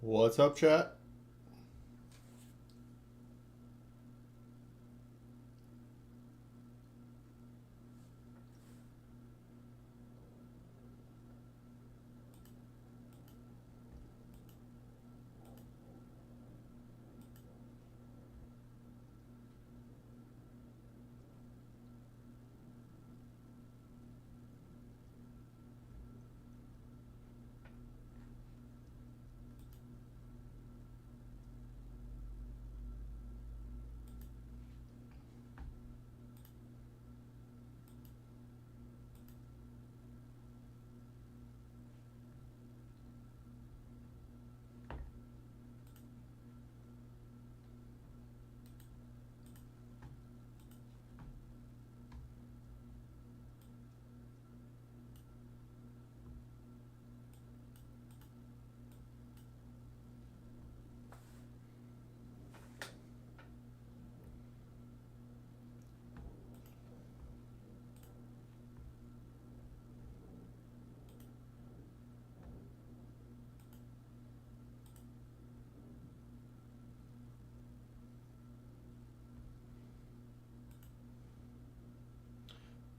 What's up, chat?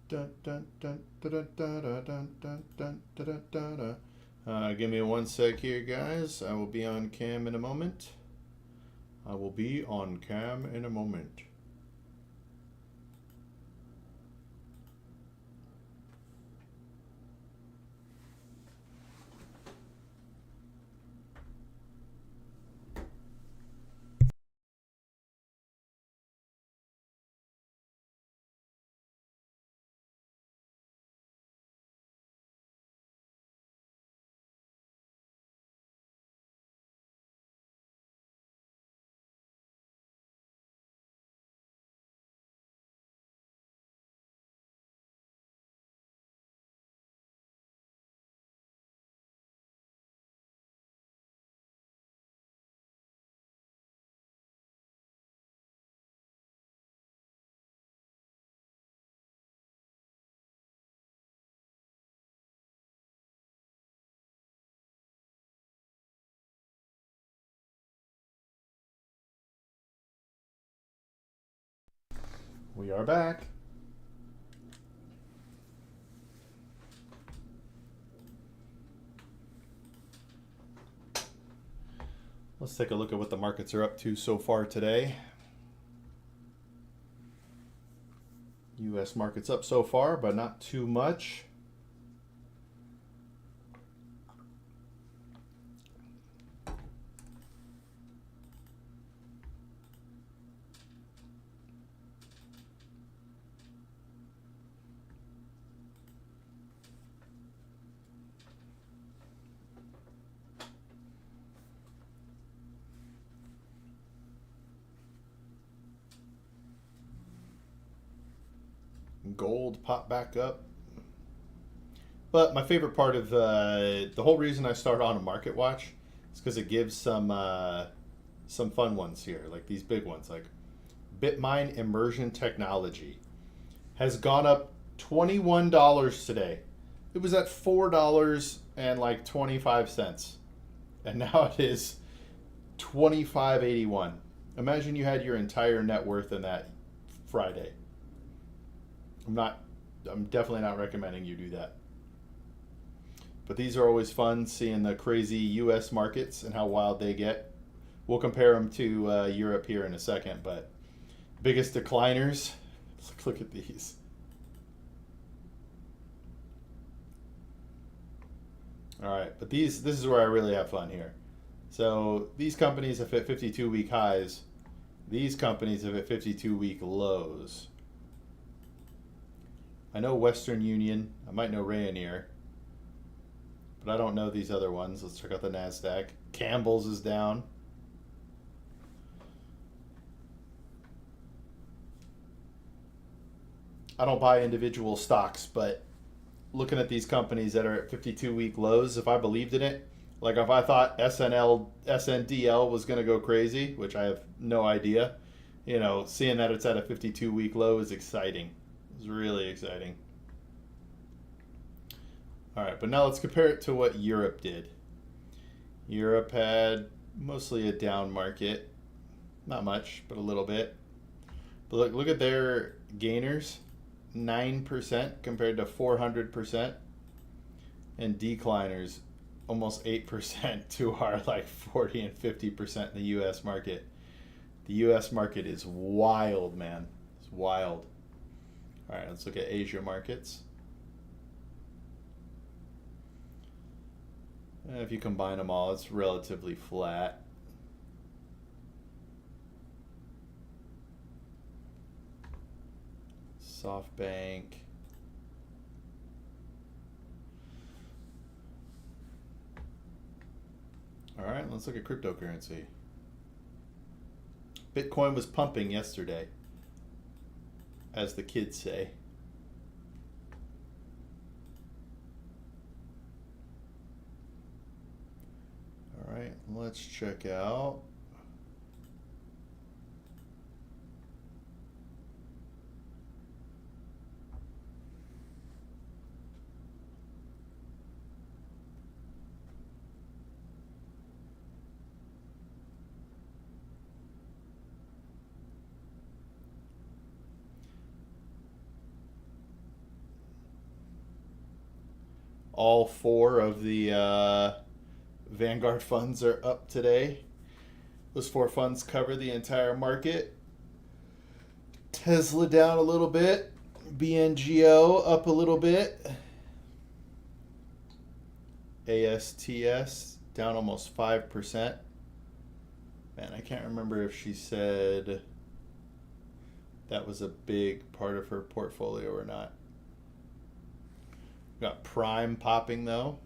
Dun, dun, dun, dun, dun, dun, dun, dun, dun, dun, dun, dun. Give me one sec here, guys. I will be on cam in a moment. I will be on cam in a moment. We are back. Let's take a look at what the markets are up to so far today. U.S. markets up so far, but not too much. Gold popped back up. But my favorite part of the whole reason I started on a market watch is because it gives some fun ones here, like these big ones, like Bitmine Immersion Technology has gone up $21 today. It was at $4 and like 25 cents, and now it is 25.81. Imagine you had your entire net worth in that Friday. I'm definitely not recommending you do that. But these are always fun, seeing the crazy U.S. markets and how wild they get. We'll compare them to Europe here in a second, but biggest decliners, look at these. All right, but this is where I really have fun here. So these companies have hit 52-week highs. These companies have hit 52-week lows. I know Western Union. I might know Rayonier. But I don't know these other ones. Let's check out the NASDAQ. Campbell's is down. I don't buy individual stocks, but looking at these companies that are at 52-week lows, if I believed in it, like if I thought SNDL was going to go crazy, which I have no idea, seeing that it's at a 52-week low is exciting. It's really exciting. All right, but now let's compare it to what Europe did. Europe had mostly a down market. Not much, but a little bit. But look at their gainers, 9% compared to 400%, and decliners almost 8% to our like 40 and 50% in the US market. The US market is wild, man. It's wild. All right, let's look at Asia markets. If you combine them all, it's relatively flat. SoftBank. All right, let's look at cryptocurrency. Bitcoin was pumping yesterday, as the kids say. All right, let's check out all four of the Vanguard funds are up today. Those four funds cover the entire market. Tesla down a little bit. BNGO up a little bit. ASTS down almost 5%. Man, I can't remember if she said that was a big part of her portfolio or not. Got Prime popping though.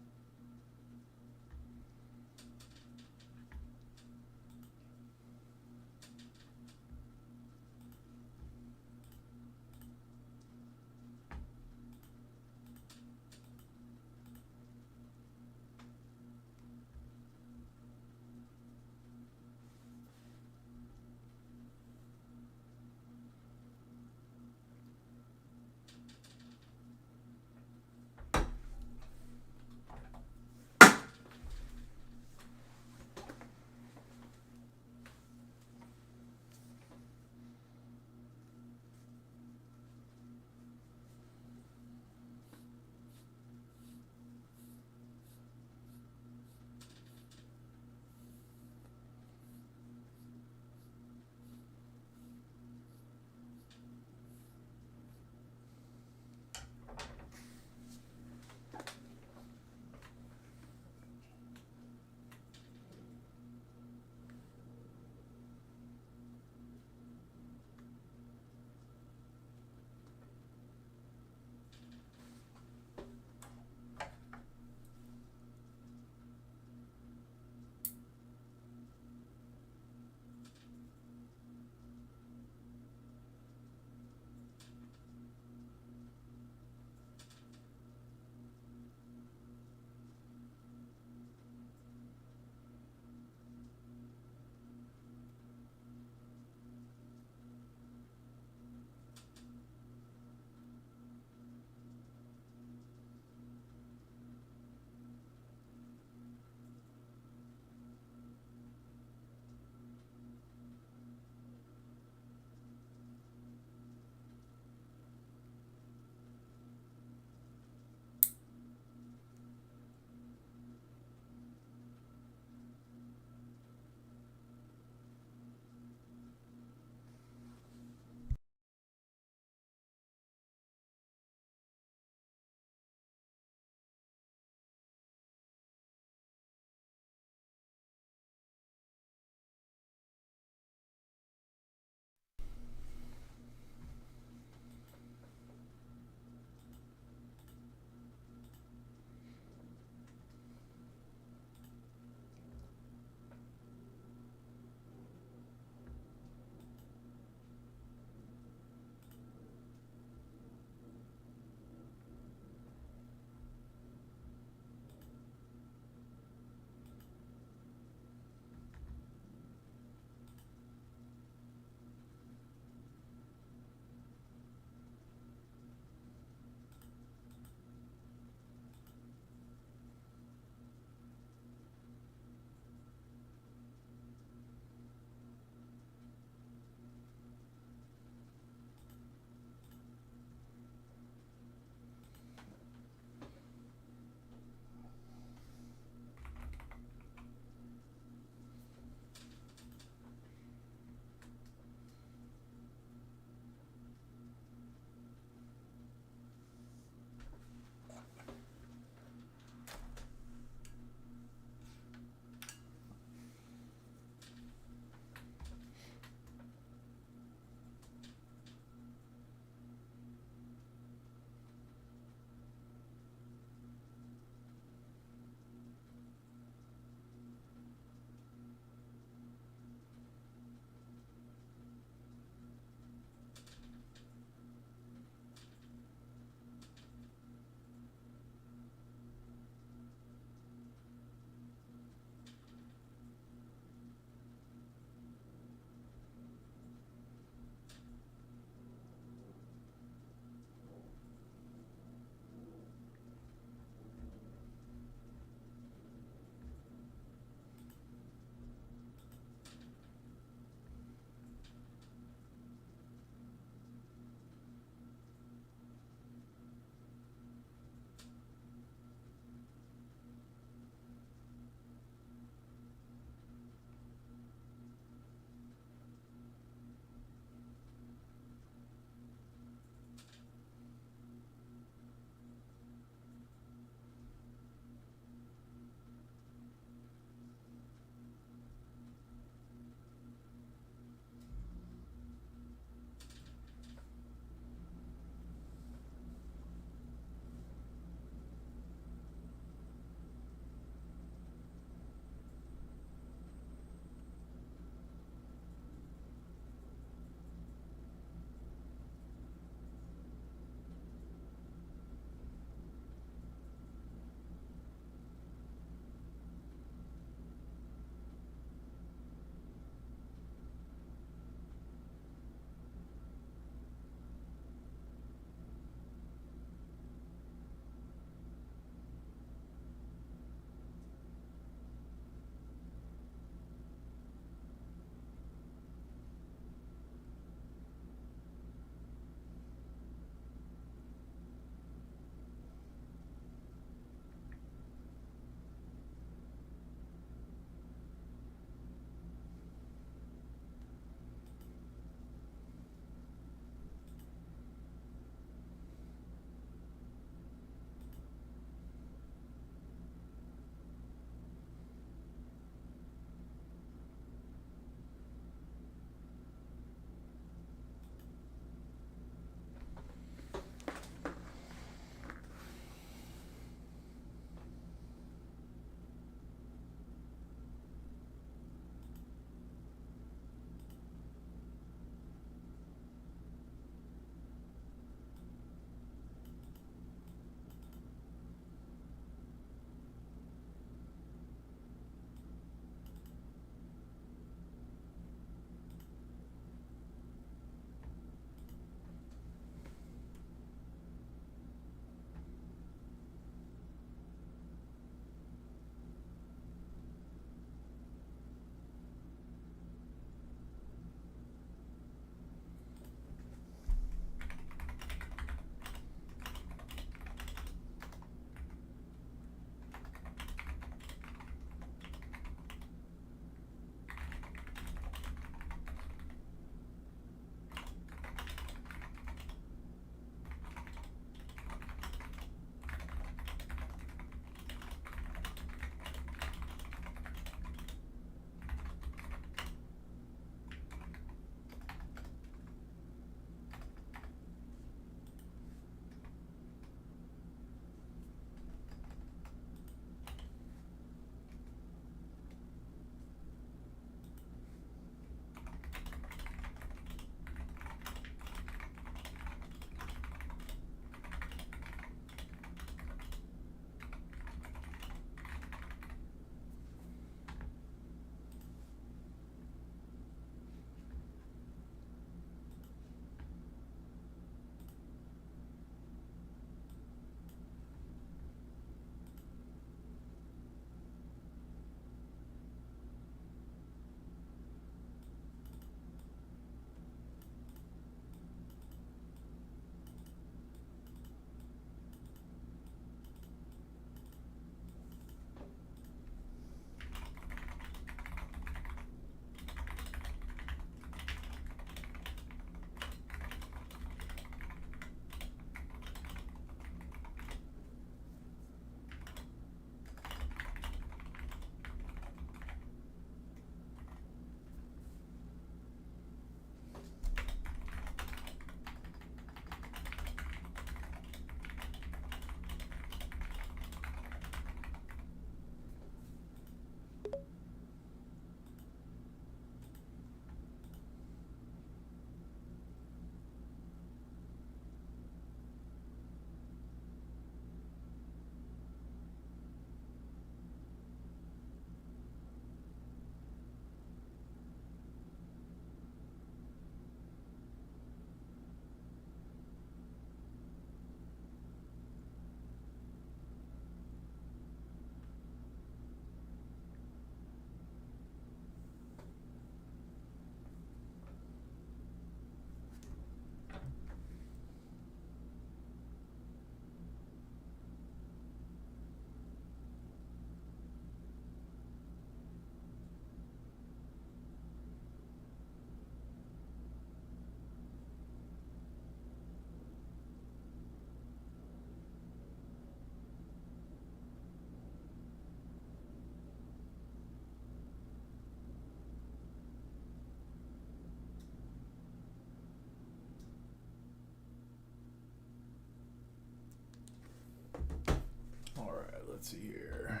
let's see here.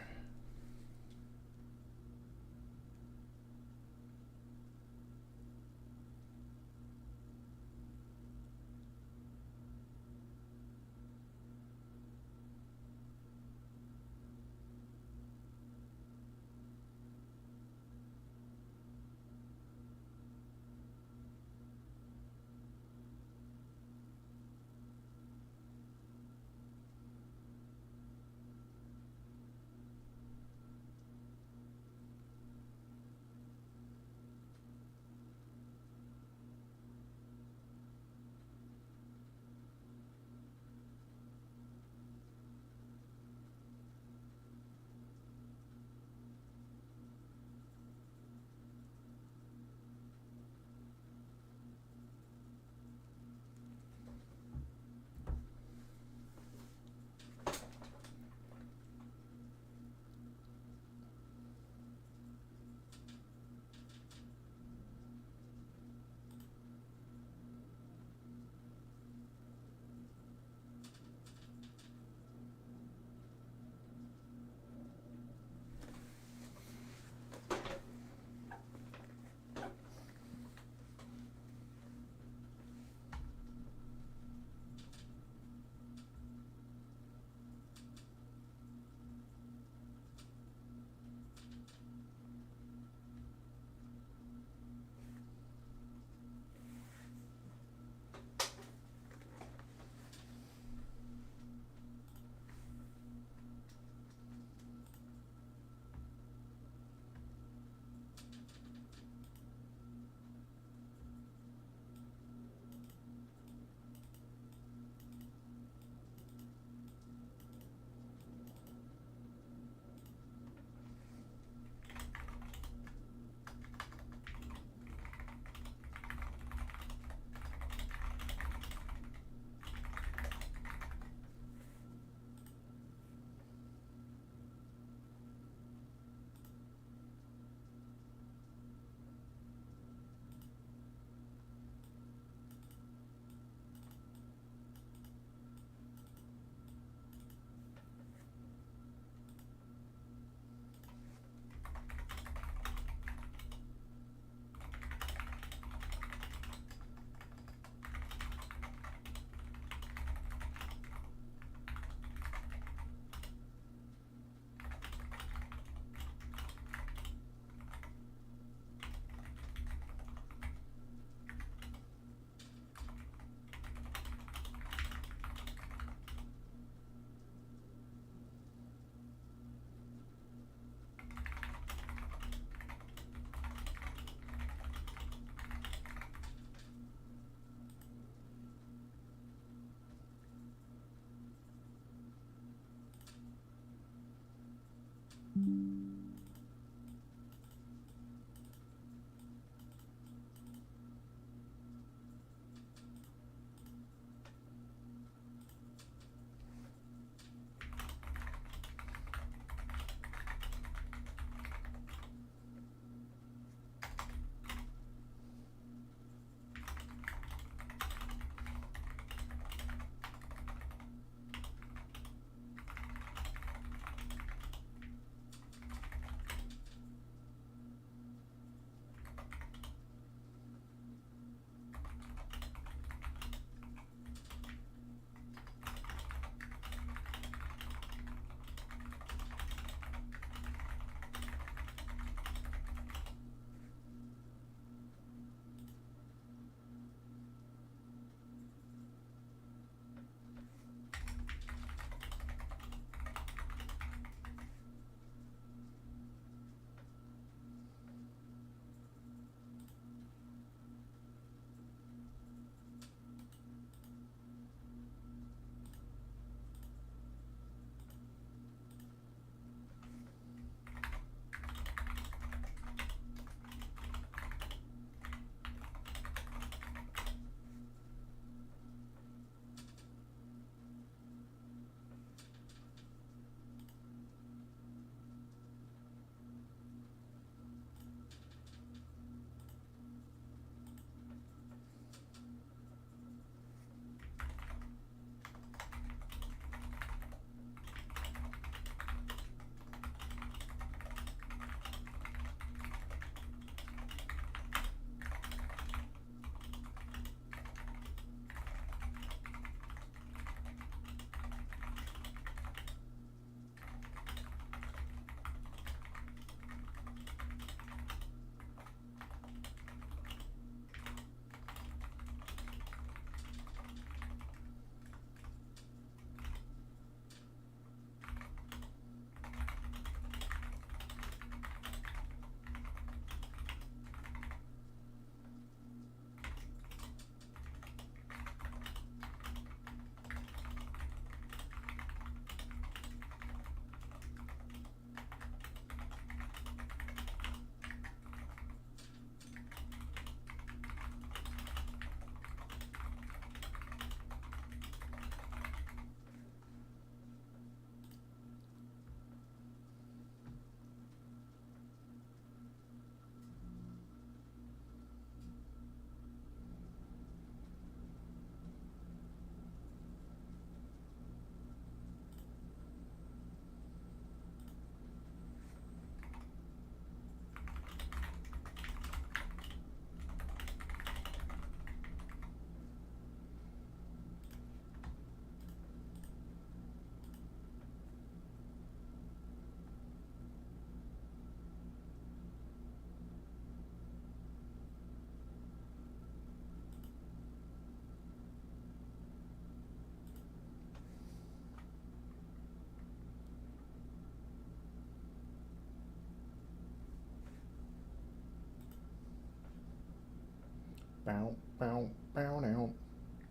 Bow, bow, bow, now.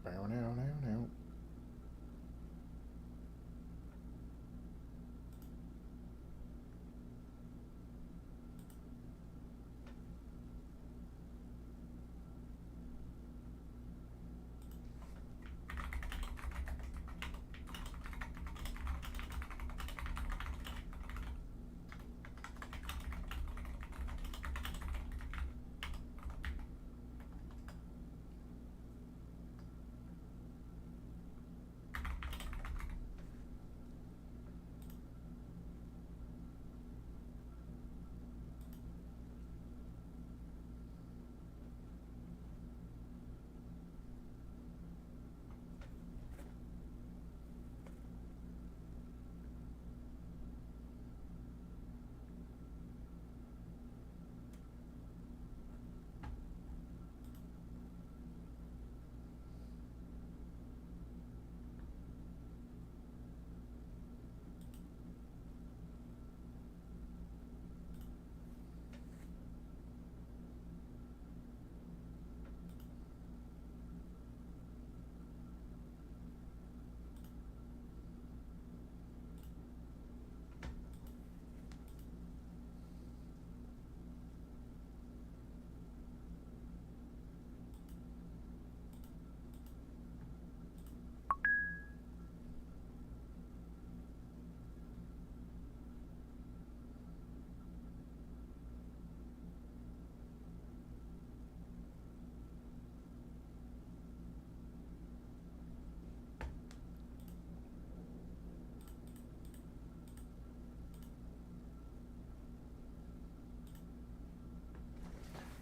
Bow, now, now, now.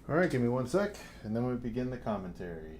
All right, give me 1 sec, and then we begin the commentary.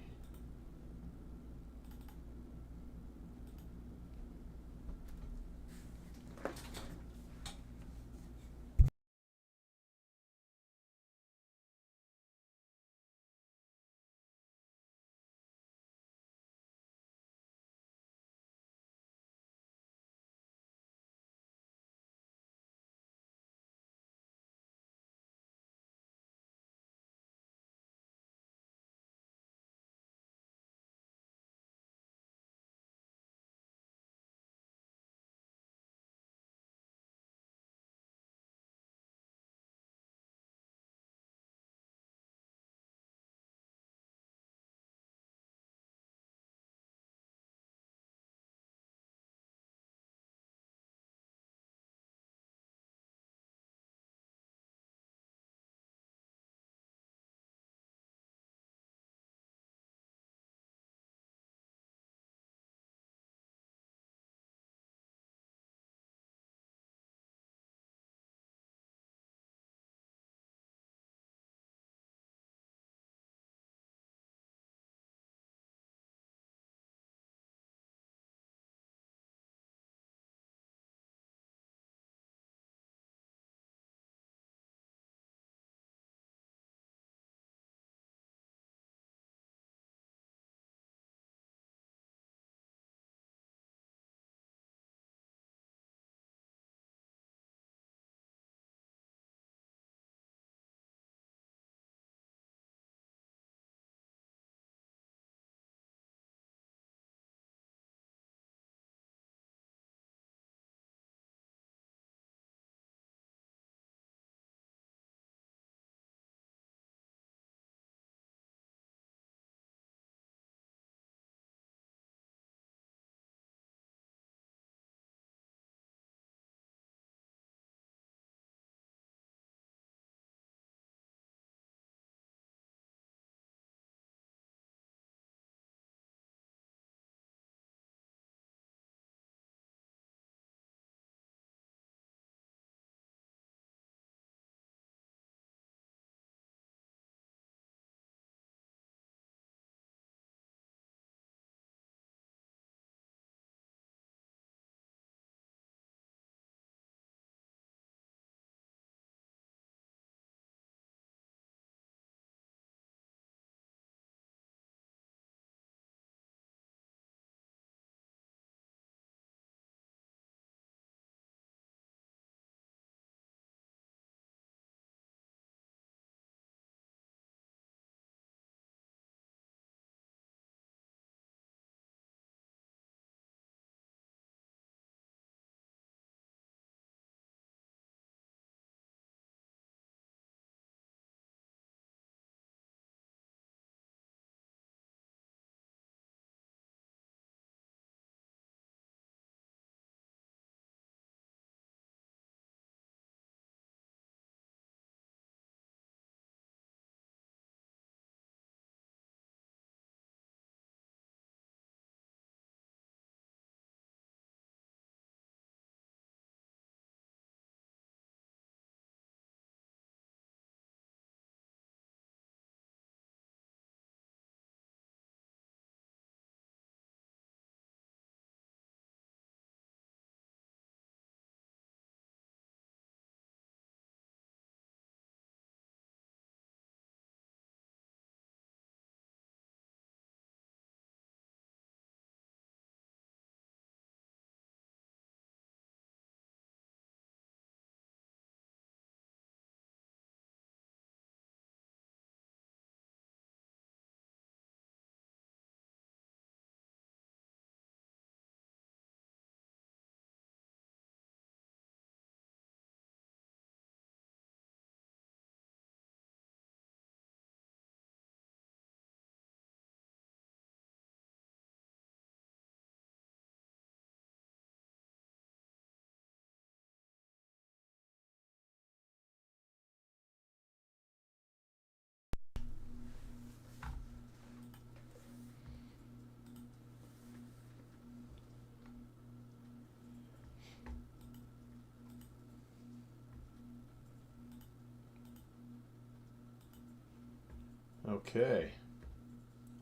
Okay,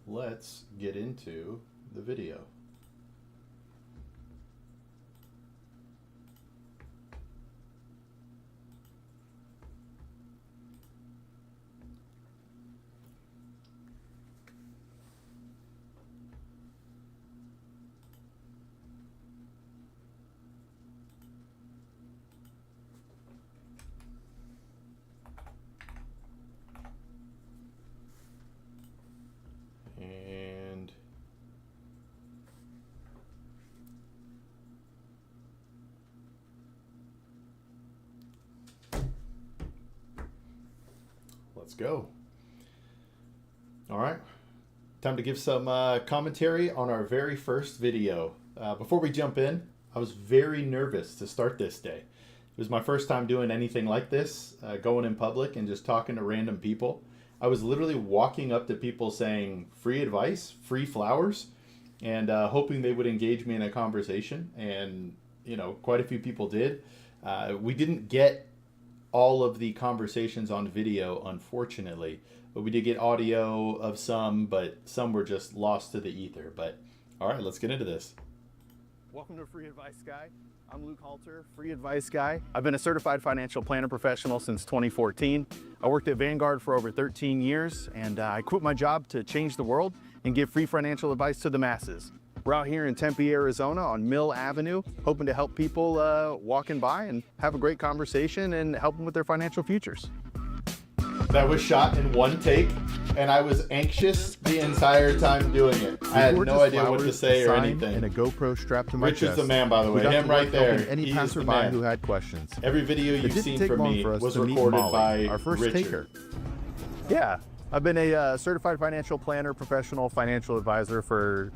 let's get into the video. And let's go. All right, time to give some commentary on our very first video. Before we jump in, I was very nervous to start this day. It was my first time doing anything like this, going in public and just talking to random people. I was literally walking up to people saying free advice, free flowers, and hoping they would engage me in a conversation. And, you know, quite a few people did. We didn't get all of the conversations on video, unfortunately, but we did get audio of some, but some were just lost to the ether. But all right, let's get into this. Welcome to Free Advice Guy. I'm Luke Halter, Free Advice Guy. I've been a certified financial planner professional since 2014. I worked at Vanguard for over 13 years, and I quit my job to change the world and give free financial advice to the masses. We're out here in Tempe, Arizona on Mill Avenue, hoping to help people walking by and have a great conversation and help them with their financial futures. That was shot in one take, and I was anxious the entire time doing it. I had no idea what to say or anything. And a GoPro strapped to my Rich chest. is the man, by the way. Him right there. Any passerby who had questions. Every video you've seen from me was recorded by our first taker. Yeah, I've been a certified financial planner, professional financial advisor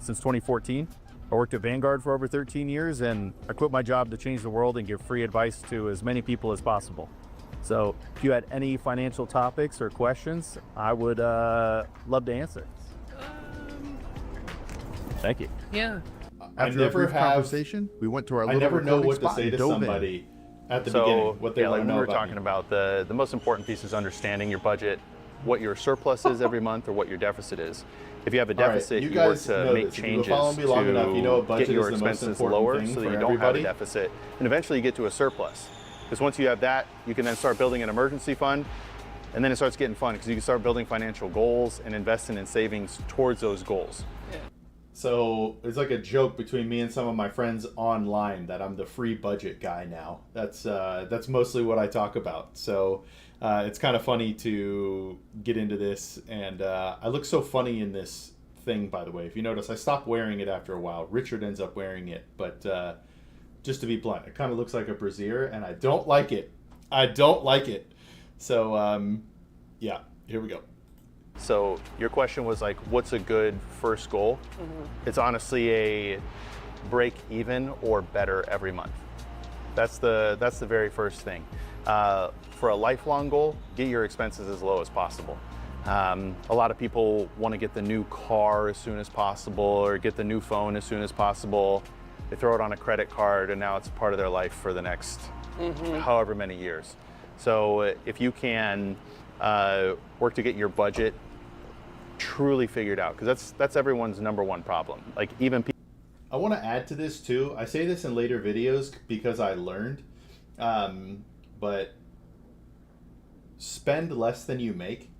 since 2014. I worked at Vanguard for over 13 years, and I quit my job to change the world and give free advice to as many people as possible. So if you had any financial topics or questions, I would love to answer. Thank you. Yeah. After a brief conversation, we went to our little never know what to spot say and to dove somebody at the beginning, what they want to know we were about talking me. about the most important piece is understanding your budget, what your surplus is every month or what your deficit is. If you have a deficit, you you work guys to know make this. If changes you follow me long to enough, you know a budget get your is the most expenses important lower thing so that for you don't have a everybody. deficit. And eventually you get to a surplus. Because once you have that, you can then start building an emergency fund. And then it starts getting fun because you can start building financial goals and investing in savings towards those goals. So it's like a joke between me and some of my friends online that I'm the free budget guy now. That's mostly what I talk about. So it's kind of funny to get into this. And I look so funny in this thing, by the way. If you notice, I stopped wearing it after a while. Richard ends up wearing it. But just to be blunt, it kind of looks like a brassiere, and I don't like it. I don't like it. So, yeah, here we go. So your question was like, what's a good first goal? It's honestly a break even or better every month. That's the very first thing. For a lifelong goal, get your expenses as low as possible. A lot of people want to get the new car as soon as possible or get the new phone as soon as possible. They throw it on a credit card and now it's part of their life for the next however many years. So if you can work to get your budget truly figured out, because that's everyone's number one problem. Like even people. I want to add to this too. I say this in later videos because I learned, but spend less than you make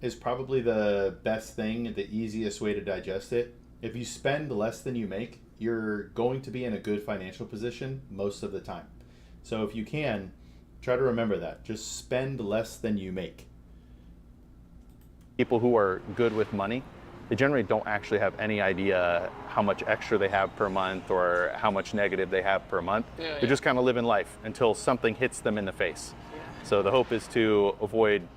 is probably the best thing, the easiest way to digest it. If you spend less than you make, you're going to be in a good financial position most of the time. So if you can, try to remember that. Just spend less than you make. People who are good with money, they generally don't actually have any idea how much extra they have per month or how much negative they have per month. They're just kind of living life until something hits them in the face. So the hope is to avoid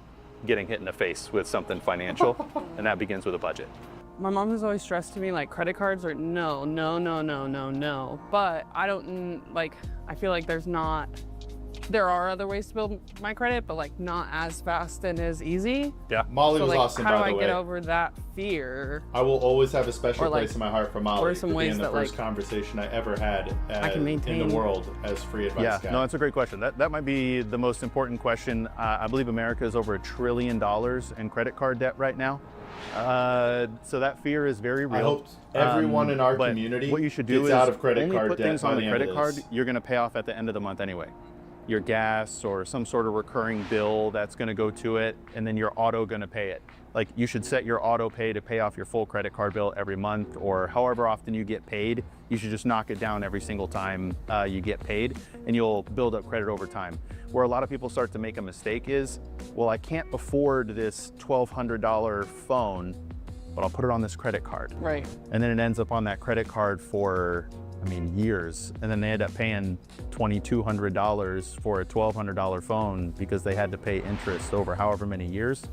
getting hit in the face with something financial, and that begins with a budget. My mom has always stressed to me, like, credit cards are no, no, no, no, no, no. But I don't, like, I feel like there's not there are other ways to build my credit, but like not as fast and as easy. Yeah. Molly So was like, awesome, how do by I the way. get over that fear? I will always have a special Or, like, place in my heart for Molly what are some for being ways the that, first like, conversation I ever had I can in maintain? the world as free advice Yeah, guy. no, it's a great question. That might be the most important question. I believe America is over $1 trillion in credit card debt right now. So that fear is very real. I hope everyone in our but community what you should do gets is out of credit only card put debt things by on the the end of credit card this. you're going to pay off at the end of the month anyway. Your gas or some sort of recurring bill that's going to go to it, and then your auto going to pay it. Like you should set your auto pay to pay off your full credit card bill every month, or however often you get paid. You should just knock it down every single time you get paid, and you'll build up credit over time. Where a lot of people start to make a mistake is, well, I can't afford this $1,200 phone, but I'll put it on this credit card. Right. And then it ends up on that credit card for, years. And then they end up paying $2,200 for a $1,200 phone because they had to pay interest over however many years.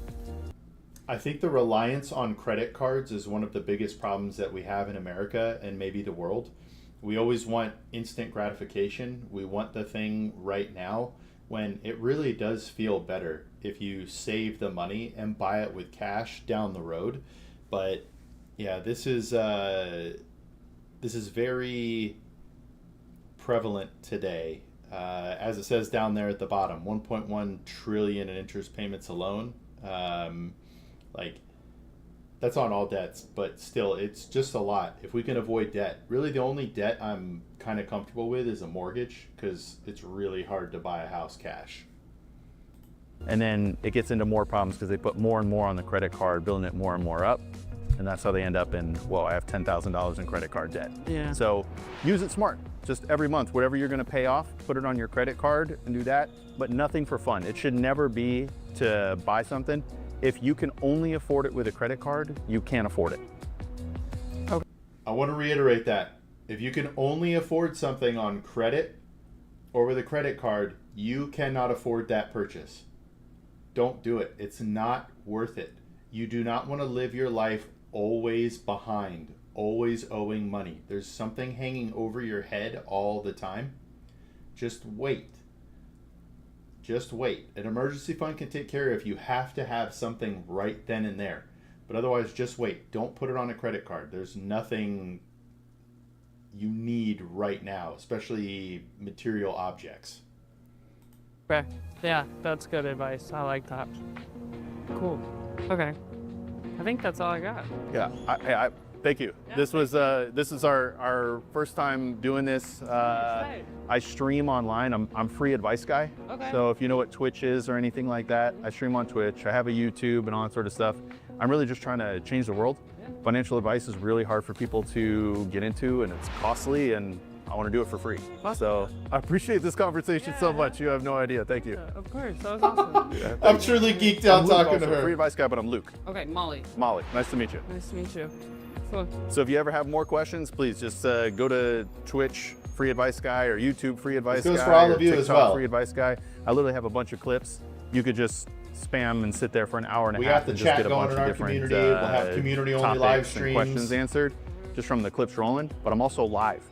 I think the reliance on credit cards is one of the biggest problems that we have in America and maybe the world. We always want instant gratification. We want the thing right now, when it really does feel better if you save the money and buy it with cash down the road. But yeah, this is very prevalent today. As it says down there at the bottom, 1.1 trillion in interest payments alone. Like, that's on all debts, but still, it's just a lot. If we can avoid debt, really the only debt I'm kind of comfortable with is a mortgage, because it's really hard to buy a house cash. And then it gets into more problems because they put more and more on the credit card, building it more and more up. And that's how they end up in, well, I have $10,000 in credit card debt. Yeah. So use it smart. Just every month, whatever you're going to pay off, put it on your credit card and do that, but nothing for fun. It should never be to buy something. If you can only afford it with a credit card, you can't afford it. Okay. I want to reiterate that. If you can only afford something on credit or with a credit card, you cannot afford that purchase. Don't do it. It's not worth it. You do not want to live your life always behind, always owing money. There's something hanging over your head all the time. Just wait. Just wait. An emergency fund can take care of if you have to have something right then and there. But otherwise, just wait. Don't put it on a credit card. There's nothing you need right now, especially material objects. Okay. Yeah, that's good advice. I like that. Cool. Okay. I think that's all I got. Yeah, I thank you. Yeah, This is our first time doing this. I stream online. I'm free advice guy. Okay. So if you know what Twitch is or anything like that, I stream on Twitch. I have a YouTube and all that sort of stuff. I'm really just trying to change the world. Financial advice is really hard for people to get into, and it's costly, and I want to do it for free. Awesome. So I appreciate this conversation so Yeah. much. You have no idea. Thank you. Yeah, of course. That was awesome. Yeah, I'm truly geeked out I'm Luke talking to also, her. free advice guy, but I'm Luke. Okay, Molly. Molly, nice to meet you. Nice to meet you. Cool. So if you ever have more questions, please just go to Twitch, Free Advice Guy, or YouTube, Free Advice Guy. This goes for all or of you as TikTok, well. Free Advice Guy. I literally have a bunch of clips. You could just spam and sit there for an hour and a We half got the and chat just get a going bunch in of our different community. We'll have community-only live topics and streams. questions answered just from the clips rolling. But I'm also live.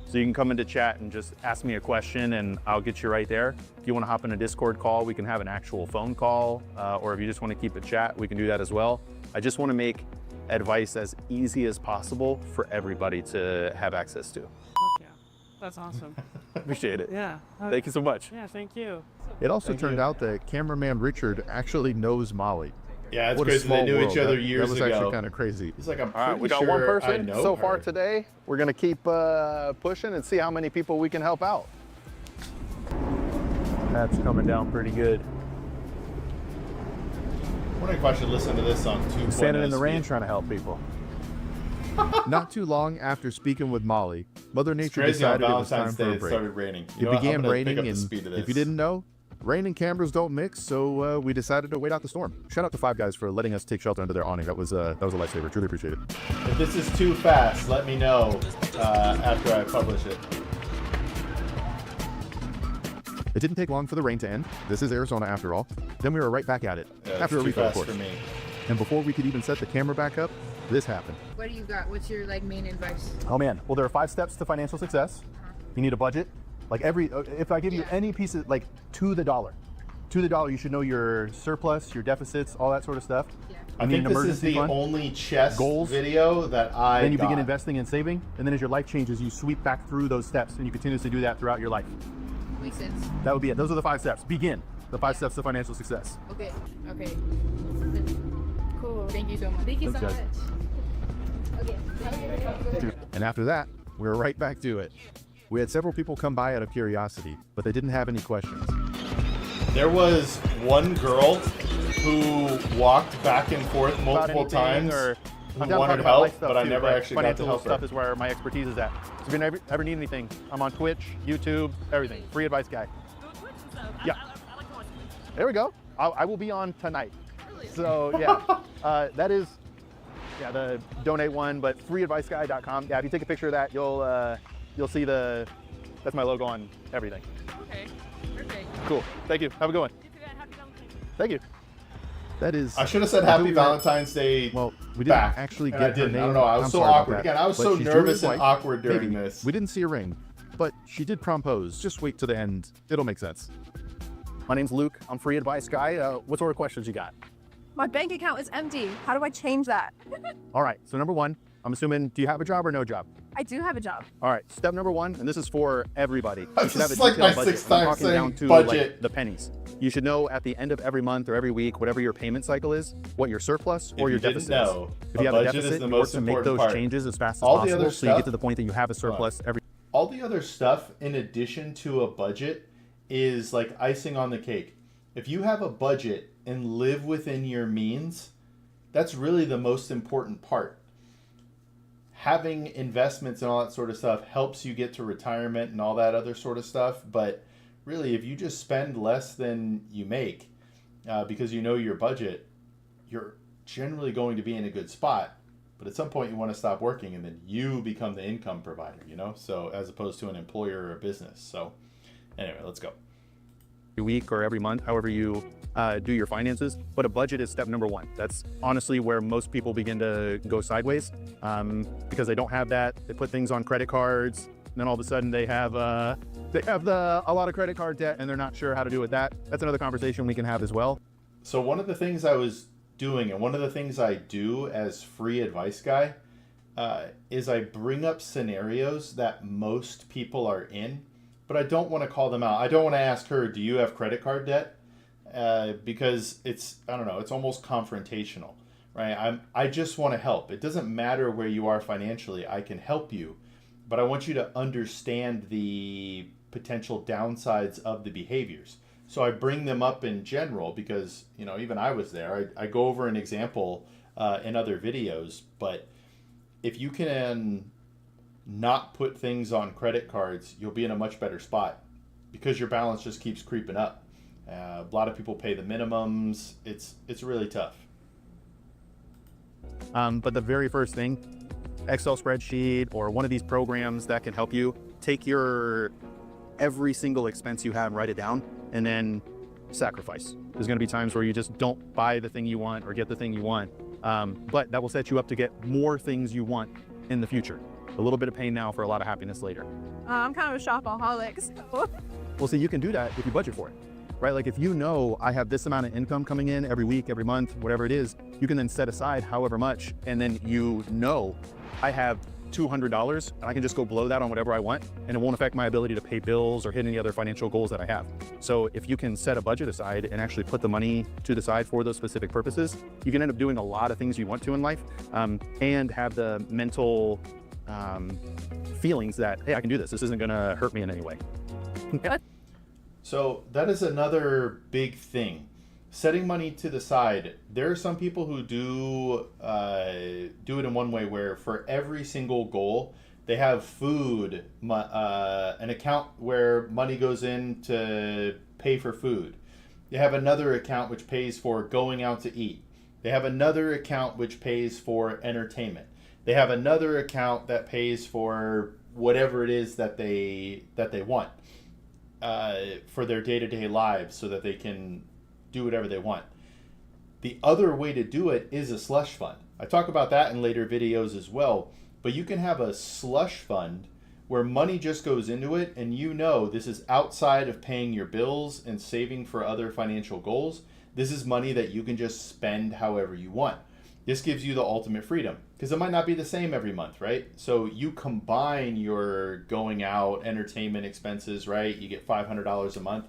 So you can come into chat and just ask me a question and I'll get you right there. If you want to hop in a Discord call, we can have an actual phone call. Or if you just want to keep it chat, we can do that as well. I just want to make advice as easy as possible for everybody to have access to. Fuck yeah. That's awesome. Appreciate it. Yeah. Thank you so much. Yeah, thank you. It also Thank turned you. out that cameraman Richard actually knows Molly. Yeah, it's What a crazy. They small knew world. each other That years was ago. actually kind of crazy. He's like, I'm All right, we got pretty one sure I person know so far her. today. We're gonna keep pushing and see how many people we can help out. That's coming down pretty good. I wonder if I should listen to this on 2.0 Standing in the rain speed. trying to help people. Not too long after speaking with Molly, Mother It's Nature crazy on decided it was time Valentine's for Day a it break. started raining. You It know what? I'm began gonna raining, pick up the and speed of if you this. didn't know, rain and cameras don't mix, so we decided to wait out the storm. Shout out to Five Guys for letting us take shelter under their awning. That was a lifesaver. Truly appreciate it. If this is too fast, let me know after I publish it. It didn't take long for the rain to end. This is Arizona after all. Then we were right back at it. It's After a too refill, of fast course. for me. And before we could even set the camera back up, this happened. What do you got? What's your main advice? Oh man, well there are 5 steps to financial success. You need a budget, Like if I give you any piece of, like, to the dollar, you should know your surplus, your deficits, all that sort of stuff. I You need think an this is emergency the fund, only chess goals. video that I then you got. begin investing and saving, and then as your life changes, you sweep back through those steps, and you continuously do that throughout your life. Makes sense. That would be it. Those are the 5 steps. Begin. The 5 steps to financial success. Okay. Cool. Thank you so much. Thank you so Thanks, much. Okay. And after that, we were right back to it. We had several people come by out of curiosity, but they didn't have any questions. There was one girl who walked back and forth multiple times or who I'm down to wanted talk about life help, stuff but I too, never but actually got to financial help stuff her. is where my expertise is at. So if you ever need anything, I'm on Twitch, YouTube, everything. Free advice guy. Yeah. There we go. I will be on tonight. So yeah, that is the donate one, but freeadviceguy.com. Yeah, if you take a picture of that, you'll see that's my logo on everything. Okay. Perfect. Cool. Thank you. Have a good one. Thank you. That is. I should have said Happy Valentine's Day. Well, we didn't back, actually and get I didn't. her name. I don't know. I was I'm so sorry about awkward. that. Again, I was But so she's nervous Julie's and wife. awkward during Maybe. this. We didn't see a ring, but she did propose. Just wait to the end. It'll make sense. My name's Luke. I'm Free Advice Guy. What sort of questions you got? My bank account is empty. How do I change that? All right. So number one, I'm assuming, do you have a job or no job? I do have a job. All right. Step number one, and this is for everybody. You This should have a is like my detailed budget. sixth And I'm time talking saying down to budget. like the pennies. You should know at the end of every month or every week, whatever your payment cycle is, what your surplus or If your you didn't deficit know, is. If a you have a budget is deficit, the you work most to make important those part. changes as fast as All the possible, other so you stuff- get to the point that you have a surplus every. All the other stuff, in addition to a budget, is like icing on the cake. If you have a budget and live within your means, that's really the most important part. Having investments and all that sort of stuff helps you get to retirement and all that other sort of stuff. But really, if you just spend less than you make because you know your budget, you're generally going to be in a good spot. But at some point, you want to stop working, and then you become the income provider, So as opposed to an employer or a business. So anyway, let's go. Week or every month, however you do your finances. But a budget is step number one. That's honestly where most people begin to go sideways because they don't have that. They put things on credit cards, and then all of a sudden they have a lot of credit card debt, and they're not sure how to do with that. That's another conversation we can have as well. So one of the things I was doing, and one of the things I do as Free Advice Guy, is I bring up scenarios that most people are in, but I don't want to call them out. I don't want to ask her, do you have credit card debt? Because it's almost confrontational, right? I just want to help. It doesn't matter where you are financially. I can help you, but I want you to understand the potential downsides of the behaviors. So I bring them up in general because, even I was there. I go over an example in other videos, but if you can not put things on credit cards, you'll be in a much better spot because your balance just keeps creeping up. A lot of people pay the minimums. It's really tough. But the very first thing, Excel spreadsheet or one of these programs that can help you take your every single expense you have, write it down, and then sacrifice. There's going to be times where you just don't buy the thing you want or get the thing you want, but that will set you up to get more things you want in the future. A little bit of pain now for a lot of happiness later. I'm kind of a shopaholic, so Well, see, you can do that if you budget for it, right? Like if you know I have this amount of income coming in every week, every month, whatever it is, you can then set aside however much, and then I have $200 and I can just go blow that on whatever I want, and it won't affect my ability to pay bills or hit any other financial goals that I have. So if you can set a budget aside and actually put the money to the side for those specific purposes, you can end up doing a lot of things you want to in life, and have the mental feelings that, hey, I can do this. This isn't going to hurt me in any way. So that is another big thing. Setting money to the side. There are some people who do it in one way where for every single goal, they have food, an account where money goes in to pay for food. They have another account which pays for going out to eat. They have another account which pays for entertainment. They have another account that pays for whatever it is that they want for their day-to-day lives so that they can do whatever they want. The other way to do it is a slush fund. I talk about that in later videos as well, but you can have a slush fund where money just goes into it and you know this is outside of paying your bills and saving for other financial goals. This is money that you can just spend however you want. This gives you the ultimate freedom because it might not be the same every month, right? So you combine your going out, entertainment expenses, right? You get $500 a month.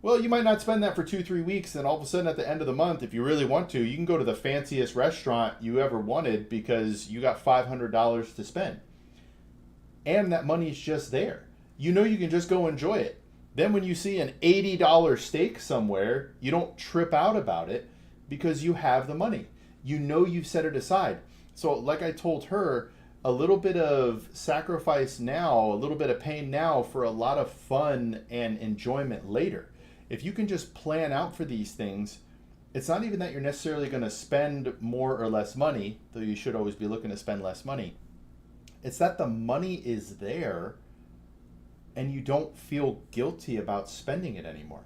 Well, you might not spend that for 2-3 weeks. Then all of a sudden at the end of the month, if you really want to, you can go to the fanciest restaurant you ever wanted because you got $500 to spend. And that money's just there. You know you can just go enjoy it. Then when you see an $80 steak somewhere, you don't trip out about it because you have the money. You know you've set it aside. So like I told her, a little bit of sacrifice now, a little bit of pain now for a lot of fun and enjoyment later. If you can just plan out for these things, it's not even that you're necessarily going to spend more or less money, though you should always be looking to spend less money. It's that the money is there and you don't feel guilty about spending it anymore.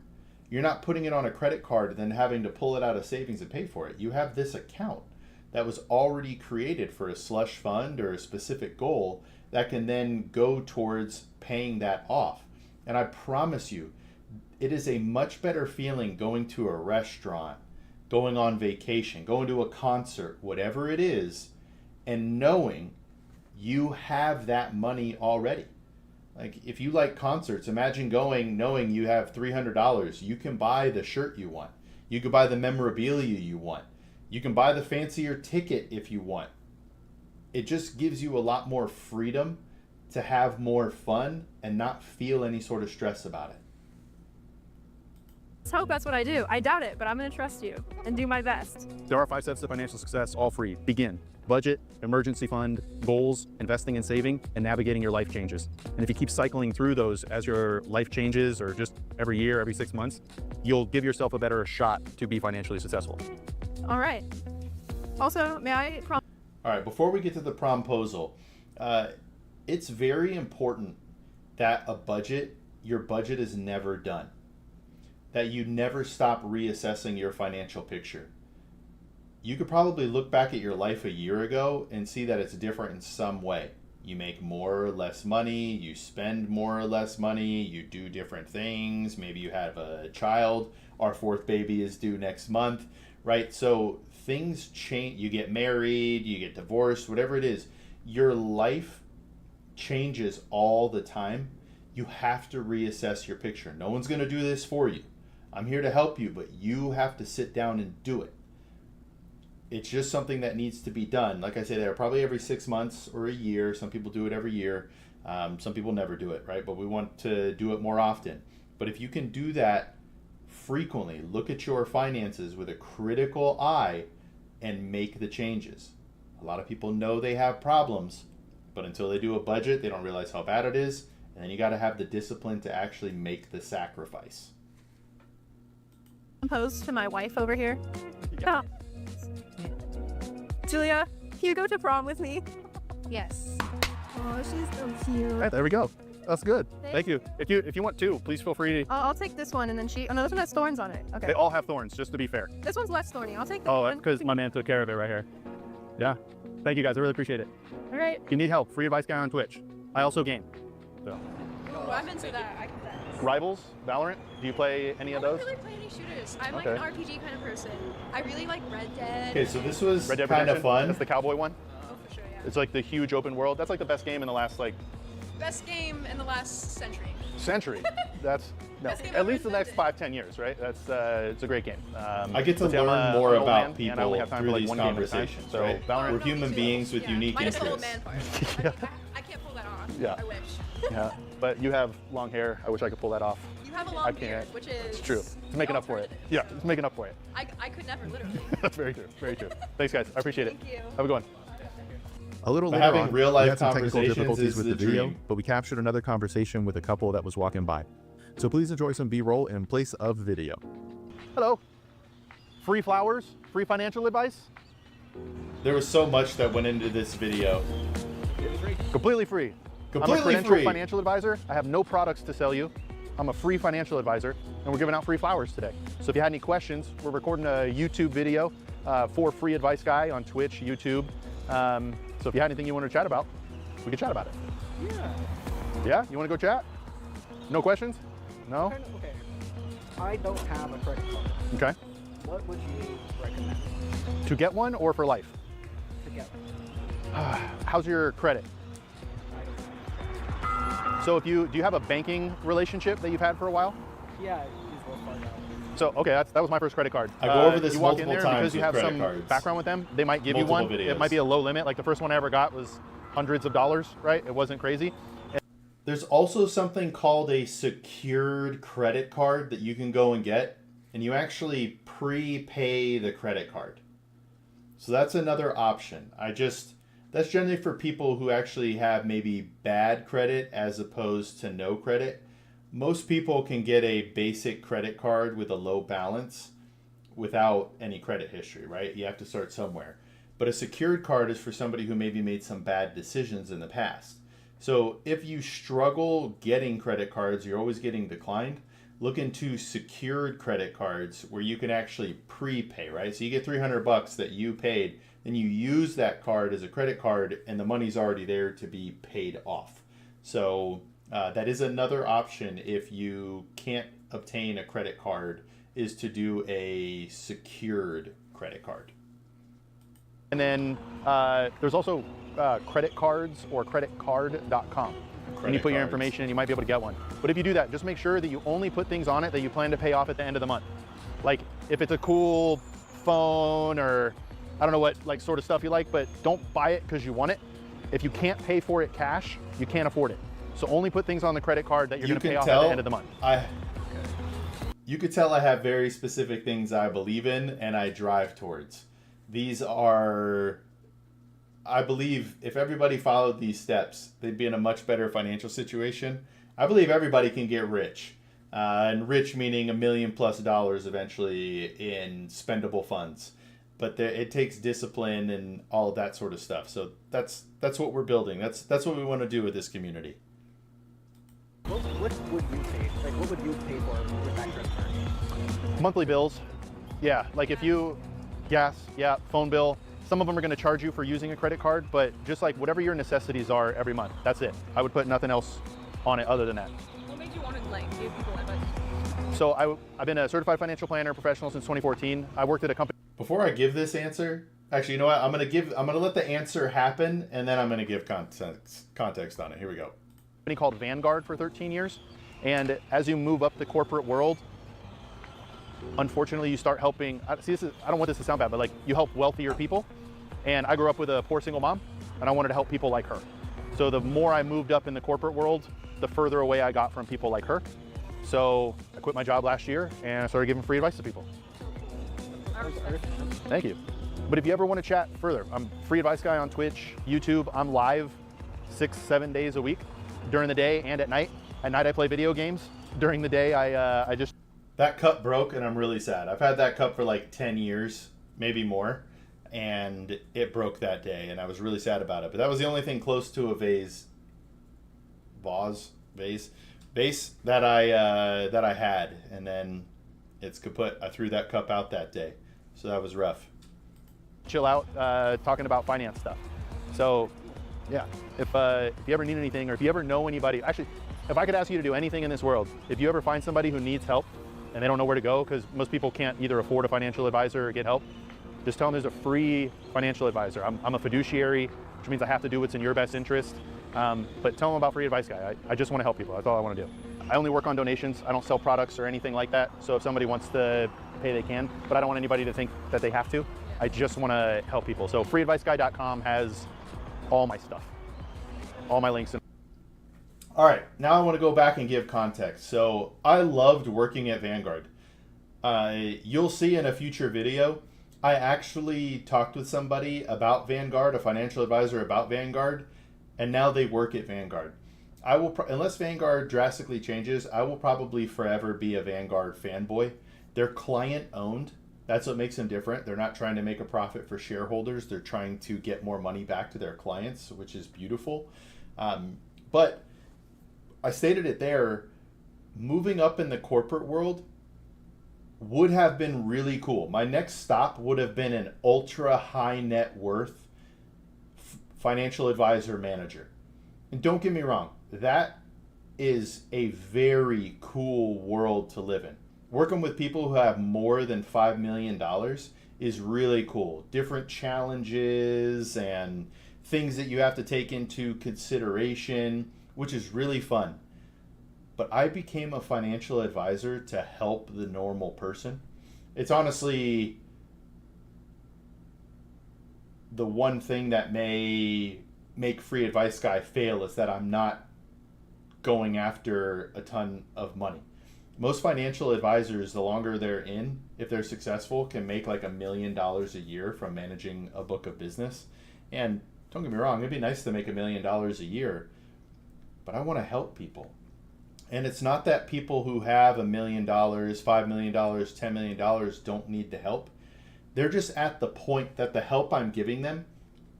You're not putting it on a credit card and then having to pull it out of savings and pay for it. You have this account that was already created for a slush fund or a specific goal that can then go towards paying that off. And I promise you, it is a much better feeling going to a restaurant, going on vacation, going to a concert, whatever it is, and knowing you have that money already. Like if you like concerts, imagine going knowing you have $300. You can buy the shirt you want. You can buy the memorabilia you want. You can buy the fancier ticket if you want. It just gives you a lot more freedom to have more fun and not feel any sort of stress about it. Let's hope that's what I do. I doubt it, but I'm going to trust you and do my best. There are 5 steps to financial success, all free. Begin. Budget, emergency fund, goals, investing and saving, and navigating your life changes. And if you keep cycling through those as your life changes or just every year, every 6 months, you'll give yourself a better shot to be financially successful. All right. Also, may I All right, before we get to the promposal, it's very important that your budget is never done. That you never stop reassessing your financial picture. You could probably look back at your life a year ago and see that it's different in some way. You make more or less money, you spend more or less money, you do different things, maybe you have a child, our 4th baby is due next month, right? So things change, you get married, you get divorced, whatever it is, your life changes all the time. You have to reassess your picture. No one's gonna do this for you. I'm here to help you, but you have to sit down and do it. It's just something that needs to be done. Like I said, they're probably every 6 months or a year. Some people do it every year. Some people never do it, right? But we want to do it more often. But if you can do that frequently, look at your finances with a critical eye and make the changes. A lot of people know they have problems, but until they do a budget, they don't realize how bad it is. And then you got to have the discipline to actually make the sacrifice. pose to my wife over here? Oh. Julia, can you go to prom with me? Yes. Oh, she's so cute. All right, there we go. That's good. Thank Thank you. If you want to, please feel free to. I'll take this one and then she. Oh no, this one has thorns on it. Okay. They all have thorns, just to be fair. This one's less thorny. I'll take that Oh, one. because my man took care of it right here. Yeah. Thank you guys. I really appreciate it. All right. If you need help, free advice guy on Twitch. I also game. So. Ooh, I'm into that. I can do that. Rivals, Valorant. Do you play any of I those? don't really play any shooters. I'm like Okay. an RPG kind of person. I really like Red Dead. Okay, so this was Red Dead kind of Redemption? fun. That's the cowboy one. Oh, for sure, yeah. It's like the huge open world. That's like the best game in the last Best game in the last century. century. That's no, Best game at ever least the next invented. 5-10 years, right? That's it's a great game. I get to let's see, I'm learn a- more I'm an old about man, and I only people have time through for like these one game at a time. conversations, So right? Valorant. We're me human too. beings with Yeah. unique Minus the old interests. man part. I can't pull that off. Yeah. I wish. Yeah, but you have long hair. I wish I could pull that off. You have a I long can't. beard, which is. It's true. It's making up for it. alternative. Yeah, it's making up for it. I could never, literally. That's very true. Very true. Thanks, guys. I appreciate it. Thank you. Have a good one. A little But later having on, real-life we had some technical conversations difficulties is with the the video, dream. but we captured another conversation with a couple that was walking by. So please enjoy some B-roll in place of video. Hello. Free flowers. Free financial advice. There was so much that went into this video. Completely free. I'm a Completely credentialed free. financial advisor. I have no products to sell you. I'm a free financial advisor, and we're giving out free flowers today. So if you had any questions, we're recording a YouTube video for Free Advice Guy on Twitch, YouTube. So if you had anything you want to chat about, we can chat about it. Yeah. Yeah, you want to go chat? No questions? No? Okay. I don't have a credit card. Okay. What would you recommend To get one or for life? to get? How's your credit? So if do you have a banking relationship that you've had for a while? Yeah, I use Wells Fargo. So, okay, that was my first credit card. I go over this you walk in multiple there times because you with have credit some cards. background with them. They might give you Multiple one. videos. It might be a low limit. Like the first one I ever got was hundreds of dollars, right? It wasn't crazy. There's also something called a secured credit card that you can go and get, and you actually prepay the credit card. So that's another option. That's generally for people who actually have maybe bad credit as opposed to no credit. Most people can get a basic credit card with a low balance without any credit history, right? You have to start somewhere. But a secured card is for somebody who maybe made some bad decisions in the past. So if you struggle getting credit cards, you're always getting declined, look into secured credit cards where you can actually prepay, right? So you get $300 that you paid, then you use that card as a credit card and the money's already there to be paid off. So that is another option if you can't obtain a credit card, is to do a secured credit card. And then there's also credit cards or creditcard.com. And you put your cards. information and you might be able to get one. But if you do that, just make sure that you only put things on it that you plan to pay off at the end of the month. Like if it's a cool phone or I don't know what like sort of stuff you like, but don't buy it because you want it. If you can't pay for it cash, you can't afford it. So only put things on the credit card that you're going to pay off at the end of the month. You could tell I have very specific things I believe in and I drive towards. These are, I believe if everybody followed these steps, they'd be in a much better financial situation. I believe everybody can get rich. And rich meaning $1 million+ eventually in spendable funds. But it takes discipline and all of that sort of stuff. So that's what we're building. That's what we want to do with this community. What would you pay? Like, what would you pay for with that credit card? Monthly bills. Yeah, like if you, gas, yeah, phone bill. Some of them are going to charge you for using a credit card, but just like whatever your necessities are every month, that's it. I would put nothing else on it other than that. What made you want to like give people advice? So I've been a certified financial planner professional since 2014. I worked at a company Before I give this answer, actually, you know what? I'm gonna let the answer happen, and then I'm gonna give context on it. Here we go. called Vanguard for 13 years. And as you move up the corporate world, unfortunately, you start helping. I don't want this to sound bad, but like you help wealthier people. And I grew up with a poor single mom, and I wanted to help people like her. So the more I moved up in the corporate world, the further away I got from people like her. So I quit my job last year and I started giving free advice to people. Thank you. But if you ever want to chat further, I'm Free Advice Guy on Twitch, YouTube. I'm live 6-7 days a week during the day and at night. At night I play video games. During the day I just... That cup broke and I'm really sad. I've had that cup for like 10 years, maybe more. And it broke that day and I was really sad about it. But that was the only thing close to a vase that I had. And then it's kaput. I threw that cup out that day. So that was rough. chill out talking about finance stuff. So yeah, if you ever need anything or if you ever know anybody, actually, if I could ask you to do anything in this world, if you ever find somebody who needs help and they don't know where to go because most people can't either afford a financial advisor or get help, just tell them there's a free financial advisor. I'm a fiduciary, which means I have to do what's in your best interest. But tell them about Free Advice Guy. I just want to help people. That's all I want to do. I only work on donations. I don't sell products or anything like that. So if somebody wants to pay, they can. But I don't want anybody to think that they have to. I just want to help people. So freeadviceguy.com has all my stuff, all my links. All right, now I want to go back and give context. So I loved working at Vanguard. You'll see in a future video, I actually talked with somebody about Vanguard, a financial advisor about Vanguard, and now they work at Vanguard. I will, unless Vanguard drastically changes, I will probably forever be a Vanguard fanboy. They're client owned. That's what makes them different. They're not trying to make a profit for shareholders. They're trying to get more money back to their clients, which is beautiful. But I stated it there, moving up in the corporate world would have been really cool. My next stop would have been an ultra high net worth financial advisor manager. And don't get me wrong, that is a very cool world to live in. Working with people who have more than $5 million is really cool. Different challenges and things that you have to take into consideration, which is really fun. But I became a financial advisor to help the normal person. It's honestly the one thing that may make Free Advice Guy fail is that I'm not going after a ton of money. Most financial advisors, the longer they're in, if they're successful, can make like $1 million a year from managing a book of business. And don't get me wrong, it'd be nice to make $1 million a year, but I want to help people. And it's not that people who have $1 million, $5 million, $10 million don't need the help. They're just at the point that the help I'm giving them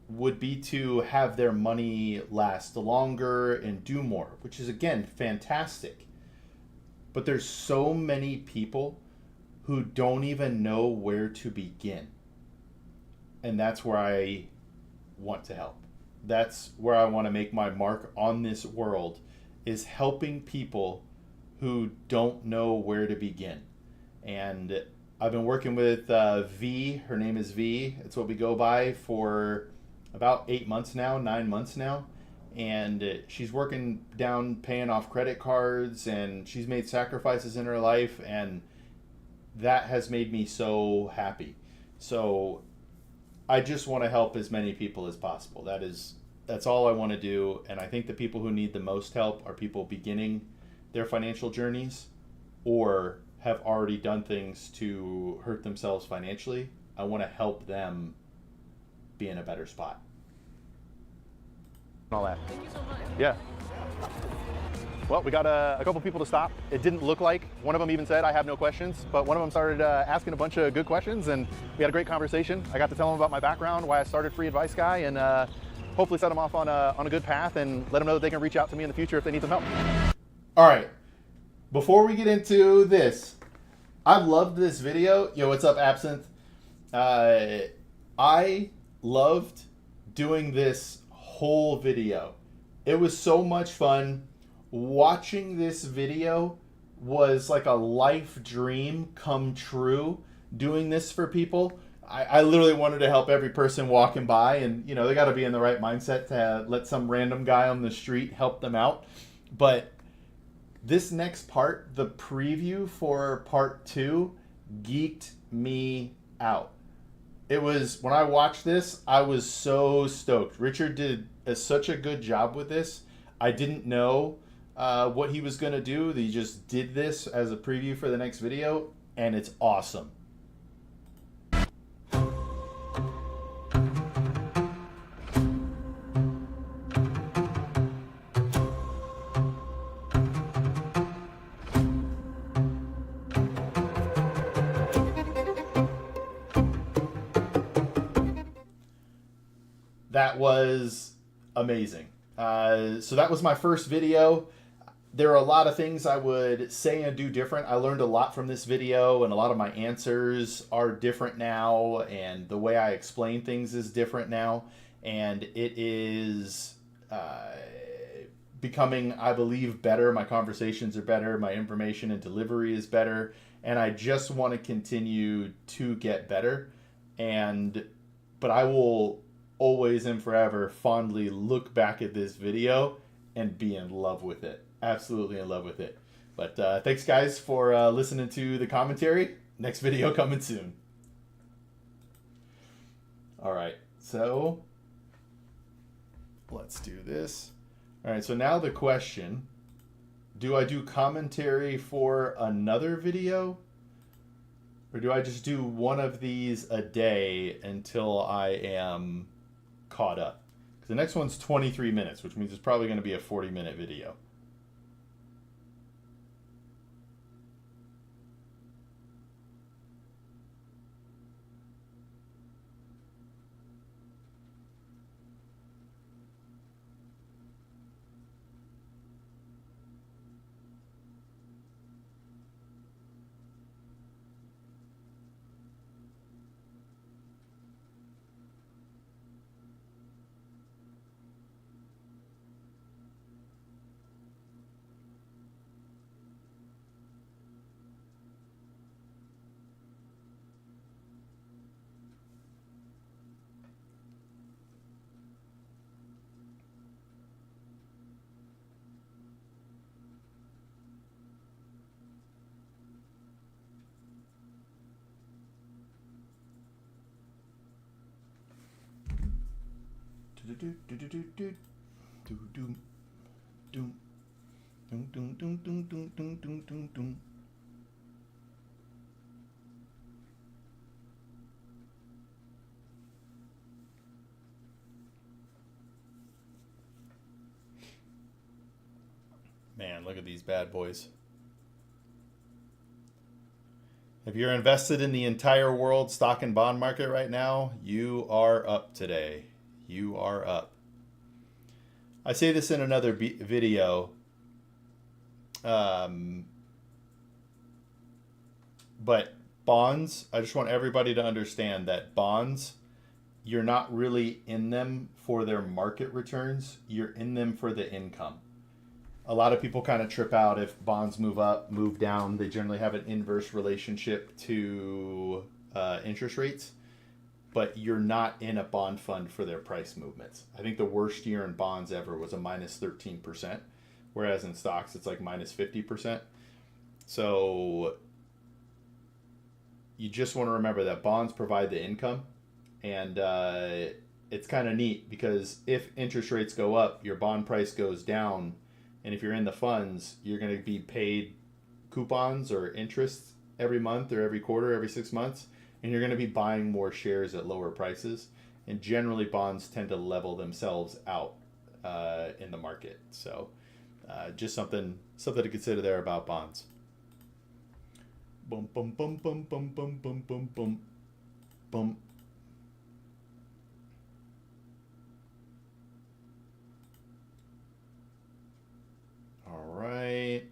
would be to have their money last longer and do more, which is, again, fantastic. But there's so many people who don't even know where to begin. And that's where I want to help. That's where I want to make my mark on this world, is helping people who don't know where to begin. And I've been working with V, her name is V, it's what we go by, for about 8 months now, 9 months now. And she's working down, paying off credit cards, and she's made sacrifices in her life, and that has made me so happy. So I just want to help as many people as possible. That's all I want to do. And I think the people who need the most help are people beginning their financial journeys or have already done things to hurt themselves financially. I want to help them be in a better spot. All that. Thank you so much. Yeah. Well, we got a couple people to stop. It didn't look like one of them even said, I have no questions, but one of them started asking a bunch of good questions, and we had a great conversation. I got to tell them about my background, why I started Free Advice Guy, and hopefully set them off on a good path and let them know that they can reach out to me in the future if they need some help. All right. Before we get into this, I loved this video. Yo, what's up, Absinthe? I loved doing this whole video. It was so much fun. Watching this video was like a life dream come true. Doing this for people, I literally wanted to help every person walking by, and you know, they got to be in the right mindset to let some random guy on the street help them out. But this next part, the preview for part 2, geeked me out. It was, when I watched this, I was so stoked. Richard did such a good job with this. I didn't know what he was going to do. He just did this as a preview for the next video, and it's awesome. That was amazing. So that was my first video. There are a lot of things I would say and do different. I learned a lot from this video, and a lot of my answers are different now, and the way I explain things is different now, and it is becoming, I believe, better. My conversations are better, my information and delivery is better, and I just want to continue to get better. But I will always and forever fondly look back at this video and be in love with it. Absolutely in love with it. But thanks, guys, for listening to the commentary. Next video coming soon. All right, so let's do this. All right, so now the question, do I do commentary for another video? Or do I just do one of these a day until I am caught up? Because the next one's 23 minutes, which means it's probably going to be a 40-minute video. Man, look at these bad boys. If you're invested in the entire world stock and bond market right now, you are up today. You are up. I say this in another video, but bonds, I just want everybody to understand that bonds, you're not really in them for their market returns. You're in them for the income. A lot of people kind of trip out if bonds move up, move down. They generally have an inverse relationship to interest rates, but you're not in a bond fund for their price movements. I think the worst year in bonds ever was a minus 13%, whereas in stocks it's like minus 50%. So you just want to remember that bonds provide the income, and it's kind of neat because if interest rates go up, your bond price goes down. And if you're in the funds, you're going to be paid coupons or interest every month or every quarter, every 6 months. And you're going to be buying more shares at lower prices. And generally, bonds tend to level themselves out in the market. So just something to consider there about bonds. Boom, boom, boom, boom, boom, boom, boom, boom, boom, boom. All right.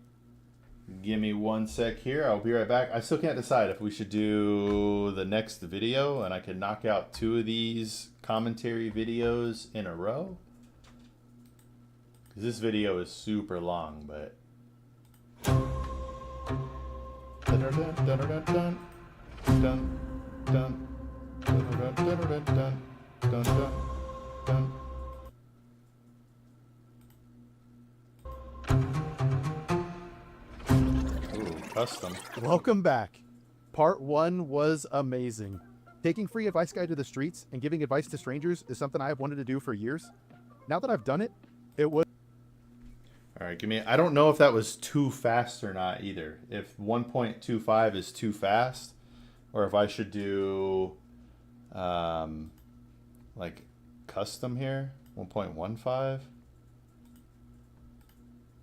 Give me 1 sec here. I'll be right back. I still can't decide if we should do the next video and I can knock out 2 of these commentary videos in a row. Because this video is super long, but... Dun, dun, dun, dun, dun, dun, dun, dun, dun, dun, dun, dun, dun. Custom. Welcome back. Part 1 was amazing. Taking free advice guide to the streets and giving advice to strangers is something I've wanted to do for years. Now that I've done it, it was... All right, I don't know if that was too fast or not either. If 1.25 is too fast, or if I should do like custom here, 1.15.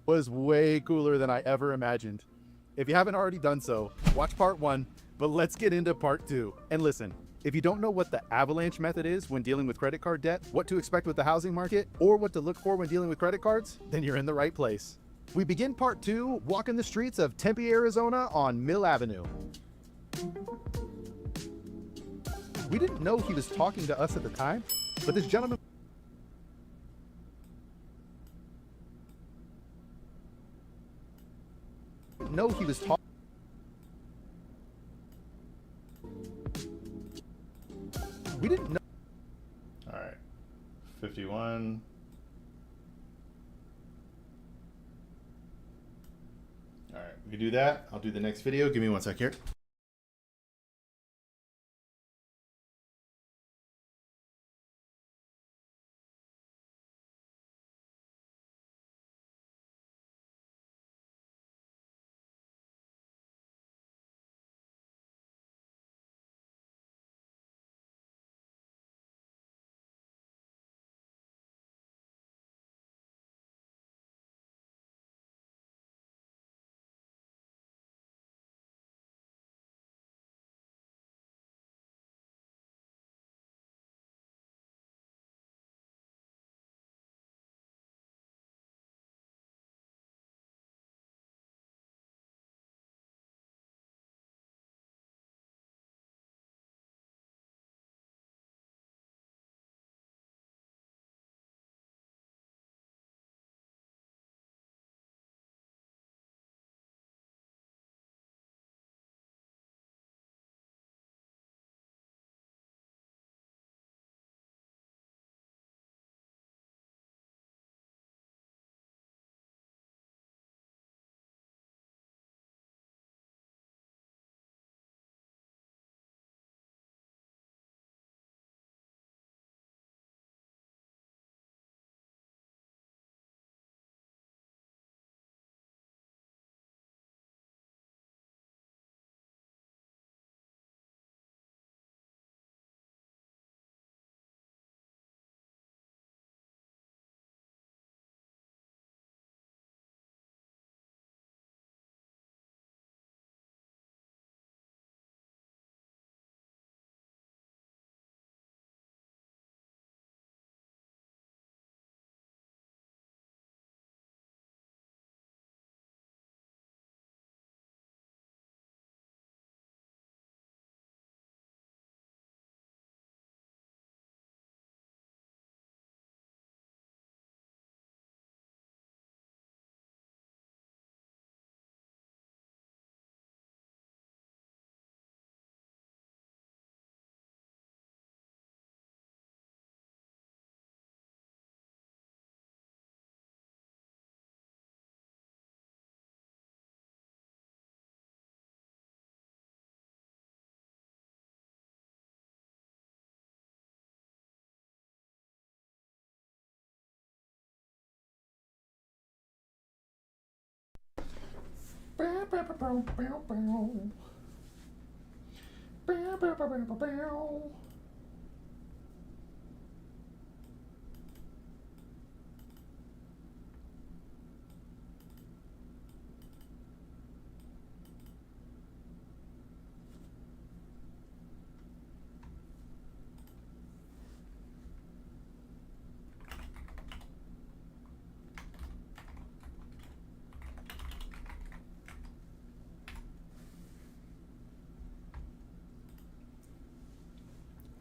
was way cooler than I ever imagined. If you haven't already done so, watch part 1, but let's get into part 2. And listen, if you don't know what the avalanche method is when dealing with credit card debt, what to expect with the housing market, or what to look for when dealing with credit cards, then you're in the right place. We begin part 2 walking the streets of Tempe, Arizona on Mill Avenue. We didn't know he was talking to us at the time, but this gentleman... No, he was talking. We didn't know. All right, 51. All right, we can do that. I'll do the next video. Give me 1 sec here.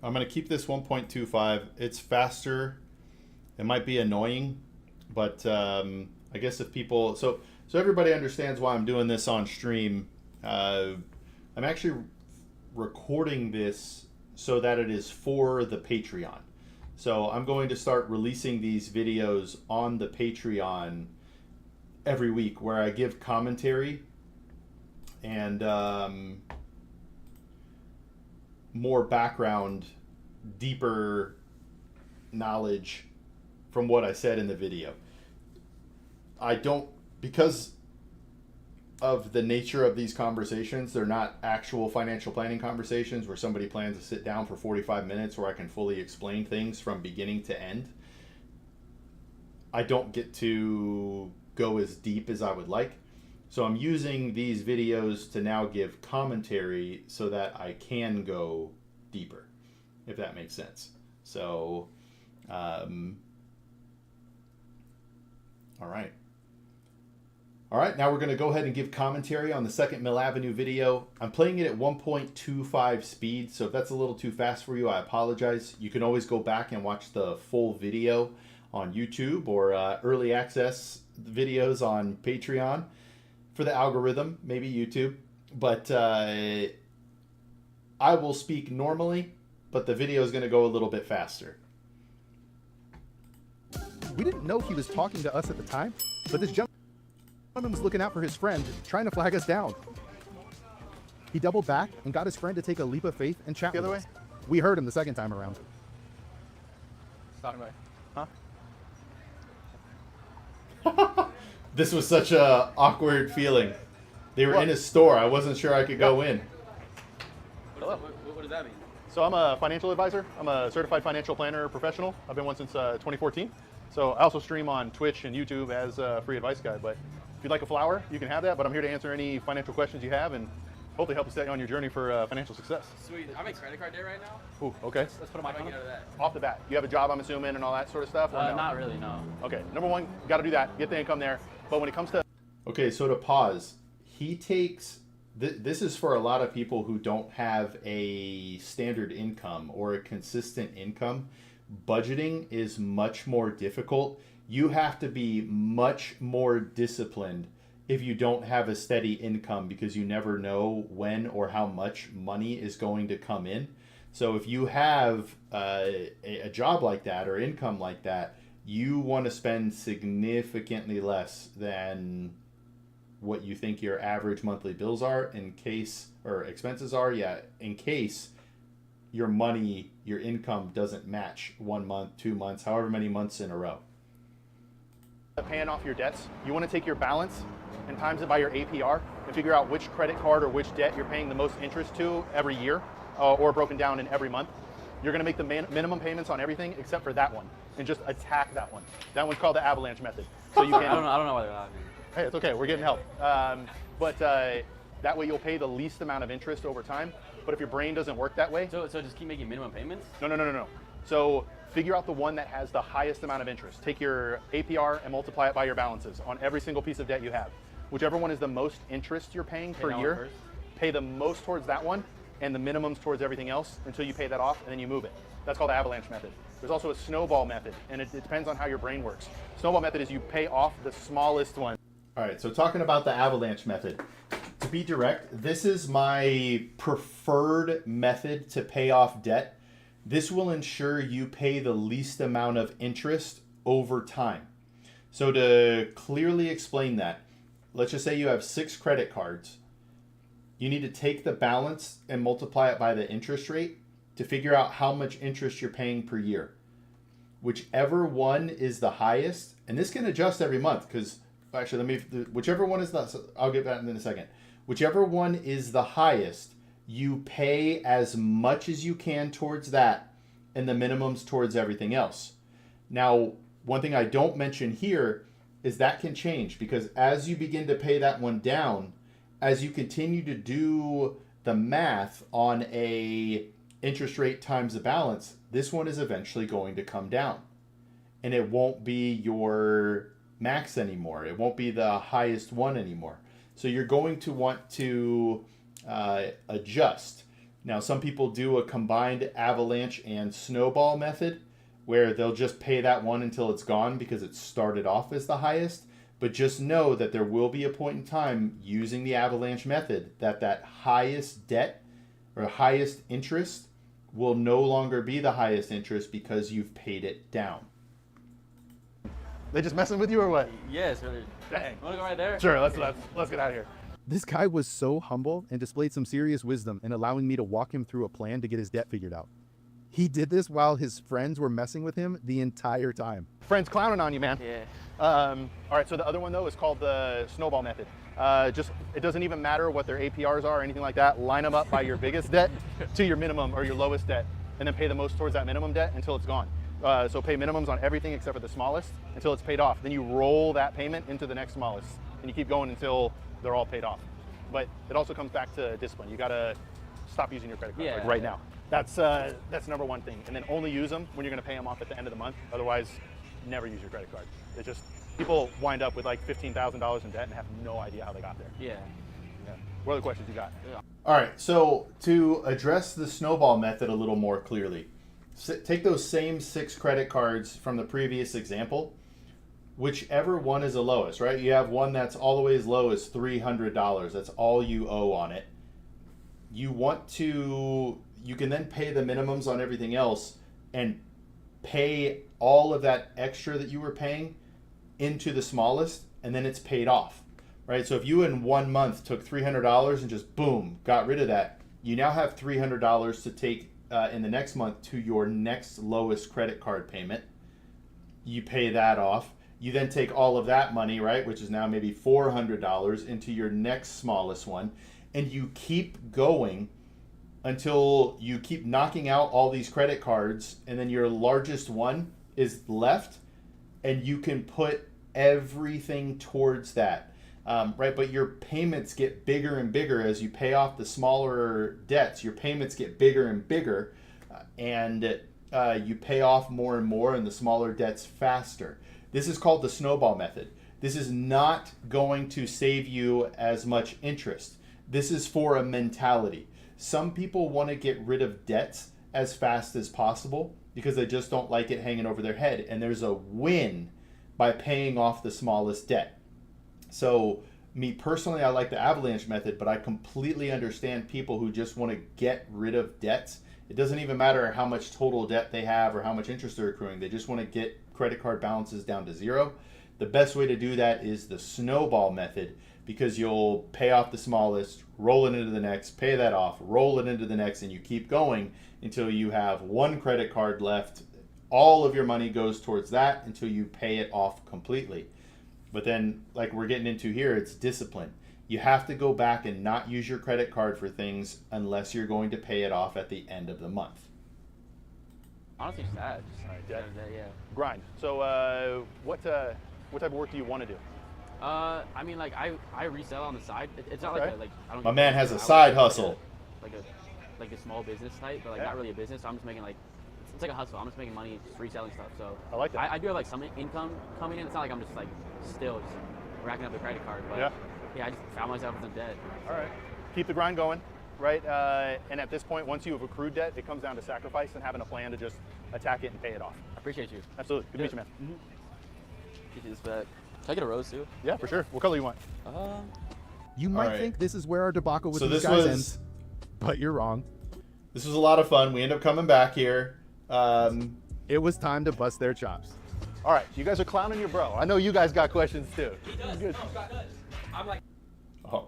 I'm going to keep this 1.25. It's faster. It might be annoying, but I guess if people... So everybody understands why I'm doing this on stream. I'm actually recording this so that it is for the Patreon. So I'm going to start releasing these videos on the Patreon every week where I give commentary and more background, deeper knowledge from what I said in the video. I don't, because of the nature of these conversations, they're not actual financial planning conversations where somebody plans to sit down for 45 minutes where I can fully explain things from beginning to end. I don't get to go as deep as I would like. So I'm using these videos to now give commentary so that I can go deeper, if that makes sense. So, all right. All right, now we're going to go ahead and give commentary on the second Mill Avenue video. I'm playing it at 1.25 speed, so if that's a little too fast for you, I apologize. You can always go back and watch the full video on YouTube or early access videos on Patreon for the algorithm, maybe YouTube. But I will speak normally, but the video is going to go a little bit faster. We didn't know he was talking to us at the time, but this gentleman was looking out for his friend, trying to flag us down. He doubled back and got his friend to take a leap of faith and chat The with other us. We heard him the second time around. Stockmarket. Huh? This was such a awkward feeling. They were in a store. I wasn't sure I could go in. Hello. What does that mean? So I'm a financial advisor. I'm a certified financial planner professional. I've been one since 2014. So I also stream on Twitch and YouTube as a free advice guy. But if you'd like a flower, you can have that. But I'm here to answer any financial questions you have and hopefully help you stay on your journey for financial success. Sweet. I'm in credit card day right now. Ooh, okay. Let's put on my How do I get out of that. Off the bat, you have a job, I'm assuming, and all that sort of stuff? Or no? Not really, no. Okay, number one, got to do that. Get the income there. But when it comes to... Okay, so to pause, he takes... This is for a lot of people who don't have a standard income or a consistent income. Budgeting is much more difficult. You have to be much more disciplined if you don't have a steady income because you never know when or how much money is going to come in. So if you have a job like that or income like that, you want to spend significantly less than what you think your average monthly bills are in case, or expenses are, in case your money, your income doesn't match 1 month, 2 months, however many months in a row. Paying off your debts, you want to take your balance and times it by your APR and figure out which credit card or which debt you're paying the most interest to every year or broken down in every month. You're going to make the minimum payments on everything except for that one and just attack that one. That one's called the avalanche method. So you can. I don't know why they're laughing. Hey, it's okay. We're getting help. But that way you'll pay the least amount of interest over time. But if your brain doesn't work that way... So just keep making minimum payments? No. So figure out the one that has the highest amount of interest. Take your APR and multiply it by your balances on every single piece of debt you have. Whichever one is the most interest you're paying per year, pay the most towards that one and the minimums towards everything else until you pay that off and then you move it. That's called the avalanche method. There's also a snowball method, and it depends on how your brain works. Snowball method is you pay off the smallest one. All right, so talking about the avalanche method. To be direct, this is my preferred method to pay off debt. This will ensure you pay the least amount of interest over time. So to clearly explain that, let's just say you have 6 credit cards. You need to take the balance and multiply it by the interest rate to figure out how much interest you're paying per year. Whichever one is the highest, and this can adjust every month because Actually, whichever one is the, I'll get that in a second. Whichever one is the highest, you pay as much as you can towards that, and the minimums towards everything else. Now, one thing I don't mention here is that can change, because as you begin to pay that one down, as you continue to do the math on a interest rate times the balance, this one is eventually going to come down, and it won't be your max anymore. It won't be the highest one anymore. So you're going to want to adjust. Now, some people do a combined avalanche and snowball method, where they'll just pay that one until it's gone because it started off as the highest. But just know that there will be a point in time using the avalanche method that highest debt or highest interest will no longer be the highest interest because you've paid it down. They just messing with you or what? Yes, really. Dang. Wanna go right there? Sure, let's get out of here. This guy was so humble and displayed some serious wisdom in allowing me to walk him through a plan to get his debt figured out. He did this while his friends were messing with him the entire time. Friends clowning on you, man. Yeah. All right, so the other one though is called the snowball method. It doesn't even matter what their APRs are or anything like that. Line them up by your biggest debt to your minimum or your lowest debt, and then pay the most towards that minimum debt until it's gone. So pay minimums on everything except for the smallest until it's paid off. Then you roll that payment into the next smallest, and you keep going until they're all paid off. But it also comes back to discipline. You gotta stop using your credit card like right now. That's number one thing. And then only use them when you're gonna pay them off at the end of the month. Otherwise, never use your credit card. It's just, people wind up with like $15,000 in debt and have no idea how they got there. Yeah. What other questions you got? All right, so to address the snowball method a little more clearly, take those same 6 credit cards from the previous example, whichever one is the lowest, right? You have one that's all the way as low as $300. That's all you owe on it. You can then pay the minimums on everything else and pay all of that extra that you were paying into the smallest, and then it's paid off, right? So if you in 1 month took $300 and just boom, got rid of that, you now have $300 to take in the next month to your next lowest credit card payment. You pay that off. You then take all of that money, right, which is now maybe $400 into your next smallest one, and you keep going until you keep knocking out all these credit cards, and then your largest one is left, and you can put everything towards that, right? But your payments get bigger and bigger as you pay off the smaller debts. Your payments get bigger and bigger, and you pay off more and more, and the smaller debts faster. This is called the snowball method. This is not going to save you as much interest. This is for a mentality. Some people want to get rid of debts as fast as possible because they just don't like it hanging over their head. And there's a win by paying off the smallest debt. So me personally, I like the avalanche method, but I completely understand people who just want to get rid of debts. It doesn't even matter how much total debt they have or how much interest they're accruing. They just want to get credit card balances down to zero. The best way to do that is the snowball method, because you'll pay off the smallest, roll it into the next, pay that off, roll it into the next, and you keep going until you have one credit card left. All of your money goes towards that until you pay it off completely. But then, like we're getting into here, it's discipline. You have to go back and not use your credit card for things unless you're going to pay it off at the end of the month. Honestly, sad. Yeah. Yeah. Grind. So what type of work do you want to do? I mean, like I resell on the side. It's not Okay. like I don't. My get man paid. has a I would side say hustle. Like a small business type, but like not really a business. So I'm just making like it's like a hustle. I'm just making money just reselling stuff. So I like that. I do have like some income coming in. It's not like I'm just like still just racking up the credit card. But yeah, I just found myself with some debt. All right. Keep the grind going, right? And at this point, once you have accrued debt, it comes down to sacrifice and having a plan to just attack it and pay it off. I appreciate you. Absolutely. Good to meet you, man. Get you this back. Can I get a rose too? Yeah, for sure. What color you want? You might right. think this is where our debacle with So these this guys was ends, but you're wrong. this was a lot of fun. We end up coming back here. It was time to bust their chops. All right, you guys are clowning your bro. I know you guys got questions too. Good. I'm like Oh,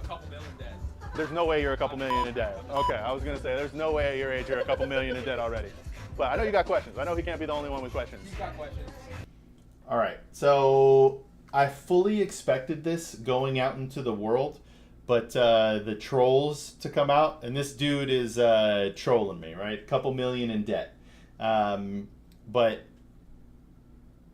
a couple million debt. There's no way you're a couple million in debt. Okay, I was gonna say there's no way at your age you're a couple million in debt already. But I know you got questions. I know he can't be the only one with questions. Got questions? all right. So I fully expected this going out into the world, but the trolls to come out, and this dude is trolling me, right? A couple million in debt. But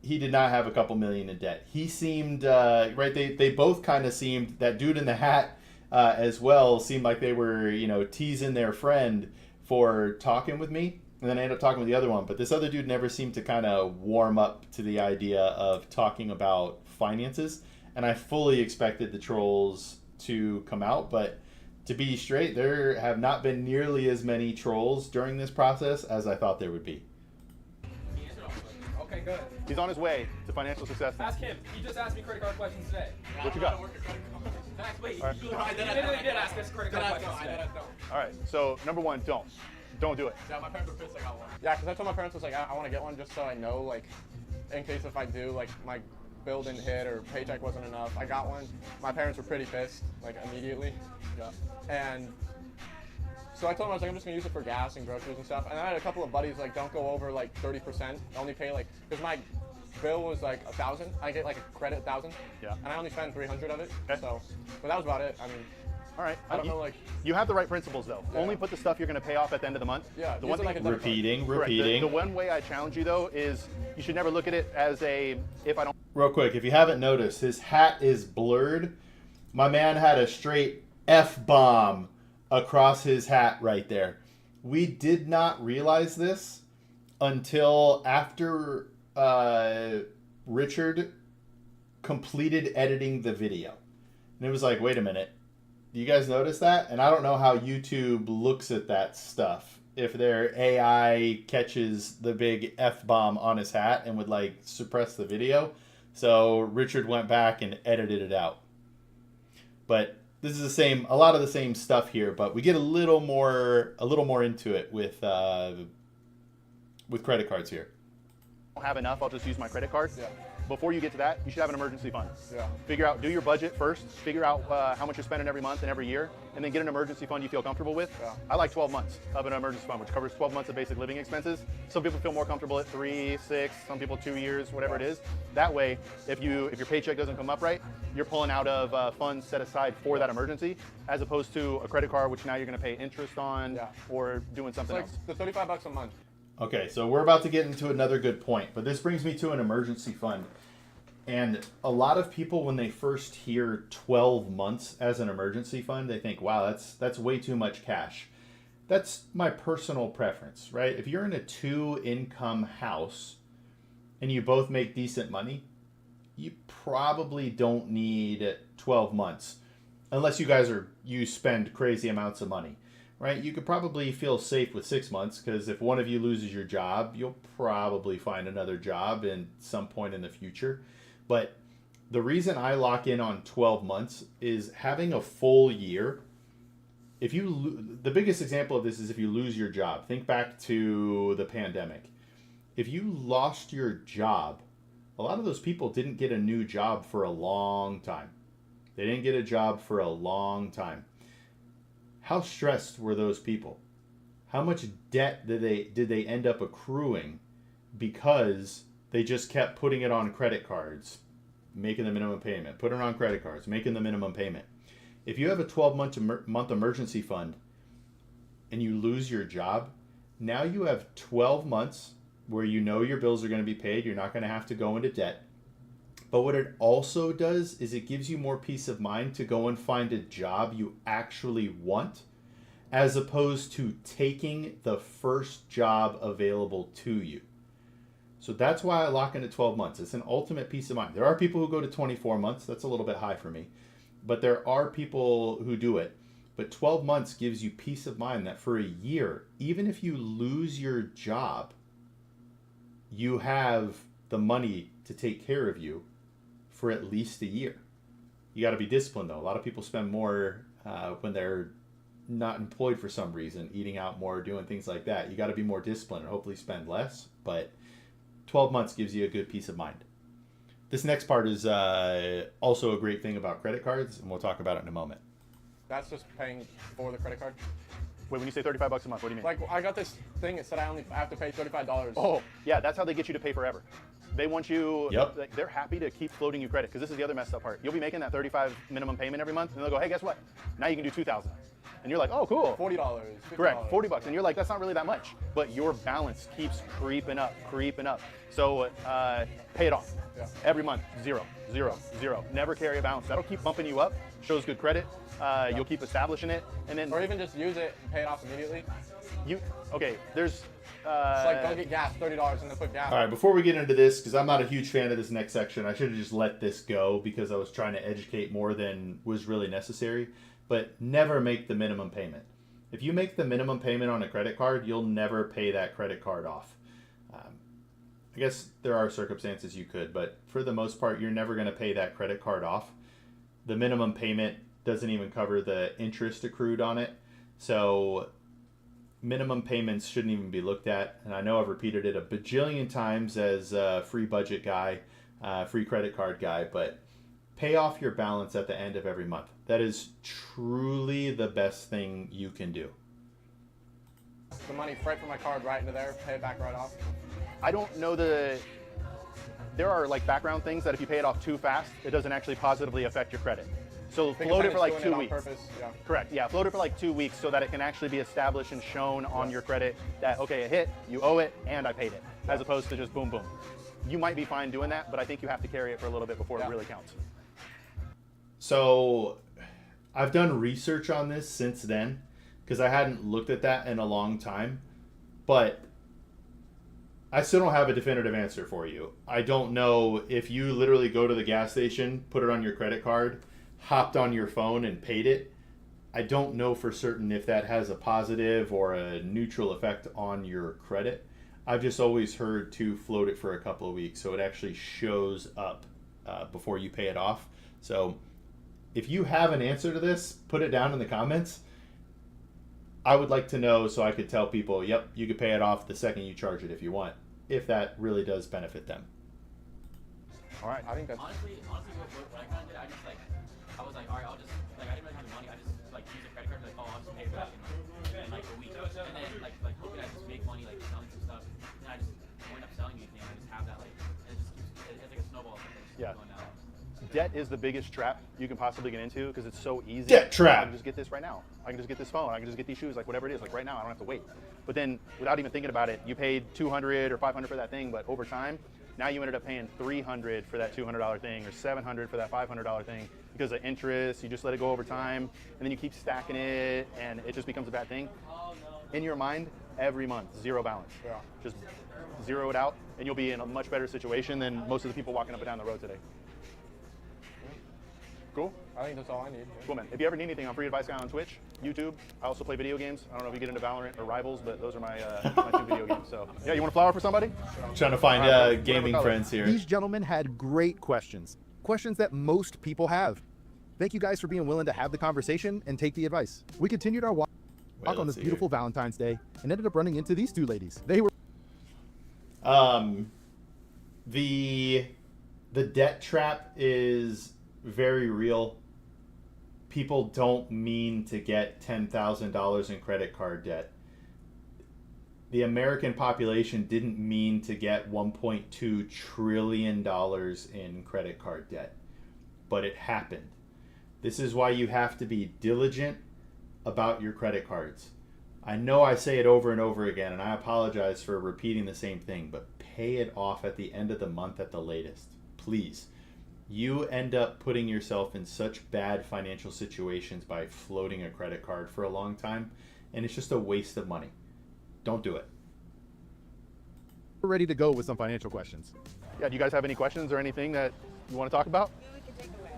he did not have a couple million in debt. He seemed, right, they both kind of seemed, that dude in the hat as well seemed like they were, teasing their friend for talking with me. And then I ended up talking with the other one. But this other dude never seemed to kind of warm up to the idea of talking about finances. And I fully expected the trolls to come out. But to be straight, there have not been nearly as many trolls during this process as I thought there would be. Okay, good. He's on his way to financial success now. Ask him. He just asked me credit card questions today. What you got? Wait, All right. you literally did ask us credit card questions today. All right, so number one, don't do it. Yeah, my parents were pissed I got one. Yeah, because I told my parents, I want to get one just so I know, like, in case if I do, like, my bill didn't hit or paycheck wasn't enough. I got one. My parents were pretty pissed, like, immediately. Yeah. And so I told them, I was like, I'm just going to use it for gas and groceries and stuff. And I had a couple of buddies, like, don't go over, like, 30%. I only pay, like, because my bill was, like, $1,000. I get, like, a credit $1,000. Yeah. And I only spend $300 of it. Okay. So, but that was about it. I mean, all right. I don't know, like... You have the right principles, though. Yeah. Only put the stuff you're going to pay off at the end of the month. Yeah. The one thing, Repeating. correct. The one way I challenge you, though, is you should never look at it as a, if I don't... Real quick, if you haven't noticed, his hat is blurred. My man had a straight F-bomb across his hat right there. We did not realize this until after Richard completed editing the video. And it was like, wait a minute. Do you guys notice that? And I don't know how YouTube looks at that stuff. If their AI catches the big F-bomb on his hat and would like suppress the video. So Richard went back and edited it out. But this is the same, a lot of the same stuff here, but we get a little more into it with credit cards here. don't have enough, I'll just use my credit card. Yeah. Before you get to that, you should have an emergency fund. Yeah. Figure out, do your budget first, figure out how much you're spending every month and every year, and then get an emergency fund you feel comfortable with. Yeah. I like 12 months of an emergency fund, which covers 12 months of basic living expenses. Some people feel more comfortable at 3, 6, some people 2 years, whatever it is. That way, if your paycheck doesn't come up right, you're pulling out of funds set aside for that emergency, as opposed to a credit card, which now you're gonna pay interest on, or doing something else. The $35 a month. Okay, so we're about to get into another good point, but this brings me to an emergency fund. And a lot of people, when they first hear 12 months as an emergency fund, they think, wow, that's way too much cash. That's my personal preference, right? If you're in a 2-income house and you both make decent money, you probably don't need 12 months unless you spend crazy amounts of money, right? You could probably feel safe with 6 months because if one of you loses your job, you'll probably find another job in some point in the future. But the reason I lock in on 12 months is having a full year. The biggest example of this is if you lose your job. Think back to the pandemic. If you lost your job, a lot of those people didn't get a new job for a long time. They didn't get a job for a long time. How stressed were those people? How much debt did they end up accruing because they just kept putting it on credit cards, making the minimum payment, putting it on credit cards, making the minimum payment? If you have a 12-month emergency fund and you lose your job, now you have 12 months where you know your bills are going to be paid. You're not going to have to go into debt. But what it also does is it gives you more peace of mind to go and find a job you actually want, as opposed to taking the first job available to you. So that's why I lock into 12 months. It's an ultimate peace of mind. There are people who go to 24 months. That's a little bit high for me. But there are people who do it. But 12 months gives you peace of mind that for a year, even if you lose your job, you have the money to take care of you for at least a year. You got to be disciplined, though. A lot of people spend more when they're not employed for some reason, eating out more, doing things like that. You got to be more disciplined and hopefully spend less. But 12 months gives you a good peace of mind. This next part is also a great thing about credit cards, and we'll talk about it in a moment. That's just paying for the credit card. Wait, when you say $35 a month, what do you mean? Like, I got this thing that said I have to pay $35. Oh, yeah, that's how they get you to pay forever. They want you, Yep. like, they're happy to keep floating you credit, because this is the other messed up part. You'll be making that 35 minimum payment every month, and they'll go, hey, guess what? Now you can do 2,000. And you're like, oh, cool. $40. Correct, 40 bucks. And you're like, that's not really that much. But your balance keeps creeping up, creeping up. So pay it off. Yeah. Every month, 0, 0, 0. Never carry a balance. That'll keep bumping you up, shows good credit. You'll keep establishing it. And then, Or even just use it and pay it off immediately. there's, It's like, go get gas, $30, and then put gas. All right, before we get into this, because I'm not a huge fan of this next section, I should have just let this go because I was trying to educate more than was really necessary. But never make the minimum payment. If you make the minimum payment on a credit card, you'll never pay that credit card off. I guess there are circumstances you could, but for the most part, you're never going to pay that credit card off. The minimum payment doesn't even cover the interest accrued on it. So minimum payments shouldn't even be looked at. And I know I've repeated it a bajillion times as a free budget guy, free credit card guy, but pay off your balance at the end of every month. That is truly the best thing you can do. The money right from my card right into there, pay it back right off. I don't know there are like background things that if you pay it off too fast, it doesn't actually positively affect your credit. So float it for like 2 weeks. Purpose, yeah. Correct, yeah, float it for like 2 weeks so that it can actually be established and shown on your credit that, okay, it hit, you owe it, and I paid it, as opposed to just boom, boom. You might be fine doing that, but I think you have to carry it for a little bit before it really counts. So I've done research on this since then because I hadn't looked at that in a long time, but I still don't have a definitive answer for you. I don't know if you literally go to the gas station, put it on your credit card, hopped on your phone and paid it. I don't know for certain if that has a positive or a neutral effect on your credit. I've just always heard to float it for a couple of weeks so it actually shows up before you pay it off. So if you have an answer to this, put it down in the comments. I would like to know so I could tell people, yep, you could pay it off the second you charge it if you want, if that really does benefit them. All right. I think that's... Honestly, what I kind of did, I was like, all right, I'll just, like, I didn't really have the money. I just, like, used a credit card, like, oh, I'll just pay it back in like, a week. And then, like hoping I just make money, like, selling some stuff. And then I just don't end up selling anything. I just have that, like, and it just keeps, it's like a snowball effect. Yeah. Going down. Debt is the biggest trap you can possibly get into because it's so easy. Debt trap. I can just get this right now. I can just get this phone. I can just get these shoes, like whatever it is, like right now. I don't have to wait. But then, without even thinking about it, you paid $200 or $500 for that thing, but over time, now you ended up paying $300 for that $200 thing or $700 for that $500 thing because of interest. You just let it go over time, and then you keep stacking it, and it just becomes a bad thing. In your mind, every month, zero balance. Yeah. Just zero it out, and you'll be in a much better situation than most of the people walking up and down the road today. Cool? I think that's all I need. Yeah. Cool, man. If you ever need anything, I'm Free Advice Guy on Twitch, YouTube. I also play video games. I don't know if you get into Valorant or Rivals, but those are my, my 2 video games. So, yeah, you want a flower for somebody? Trying to find All right, gaming whatever color. friends here. These gentlemen had great questions. Questions that most people have. Thank you guys for being willing to have the conversation and take the advice. We continued our walk on let's this see beautiful Valentine's Day and ended up running into these 2 ladies. They were the debt trap is very real. People don't mean to get $10,000 in credit card debt. The American population didn't mean to get $1.2 trillion in credit card debt, but it happened. This is why you have to be diligent about your credit cards. I know I say it over and over again, and I apologize for repeating the same thing, but pay it off at the end of the month at the latest. Please. You end up putting yourself in such bad financial situations by floating a credit card for a long time, and it's just a waste of money. Don't do it. ready to go with some financial questions. Yeah, do you guys have any questions or anything that you want to talk about? Maybe we could take away.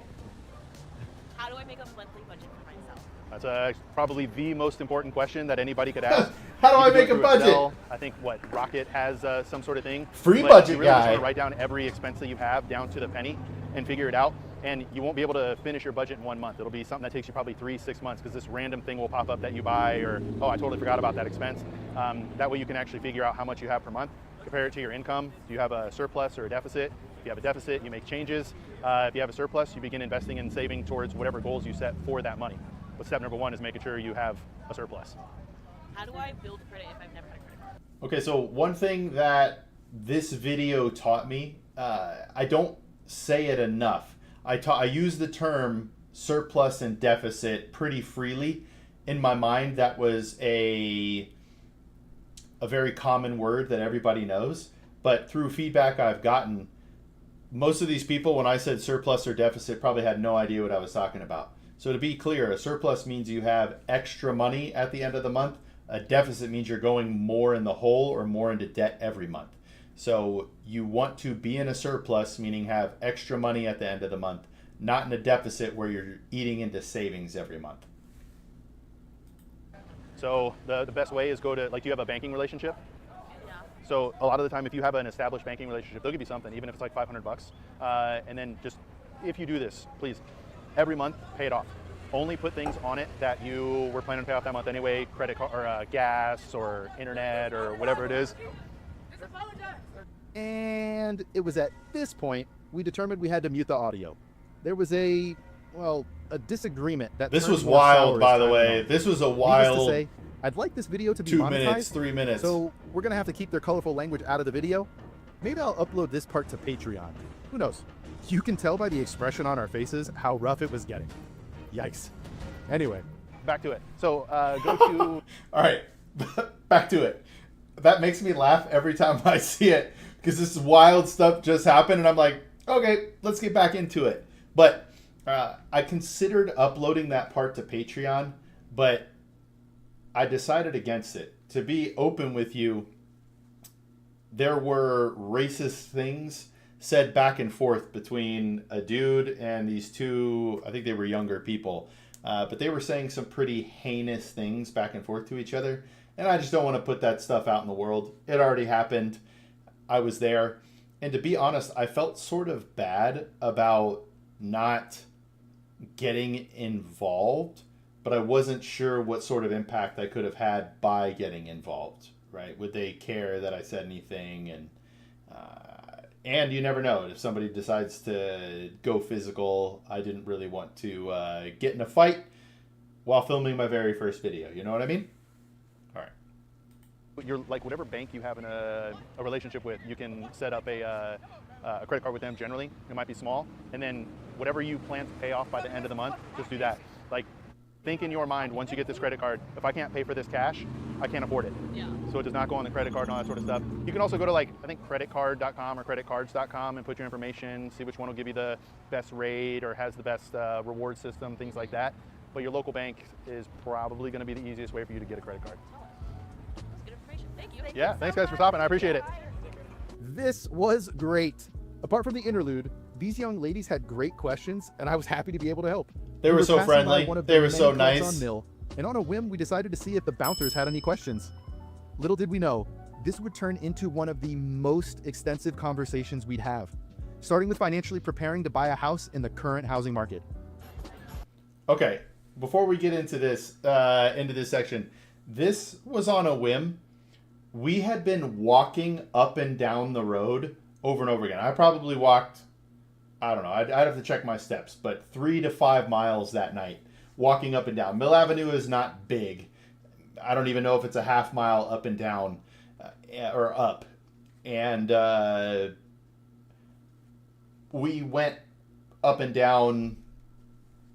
How do I make a monthly budget for myself? That's probably the most important question that anybody could ask. How do You I could do make it a through budget? Excel. I think Rocket has some sort of thing. Free But budget you really just guy. want to write down every expense that you have down to the penny and figure it out. And you won't be able to finish your budget in 1 month. It'll be something that takes you probably 3-6 months because this random thing will pop up that you buy, or, oh, I totally forgot about that expense. That way you can actually figure out how much you have per month, compare it to your income. Do you have a surplus or a deficit? If you have a deficit, you make changes. If you have a surplus, you begin investing and saving towards whatever goals you set for that money. But step number 1 is making sure you have a surplus. How do I build credit if I've never had a credit card? Okay, so one thing that this video taught me, I don't say it enough. I use the term surplus and deficit pretty freely. In my mind, that was a very common word that everybody knows. But through feedback I've gotten, most of these people, when I said surplus or deficit, probably had no idea what I was talking about. So to be clear, a surplus means you have extra money at the end of the month. A deficit means you're going more in the hole or more into debt every month. So you want to be in a surplus, meaning have extra money at the end of the month, not in a deficit where you're eating into savings every month. So the best way is go to, like, do you have a banking relationship? So a lot of the time, if you have an established banking relationship, they'll give you something, even if it's like $500. And then just, if you do this, please, every month, pay it off. Only put things on it that you were planning to pay off that month anyway, credit card or gas or internet or whatever it is. And it was at this point we determined we had to mute the audio. There was a disagreement that this turned was more wild, sour by as the time way. went on. This was a Needless to wild say, I'd like this video to be 2 monetized. minutes, 3 minutes. So we're gonna have to keep their colorful language out of the video. Maybe I'll upload this part to Patreon. Who knows? You can tell by the expression on our faces how rough it was getting. Yikes. Anyway, back to it. So go to. All right, back to it. That makes me laugh every time I see it because this wild stuff just happened, and I'm like, okay, let's get back into it. But I considered uploading that part to Patreon, but I decided against it. To be open with you, there were racist things said back and forth between a dude and these two, I think they were younger people, but they were saying some pretty heinous things back and forth to each other, and I just don't want to put that stuff out in the world. It already happened. I was there, and to be honest, I felt sort of bad about not getting involved, but I wasn't sure what sort of impact I could have had by getting involved, right? Would they care that I said anything? And you never know. If somebody decides to go physical, I didn't really want to get in a fight while filming my very first video. You know what I mean? All right. You're like whatever bank you have in a relationship with, you can set up a credit card with them generally. It might be small. And then whatever you plan to pay off by the end of the month, just do that. Like, think in your mind, once you get this credit card, if I can't pay for this cash, I can't afford it. Yeah. So it does not go on the credit card and all that sort of stuff. You can also go to, like, I think creditcard.com or creditcards.com and put your information, see which one will give you the best rate or has the best reward system, things like that. But your local bank is probably going to be the easiest way for you to get a credit card. That's good information. Thank you. Yeah, thanks guys for stopping. I appreciate it. this was great. Apart from the interlude, these young ladies had great questions, and I was happy to be able to help. They were so passing by friendly. one of They the were so many clubs nice. on Mill, and on a whim, we decided to see if the bouncers had any questions. Little did we know, this would turn into one of the most extensive conversations we'd have, starting with financially preparing to buy a house in the current housing market. Okay, before we get into this section, this was on a whim. We had been walking up and down the road over and over again. I probably walked, I don't know, I'd have to check my steps, but 3 to 5 miles that night, walking up and down. Mill Avenue is not big. I don't even know if it's a half mile up and down or up. And we went up and down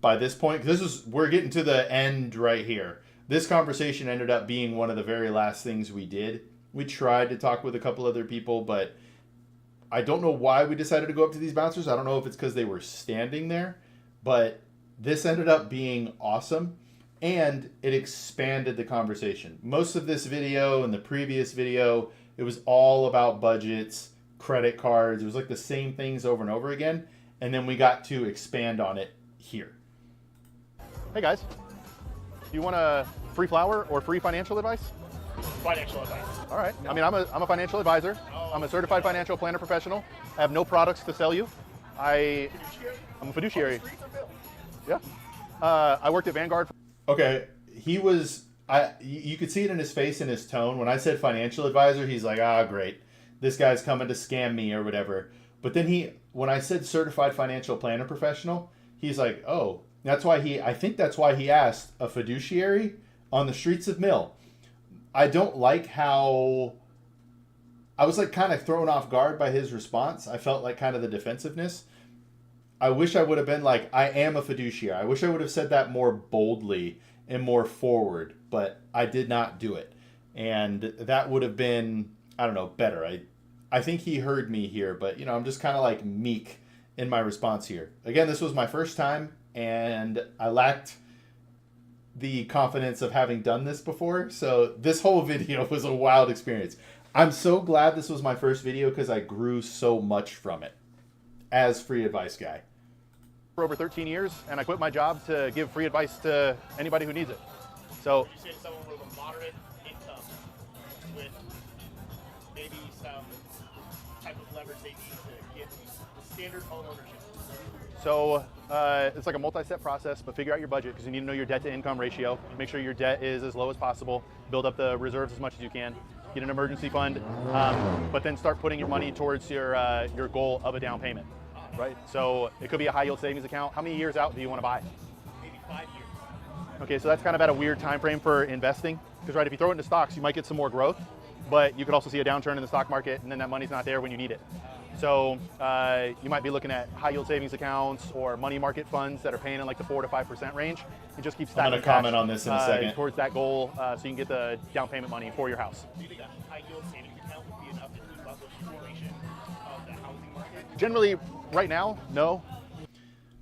by this point. We're getting to the end right here. This conversation ended up being one of the very last things we did. We tried to talk with a couple other people, but I don't know why we decided to go up to these bouncers. I don't know if it's because they were standing there, but this ended up being awesome, and it expanded the conversation. Most of this video and the previous video, it was all about budgets, credit cards. It was like the same things over and over again, and then we got to expand on it here. Hey guys, do you want a free flower or free financial advice? Financial advice. All right. I mean, I'm a financial advisor. I'm a certified financial planner professional. I have no products to sell you. I'm a fiduciary. Yeah. I worked at Vanguard. Okay, you could see it in his face and his tone. When I said financial advisor, he's like, great. This guy's coming to scam me or whatever. But then when I said certified financial planner professional, he's like, oh, I think that's why he asked a fiduciary on the streets of Mill. I don't like how I was like kind of thrown off guard by his response. I felt like kind of the defensiveness. I wish I would have been like, I am a fiduciary. I wish I would have said that more boldly and more forward, but I did not do it. And that would have been, I don't know, better. I think he heard me here, but you know, I'm just kind of like meek in my response here. Again, this was my first time and I lacked the confidence of having done this before. So this whole video was a wild experience. I'm so glad this was my first video because I grew so much from it as free advice guy. For over 13 years, and I quit my job to give free advice to anybody who needs it. So You said someone with a moderate income with maybe some type of leverage they need to get standard home ownership. So it's like a multi-step process, but figure out your budget because you need to know your debt to income ratio. Make sure your debt is as low as possible. Build up the reserves as much as you can. Get an emergency fund, but then start putting your money towards your goal of a down payment, right? So it could be a high yield savings account. How many years out do you want to buy? Maybe 5 years. Okay, so that's kind of at a weird time frame for investing because, right, if you throw it into stocks, you might get some more growth, but you could also see a downturn in the stock market and then that money's not there when you need it. So you might be looking at high yield savings accounts or money market funds that are paying in like the 4 to 5% range. You just keep stacking I'm going to comment on this in a second. towards that goal so you can get the down payment money for your house. Do you think a high yield savings account would be enough to keep up with the situation of the housing market? Generally, right now, no.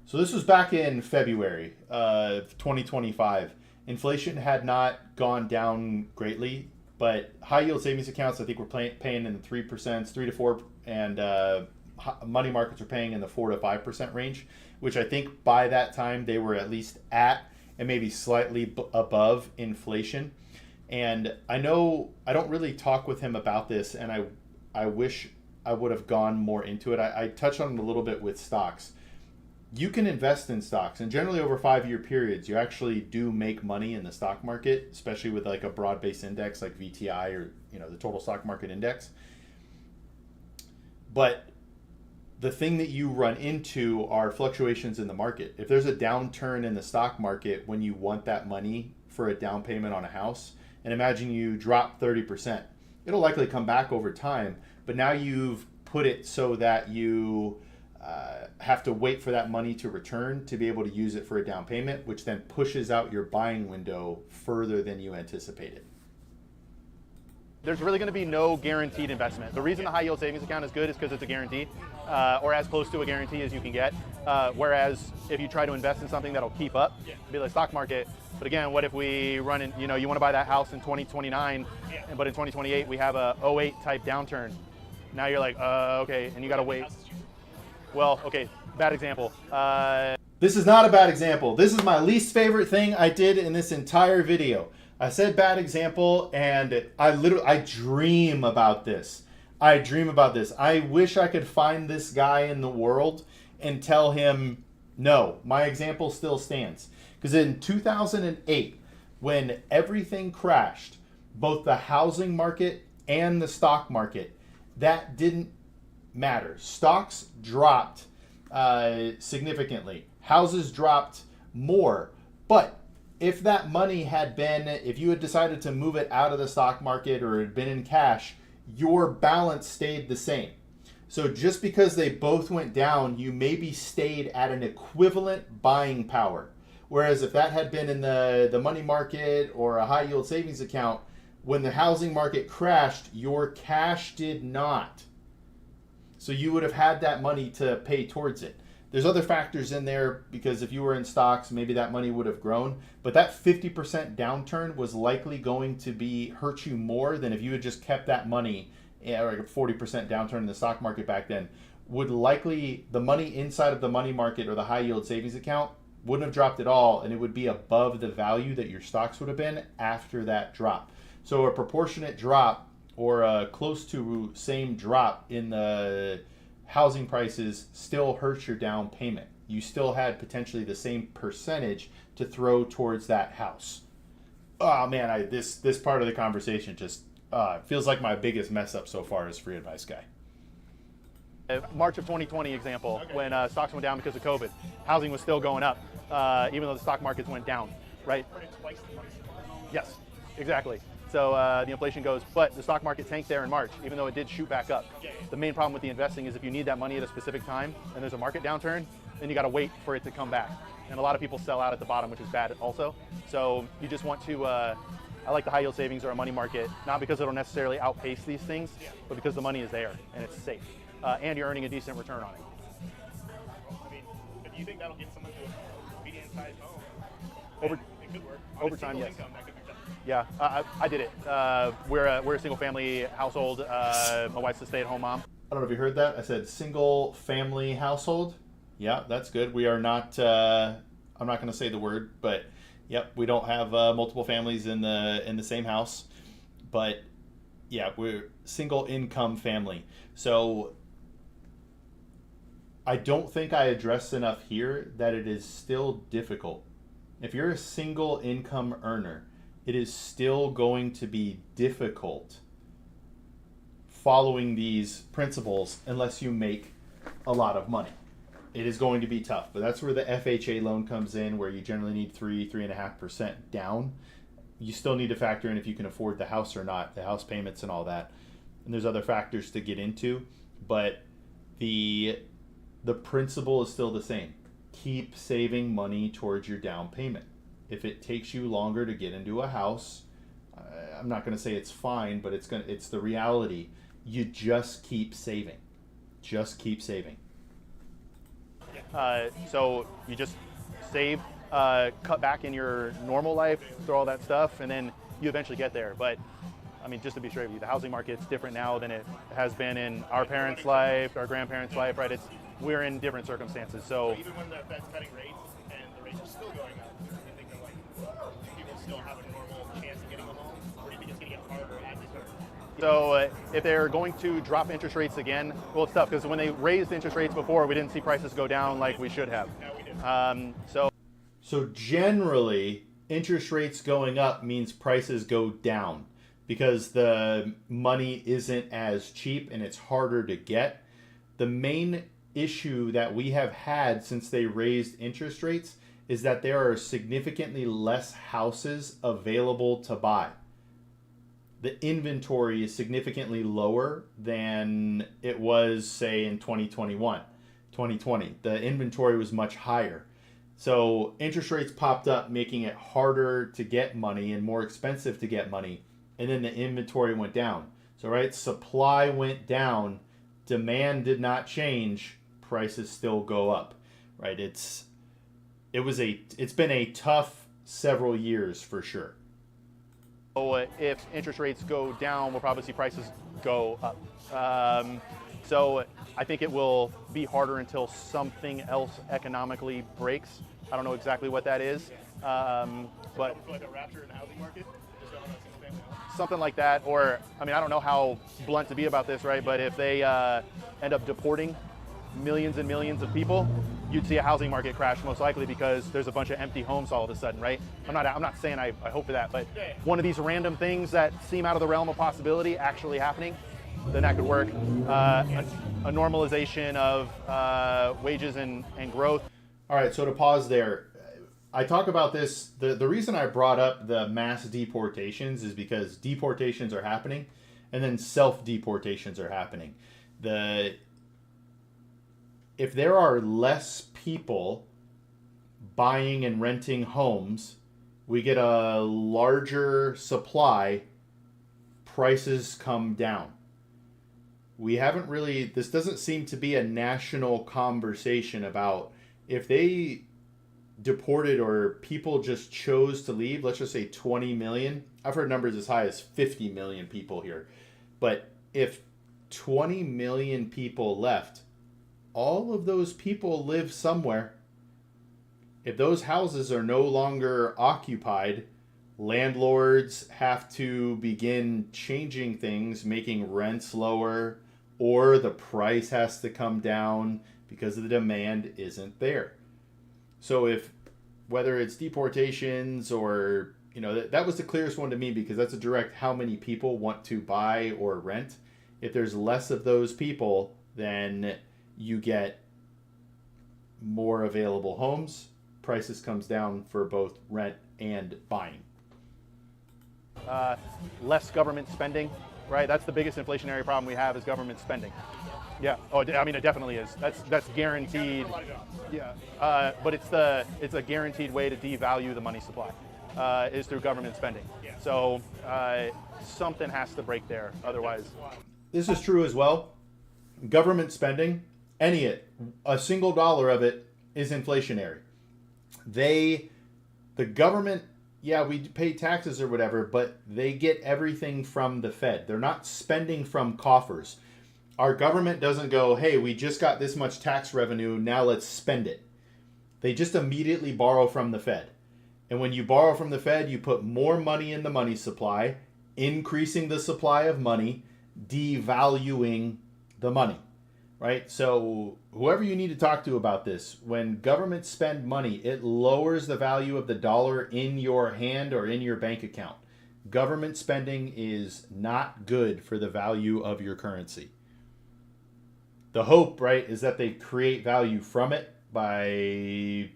So this was back in February of 2025. Inflation had not gone down greatly, but high yield savings accounts, I think, were paying in the 3%, 3 to 4, and money markets are paying in the 4 to 5% range, which I think by that time they were at least at and maybe slightly above inflation. And I know I don't really talk with him about this, and I wish I would have gone more into it. I touched on it a little bit with stocks. You can invest in stocks, and generally over 5-year periods, you actually do make money in the stock market, especially with like a broad-based index like VTI or the total stock market index. But the thing that you run into are fluctuations in the market. If there's a downturn in the stock market when you want that money for a down payment on a house, and imagine you drop 30%, it'll likely come back over time, but now you've put it so that you have to wait for that money to return to be able to use it for a down payment, which then pushes out your buying window further than you anticipated. There's really going to be no guaranteed investment. The reason the high yield savings account is good is because it's a guarantee, or as close to a guarantee as you can get. Whereas if you try to invest in something that'll keep up, be like stock market. But again, what if we run in, you want to buy that house in 2029, but in 2028 we have a 08 type downturn. Now you're like, okay, and you got to wait. Well, okay, bad example. This is not a bad example. This is my least favorite thing I did in this entire video. I said bad example, and I dream about this. I dream about this. I wish I could find this guy in the world and tell him, no, my example still stands. Because in 2008, when everything crashed, both the housing market and the stock market, that didn't matter. Stocks dropped significantly. Houses dropped more. But if that money had been, if you had decided to move it out of the stock market or it had been in cash, your balance stayed the same. So just because they both went down, you maybe stayed at an equivalent buying power. Whereas if that had been in the money market or a high yield savings account, when the housing market crashed, your cash did not. So you would have had that money to pay towards it. There's other factors in there because if you were in stocks, maybe that money would have grown. But that 50% downturn was likely going to hurt you more than if you had just kept that money, or a 40% downturn in the stock market back then. Would likely, the money inside of the money market or the high yield savings account wouldn't have dropped at all, and it would be above the value that your stocks would have been after that drop. So a proportionate drop or a close to same drop in the housing prices still hurts your down payment. You still had potentially the same percentage to throw towards that house. Oh man, this part of the conversation just feels like my biggest mess up so far as free advice guy. March of 2020 example, when stocks went down because of COVID, housing was still going up, even though the stock markets went down, right? Yes, exactly. So the inflation goes, but the stock market tanked there in March, even though it did shoot back up. The main problem with the investing is if you need that money at a specific time and there's a market downturn, then you got to wait for it to come back. And a lot of people sell out at the bottom, which is bad also. So you just want to, I like the high yield savings or a money market, not because it'll necessarily outpace these things, but because the money is there and it's safe. And you're earning a decent return on it. I mean, if you think that'll get someone to a median-sized home, Over, it could work. over time, yes. Income, that could be tough. Yeah, I did it. We're a single family household. My wife's a stay-at-home mom. I don't know if you heard that. I said single family household. Yeah, that's good. We are not, I'm not going to say the word, but yep, we don't have multiple families in the same house. But yeah, we're single income family. So I don't think I addressed enough here that it is still difficult. If you're a single income earner, it is still going to be difficult following these principles unless you make a lot of money. It is going to be tough, but that's where the FHA loan comes in, where you generally need 3.5% down. You still need to factor in if you can afford the house or not, the house payments and all that. And there's other factors to get into, but the principle is still the same. Keep saving money towards your down payment. If it takes you longer to get into a house, I'm not going to say it's fine, but it's the reality. You just keep saving. Just keep saving. So you just save, cut back in your normal life, throw all that stuff, and then you eventually get there. But I mean, just to be straight with you, the housing market's different now than it has been in our parents' life, our grandparents' life, right? We're in different circumstances. So even when the Fed's cutting rates and the rates are still going up, do you think that like people still have a normal chance of getting a home, or do you think it's going to get harder as they start? So if they're going to drop interest rates again, well, it's tough because when they raised interest rates before, we didn't see prices go down like we should have. Now we do. So generally, interest rates going up means prices go down because the money isn't as cheap and it's harder to get. The main issue that we have had since they raised interest rates is that there are significantly less houses available to buy. The inventory is significantly lower than it was, say, in 2021, 2020. The inventory was much higher. So interest rates popped up, making it harder to get money and more expensive to get money. And then the inventory went down. So, right, supply went down, demand did not change, prices still go up, right? It's been a tough several years for sure. So if interest rates go down, we'll probably see prices go up. So I think it will be harder until something else economically breaks. I don't know exactly what that is, but like a rapture in the housing market, something like that. Or I mean, I don't know how blunt to be about this, right? But if they end up deporting millions and millions of people, you'd see a housing market crash most likely because there's a bunch of empty homes all of a sudden, right? I'm not saying I hope for that, but one of these random things that seem out of the realm of possibility actually happening, then that could work. A normalization of wages and growth. All right, so to pause there, I talk about this, the reason I brought up the mass deportations is because deportations are happening and then self-deportations are happening. If there are less people buying and renting homes, we get a larger supply, prices come down. We haven't really, this doesn't seem to be a national conversation about if they deported or people just chose to leave, let's just say 20 million. I've heard numbers as high as 50 million people here. But if 20 million people left, all of those people live somewhere. If those houses are no longer occupied, landlords have to begin changing things, making rents lower, or the price has to come down because the demand isn't there. So whether it's deportations or, that was the clearest one to me because that's a direct how many people want to buy or rent. If there's less of those people, then you get more available homes, prices comes down for both rent and buying. less government spending, right? That's the biggest inflationary problem we have is government spending. Yeah. Oh, I mean, it definitely is. That's guaranteed. Yeah. But it's a guaranteed way to devalue the money supply, is through government spending. So something has to break there. Otherwise, This is true as well. Government spending, a single dollar of it is inflationary. The government, yeah, we pay taxes or whatever, but they get everything from the Fed. They're not spending from coffers. Our government doesn't go, hey, we just got this much tax revenue, now let's spend it. They just immediately borrow from the Fed. And when you borrow from the Fed, you put more money in the money supply, increasing the supply of money, devaluing the money, right? So whoever you need to talk to about this, when governments spend money, it lowers the value of the dollar in your hand or in your bank account. Government spending is not good for the value of your currency. The hope, right, is that they create value from it by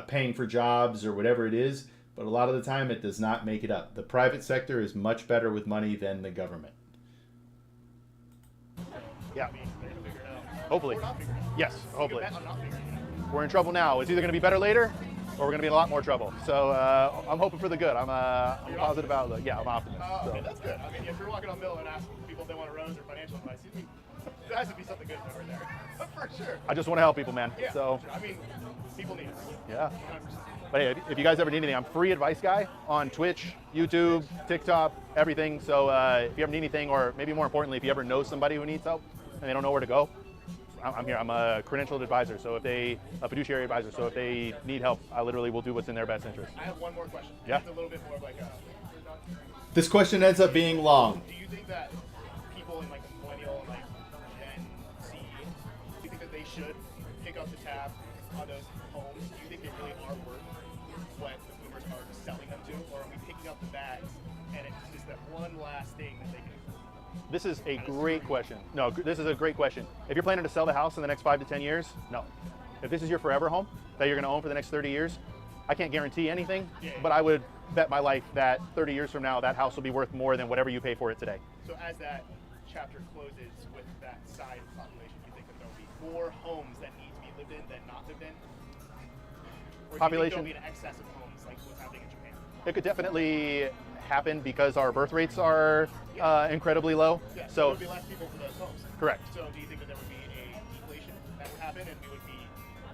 paying for jobs or whatever it is, but a lot of the time it does not make it up. The private sector is much better with money than the government. yeah. Hopefully. Yes, hopefully. We're in trouble now. It's either going to be better later, or we're going to be in a lot more trouble. So I'm hoping for the good. I'm positive outlook. Yeah, I'm optimist. Okay, that's good. I mean, if you're walking on Mill and asking people if they want a rose or financial advice, there has to be something good over there. For sure. I just want to help people, man. Yeah, So I mean, people need it. yeah. 100%. But hey, if you guys ever need anything, I'm free advice guy on Twitch, YouTube, TikTok, everything. So if you ever need anything, or maybe more importantly, if you ever know somebody who needs help and they don't know where to go, I'm here. I'm a credentialed advisor, so a fiduciary advisor. So if they need help, I literally will do what's in their best interest. I have one more question. Yeah. It's a little bit more of like a... This question ends up being long. Do you think that people in like the millennial and like Gen Z, do you think that they should pick up the tab on those homes? Do you think they really are worth what the boomers are selling them to? Or are we picking up the bags and it's just that one last thing that they can... This is a great question. No, this is a great question. If you're planning to sell the house in the next 5 to 10 years, no. If this is your forever home that you're going to own for the next 30 years, I can't guarantee anything, but I would bet my life that 30 years from now, that house will be worth more than whatever you pay for it today. So as that chapter closes with that side of the population, do you think that there'll be more homes that need to be lived in than not lived in? Or Population? do you think there'll be an excess of homes like what's happening in Japan? It could definitely happen because our birth rates are incredibly low. Yeah, so So there would be less people for those homes. correct. So do you think that there would be a deflation that would happen and we would be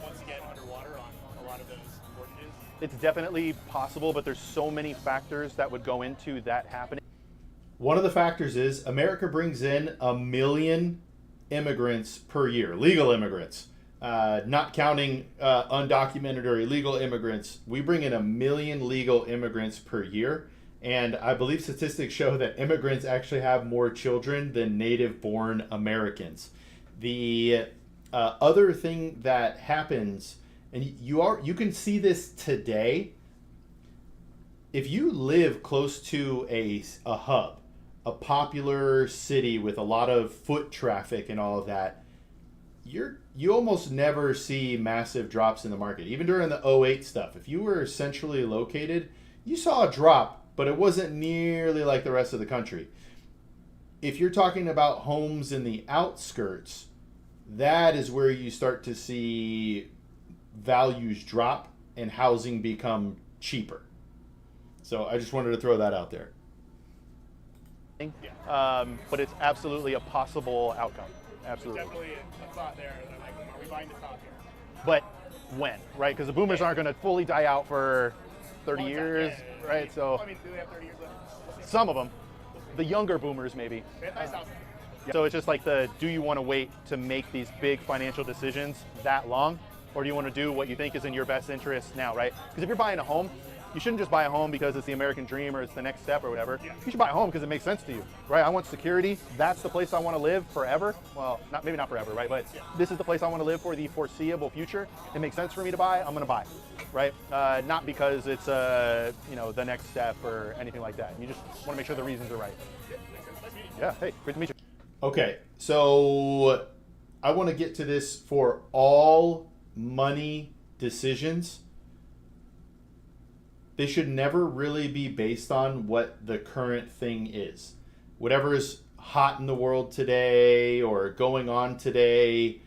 once again underwater on a lot of those mortgages? It's definitely possible, but there's so many factors that would go into that happening. One of the factors is America brings in 1 million immigrants per year, legal immigrants, not counting undocumented or illegal immigrants. We bring in 1 million legal immigrants per year. And I believe statistics show that immigrants actually have more children than native-born Americans. The other thing that happens, and you can see this today, if you live close to a hub, a popular city with a lot of foot traffic and all of that, you almost never see massive drops in the market. Even during the 08 stuff, if you were centrally located, you saw a drop, but it wasn't nearly like the rest of the country. If you're talking about homes in the outskirts, that is where you start to see values drop and housing become cheaper. So I just wanted to throw that out there. But it's absolutely a possible outcome. Absolutely. Definitely a thought there. Like, are we buying the top here? But when, right? Because the boomers aren't going to fully die out for 30 Long time, years, yeah. right? So I mean, do they have 30 years left? some of them, the younger boomers maybe. So it's just like do you want to wait to make these big financial decisions that long? Or do you want to do what you think is in your best interest now, right? Because if you're buying a home, you shouldn't just buy a home because it's the American dream or it's the next step or whatever. You should buy a home because it makes sense to you, right? I want security. That's the place I want to live forever. Well, maybe not forever, right? But this is the place I want to live for the foreseeable future. It makes sense for me to buy. I'm going to buy, right? Not because it's the next step or anything like that. You just want to make sure the reasons are right. Yeah. Hey, great to meet you. Okay, so I want to get to this for all money decisions. they should never really be based on what the current thing is. Whatever is hot in the world today or going on today,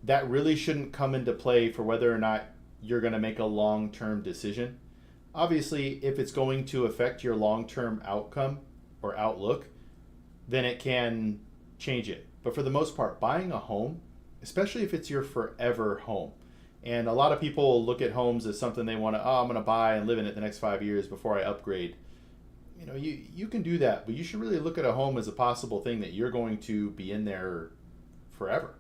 that really shouldn't come into play for whether or not you're going to make a long-term decision. Obviously, if it's going to affect your long-term outcome or outlook, then it can change it. But for the most part, buying a home, especially if it's your forever home, and a lot of people look at homes as something they want to, I'm going to buy and live in it the next 5 years before I upgrade. You know, you can do that, but you should really look at a home as a possible thing that you're going to be in there forever.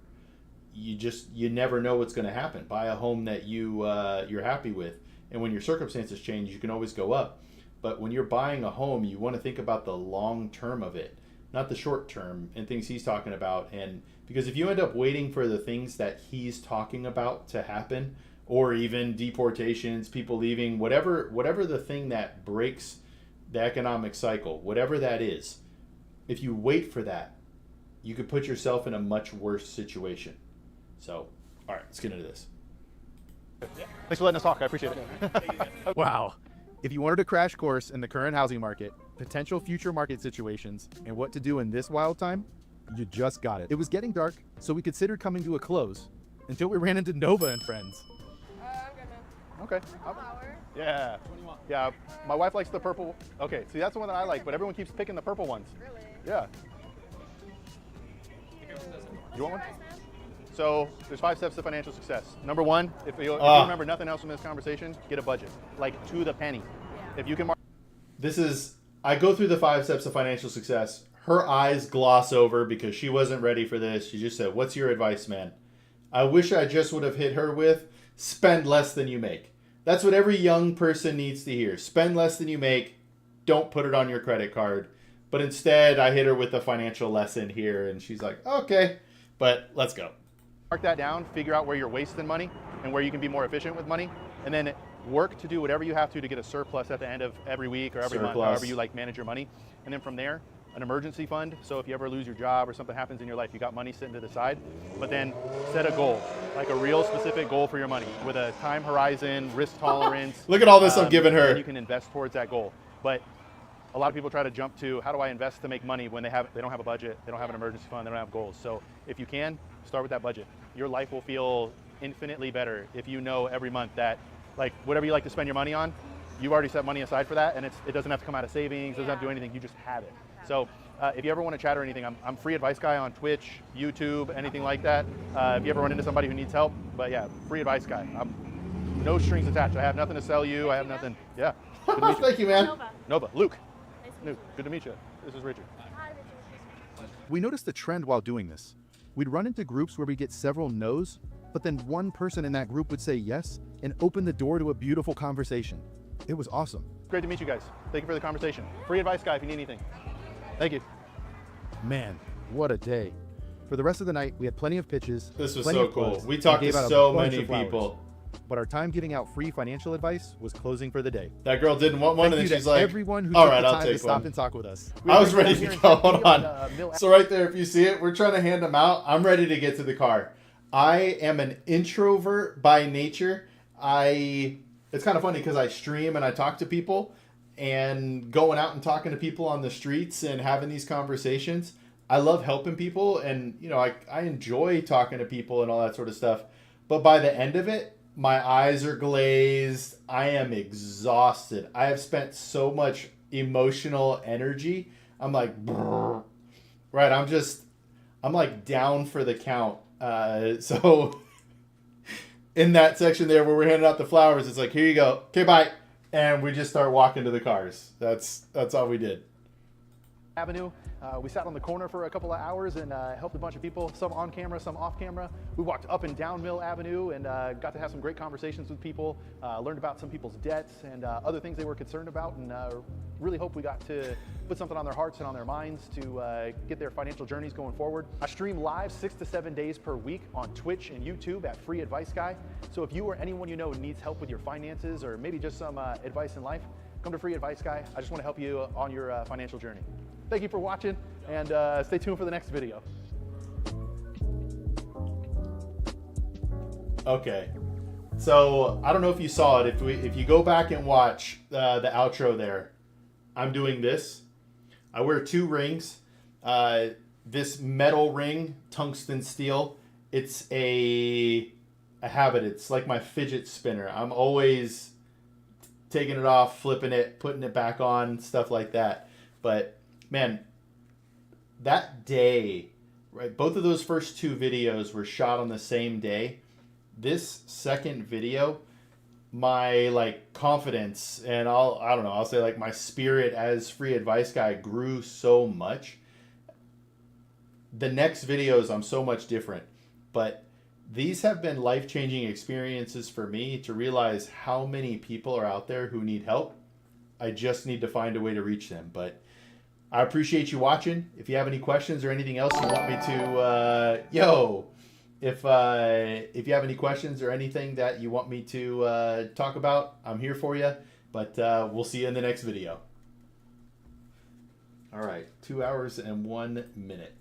You never know what's going to happen. Buy a home that you're happy with, and when your circumstances change, you can always go up. But when you're buying a home, you want to think about the long term of it, not the short term and things he's talking about. And because if you end up waiting for the things that he's talking about to happen, or even deportations, people leaving, whatever the thing that breaks the economic cycle, whatever that is, if you wait for that, you could put yourself in a much worse situation. So, all right, let's get into this. Thanks for letting us talk. I appreciate it. Wow. If you wanted a crash course in the current housing market, potential future market situations, and what to do in this wild time, you just got it. It was getting dark, so we considered coming to a close until we ran into Nova and friends. I'm Okay. Yeah. Yeah. My wife likes the purple. Okay, see, that's the one that I like, but everyone keeps picking the purple ones. Really? Yeah. You want one? So there's 5 steps to financial success. Number 1, if you remember nothing else from this conversation, get a budget, like to the penny. If you can. I go through the 5 steps of financial success. Her eyes gloss over because she wasn't ready for this. She just said, "What's your advice, man?" I wish I just would have hit her with, spend less than you make. That's what every young person needs to hear. Spend less than you make. Don't put it on your credit card. But instead, I hit her with a financial lesson here, and she's like, okay, but let's go. Mark that down, figure out where you're wasting money and where you can be more efficient with money, and then work to do whatever you have to get a surplus at the end of every week or every month, however you like manage your money. And then from there, an emergency fund. So if you ever lose your job or something happens in your life, you got money sitting to the side. But then set a goal, like a real specific goal for your money with a time horizon, risk tolerance. Look at all this I'm giving her. And you can invest towards that goal. But a lot of people try to jump to, how do I invest to make money when they don't have a budget, they don't have an emergency fund, they don't have goals. So if you can, start with that budget. Your life will feel infinitely better if you know every month that, like, whatever you like to spend your money on, you've already set money aside for that, and it doesn't have to come out of savings, doesn't have to do anything, you just have it. So if you ever want to chat or anything, I'm Free Advice Guy on Twitch, YouTube, anything like that. If you ever run into somebody who needs help, but yeah, Free Advice Guy. No strings attached. I have nothing to sell you. I have nothing. Yeah. Good to meet you. Thank you, man. Nova. Luke. Luke. Good to meet you. This is Richard. We noticed a trend while doing this. We'd run into groups where we get several no's, but then one person in that group would say yes and open the door to a beautiful conversation. It was awesome. Great to meet you guys. Thank you for the conversation. Free Advice Guy if you need anything. Thank you. Man, what a day. For the rest of the night, we had plenty of pitches. This was so cool. We talked to so many people. But our time giving out free financial advice was closing for the day. That girl didn't want one, and then she's like, everyone who all took right, the I'll time take to stop one. and talk with us. I was ready to go. Hold on. So right there, if you see it, we're trying to hand them out. I'm ready to get to the car. I am an introvert by nature. It's kind of funny because I stream and I talk to people, and going out and talking to people on the streets and having these conversations. I love helping people, and I enjoy talking to people and all that sort of stuff. But by the end of it, my eyes are glazed. I am exhausted. I have spent so much emotional energy. I'm like, brrr. Right. I'm like down for the count. So in that section there where we're handing out the flowers, it's like, here you go. Okay, bye. And we just start walking to the cars. That's all we did. Avenue. We sat on the corner for a couple of hours and helped a bunch of people, some on camera, some off camera. We walked up and down Mill Avenue and got to have some great conversations with people, learned about some people's debts and other things they were concerned about, and really hope we got to put something on their hearts and on their minds to get their financial journeys going forward. I stream live 6 to 7 days per week on Twitch and YouTube at Free Advice Guy. So if you or anyone you know needs help with your finances or maybe just some advice in life, come to Free Advice Guy. I just want to help you on your financial journey. Thank you for watching, and stay tuned for the next video. Okay. So I don't know if you saw it. If you go back and watch the outro there, I'm doing this. I wear 2 rings. This metal ring, tungsten steel. It's a habit. It's like my fidget spinner. I'm always taking it off, flipping it, putting it back on, stuff like that. But man, that day, right? Both of those first 2 videos were shot on the same day. This second video, my like confidence and I don't know, I'll say like my spirit as free advice guy grew so much. The next videos I'm so much different, but these have been life-changing experiences for me to realize how many people are out there who need help. I just need to find a way to reach them. But I appreciate you watching. If you have any questions or anything else you want me to, if you have any questions or anything that you want me to talk about, I'm here for you. But we'll see you in the next video. All right, 2 hours and 1 minute.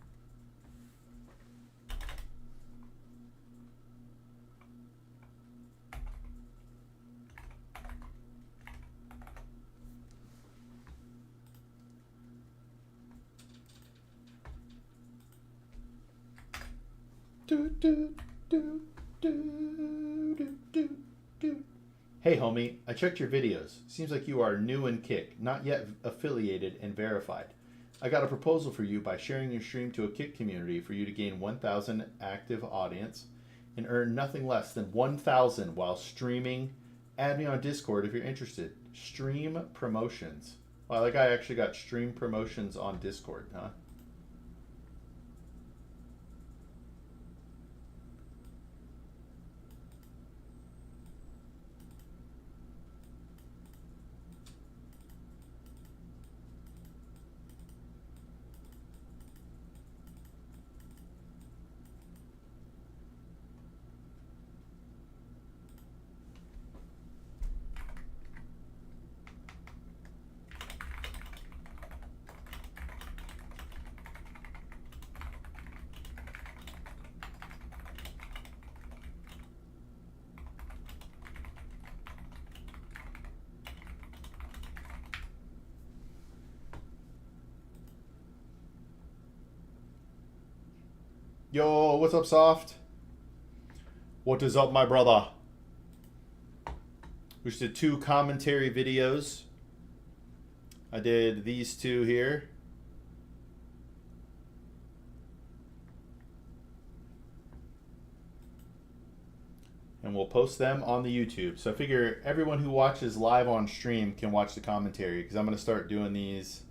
Hey homie, I checked your videos. Seems like you are new in Kick, not yet affiliated and verified. I got a proposal for you by sharing your stream to a Kick community for you to gain 1,000 active audience and earn nothing less than 1,000 while streaming. Add me on Discord if you're interested. Stream promotions. Wow, that guy actually got stream promotions on Discord, huh? Yo, what's up, Soft? What is up, my brother? We just did 2 commentary videos. I did these 2 here. And we'll post them on the YouTube. So I figure everyone who watches live on stream can watch the commentary, because I'm going to start doing these.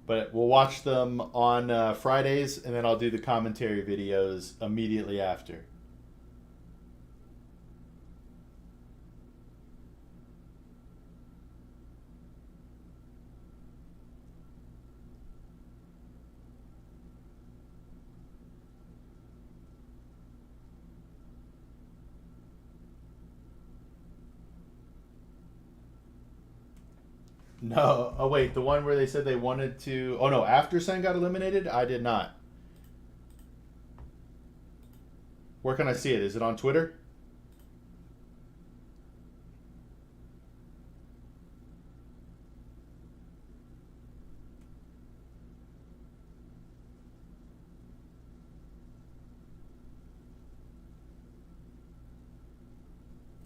But we'll watch them on Fridays, and then I'll do the commentary videos immediately after. No. Oh, wait. The one where they said they wanted to... Oh, no. After Sen got eliminated? I did not. Where can I see it? Is it on Twitter?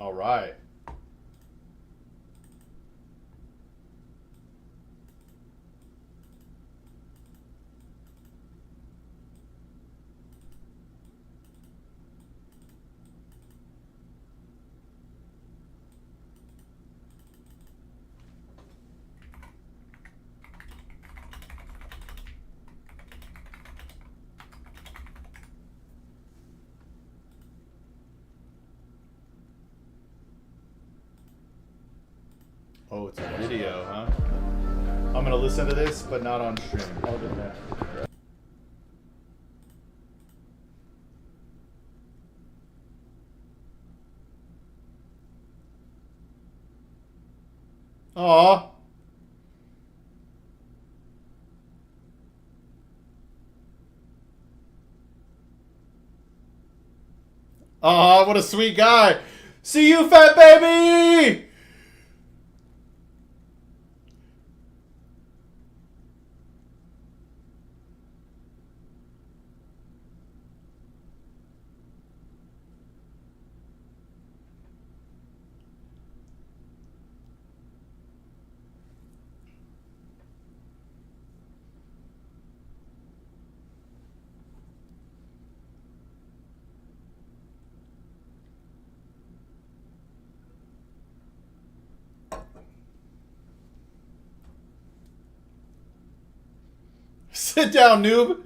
All right. Oh, it's a video, huh? I'm gonna listen to this, but not on stream. I'll do that. Aw. Oh, what a sweet guy. See you, fat baby! Sit down, noob.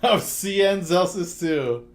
Oh, CN Zelsis too.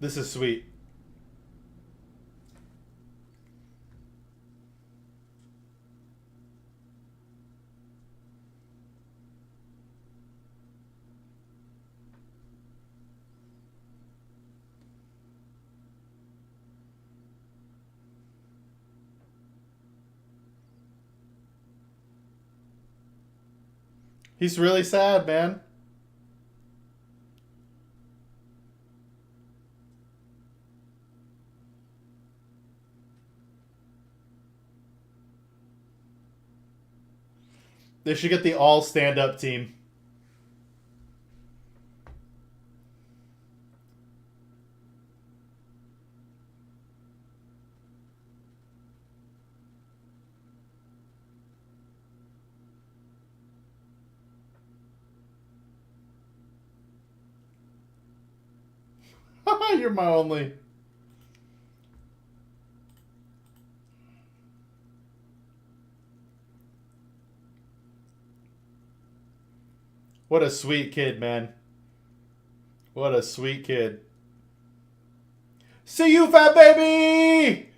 This is sweet. He's really sad, man. They should get the all stand-up team. You're my only. What a sweet kid, man. What a sweet kid. See you, fat baby!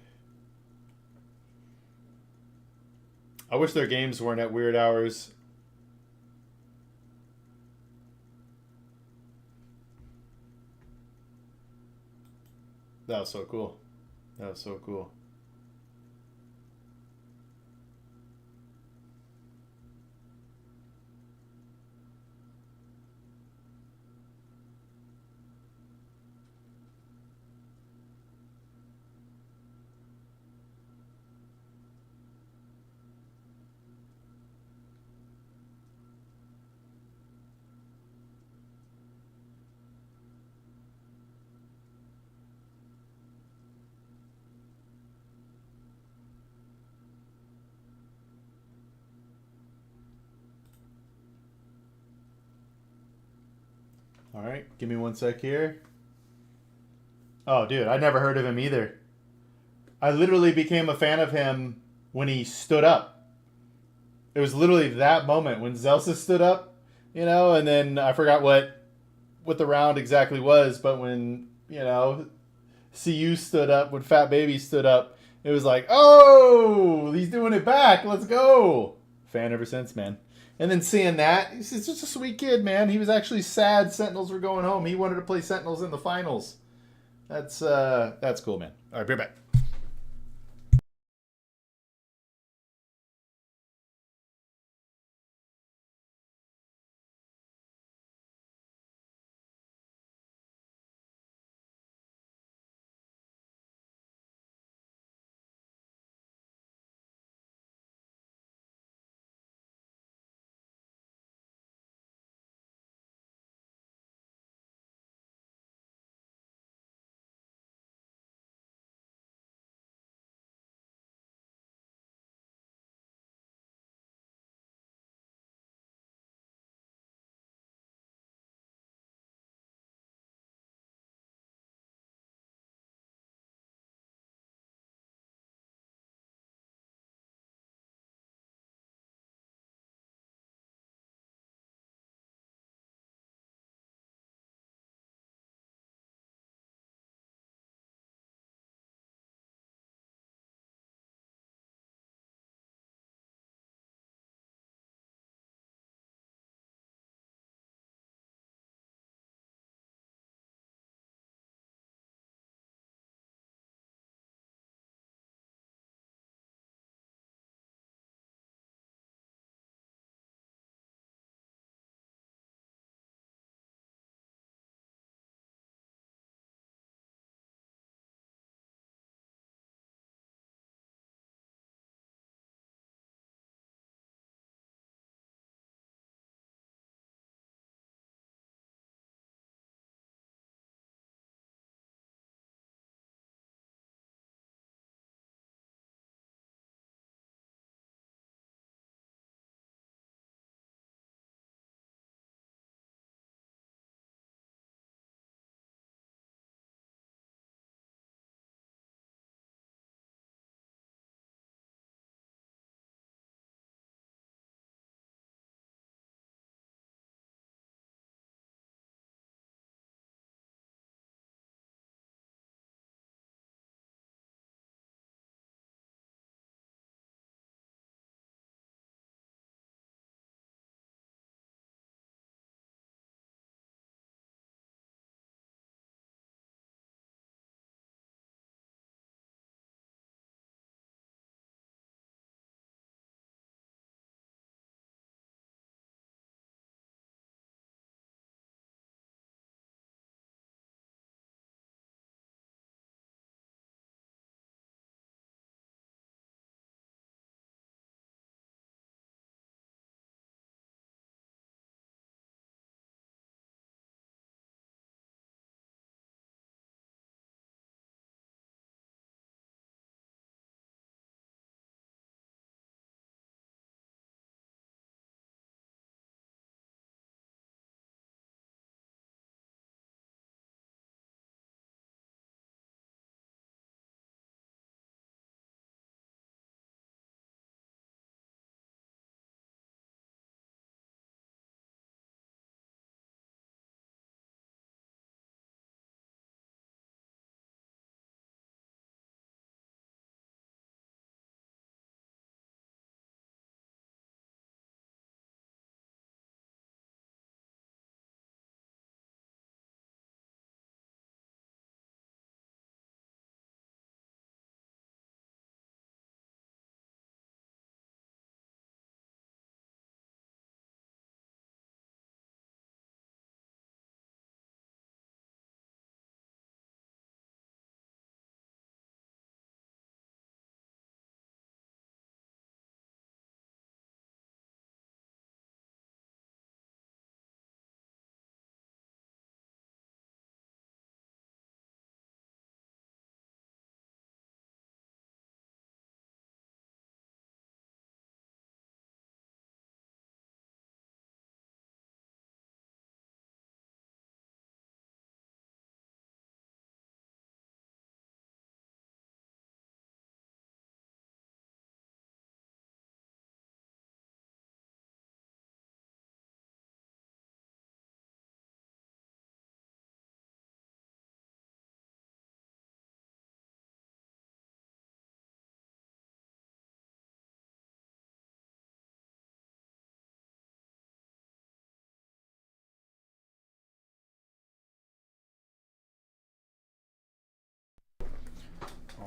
I wish their games weren't at weird hours. That was so cool. That was so cool. All right, give me one sec here. Oh, dude, I never heard of him either. I literally became a fan of him when he stood up. It was literally that moment when Zelsa stood up, you know, and then I forgot what the round exactly was, but when, you know, CU stood up, when Fat Baby stood up, it was like, oh, he's doing it back. Let's go. Fan ever since, man. And then seeing that, he's just a sweet kid, man. He was actually sad Sentinels were going home. He wanted to play Sentinels in the finals. That's cool, man. All right, be right back.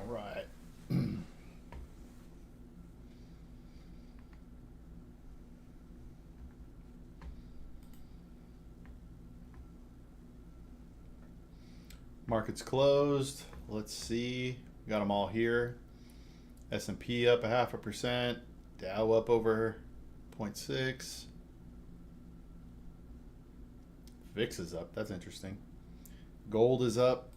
All right. Market's closed. Let's see. Got them all here. S&P up 0.5%. Dow up over 0.6. VIX is up. That's interesting. Gold is up.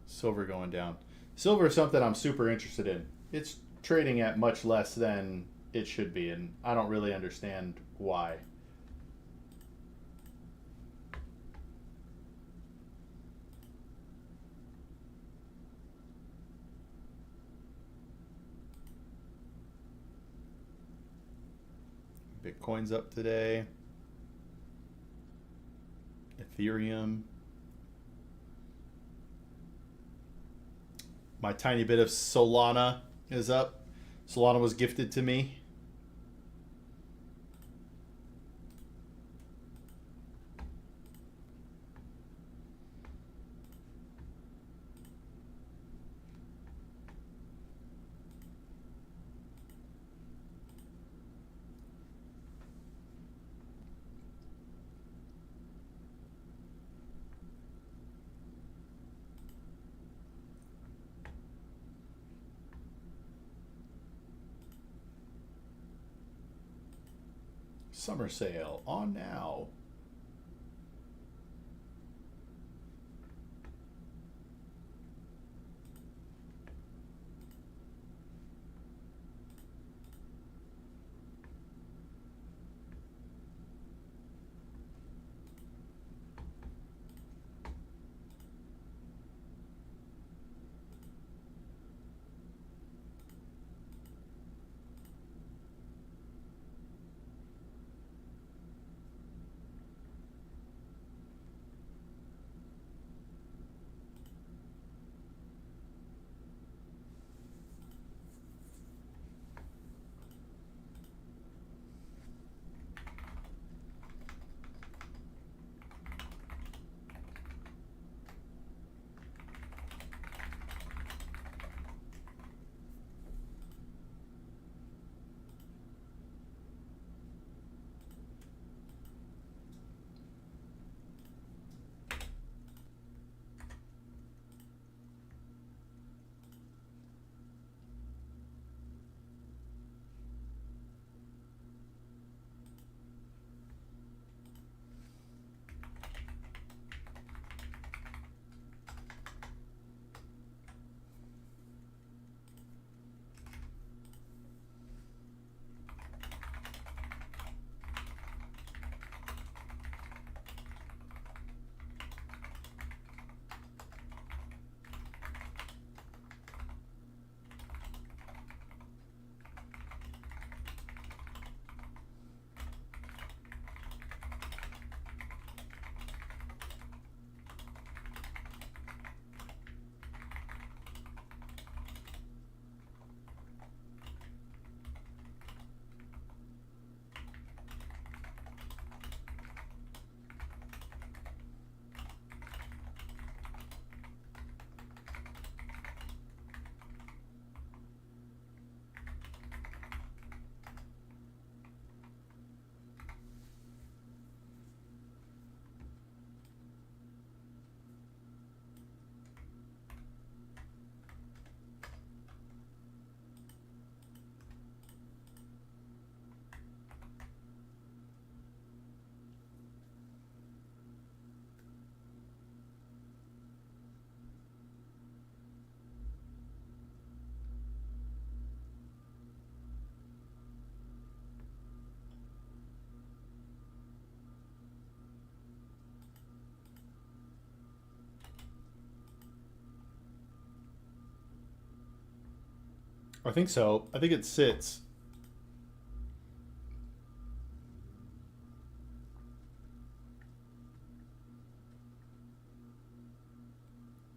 Silver going down. Silver is something I'm super interested in. It's trading at much less than it should be, and I don't really understand why. Bitcoin's up today. Ethereum. My tiny bit of Solana is up. Solana was gifted to me. Summer sale on now. I think so. I think it sits.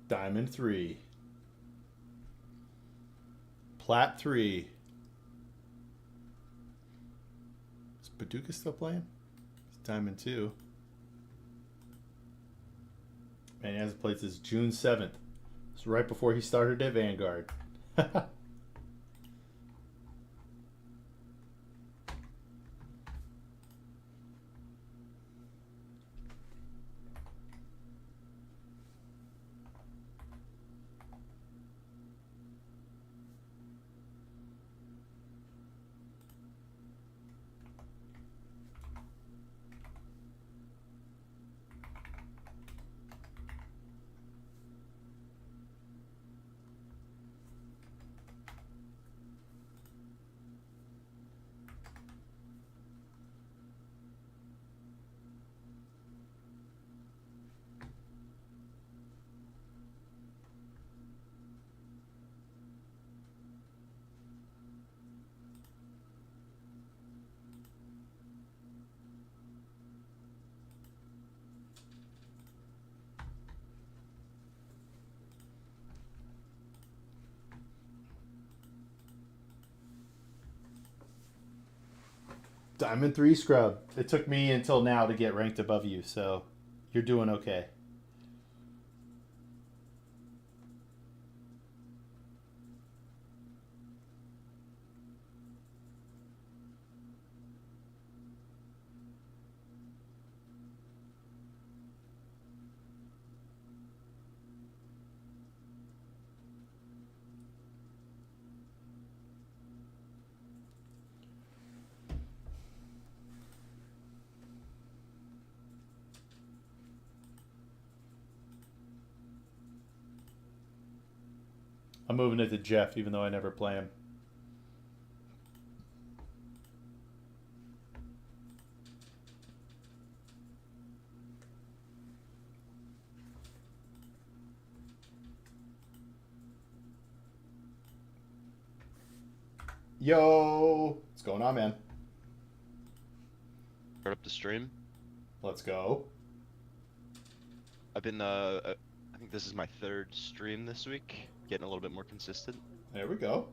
Diamond 3. Plat 3. Is Paducah still playing? It's Diamond 2. Man, he hasn't played since June 7th. It's right before he started at Vanguard. Diamond 3 scrub. It took me until now to get ranked above you, so you're doing okay. I'm moving it to Jeff, even though I never play him. Yo, what's going on, man? Start up the stream. Let's go. I've been, I think this is my third stream this week. Getting a little bit more consistent. There we go.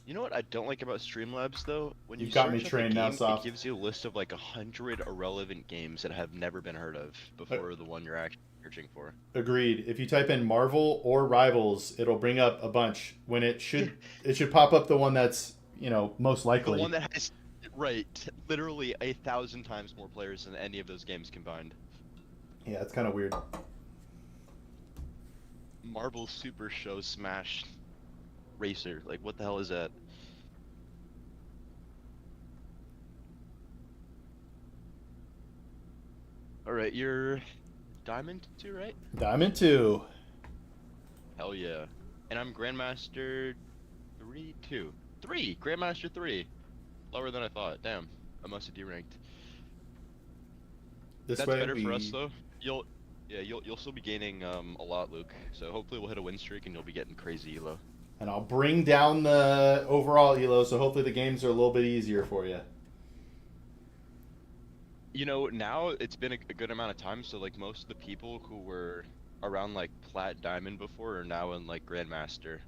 You know what I don't like about Streamlabs though? When You've you got me search up a trained now, game, Soft. it gives you a list of like 100 irrelevant games that have never been heard of before the one you're actually searching for. Agreed. If you type in Marvel or Rivals, it'll bring up a bunch. When it should pop up the one that's, you know, most likely. The one that has, right, literally 1,000 times more players than any of those games combined. Yeah, it's kind of weird. Marvel Super Show Smash Racer. Like, what the hell is that? Alright, you're Diamond 2, right? Diamond 2. Hell yeah. And I'm Grandmaster 3, 2. 3! Grandmaster 3! Lower than I thought. Damn. I must have deranked. That's better for us, though. You'll still be gaining a lot, Luke. So hopefully we'll hit a win streak and you'll be getting crazy elo. And I'll bring down the overall elo, so hopefully the games are a little bit easier for you. You know, now it's been a good amount of time, so like most of the people who were around like Plat Diamond before are now in like Grandmaster.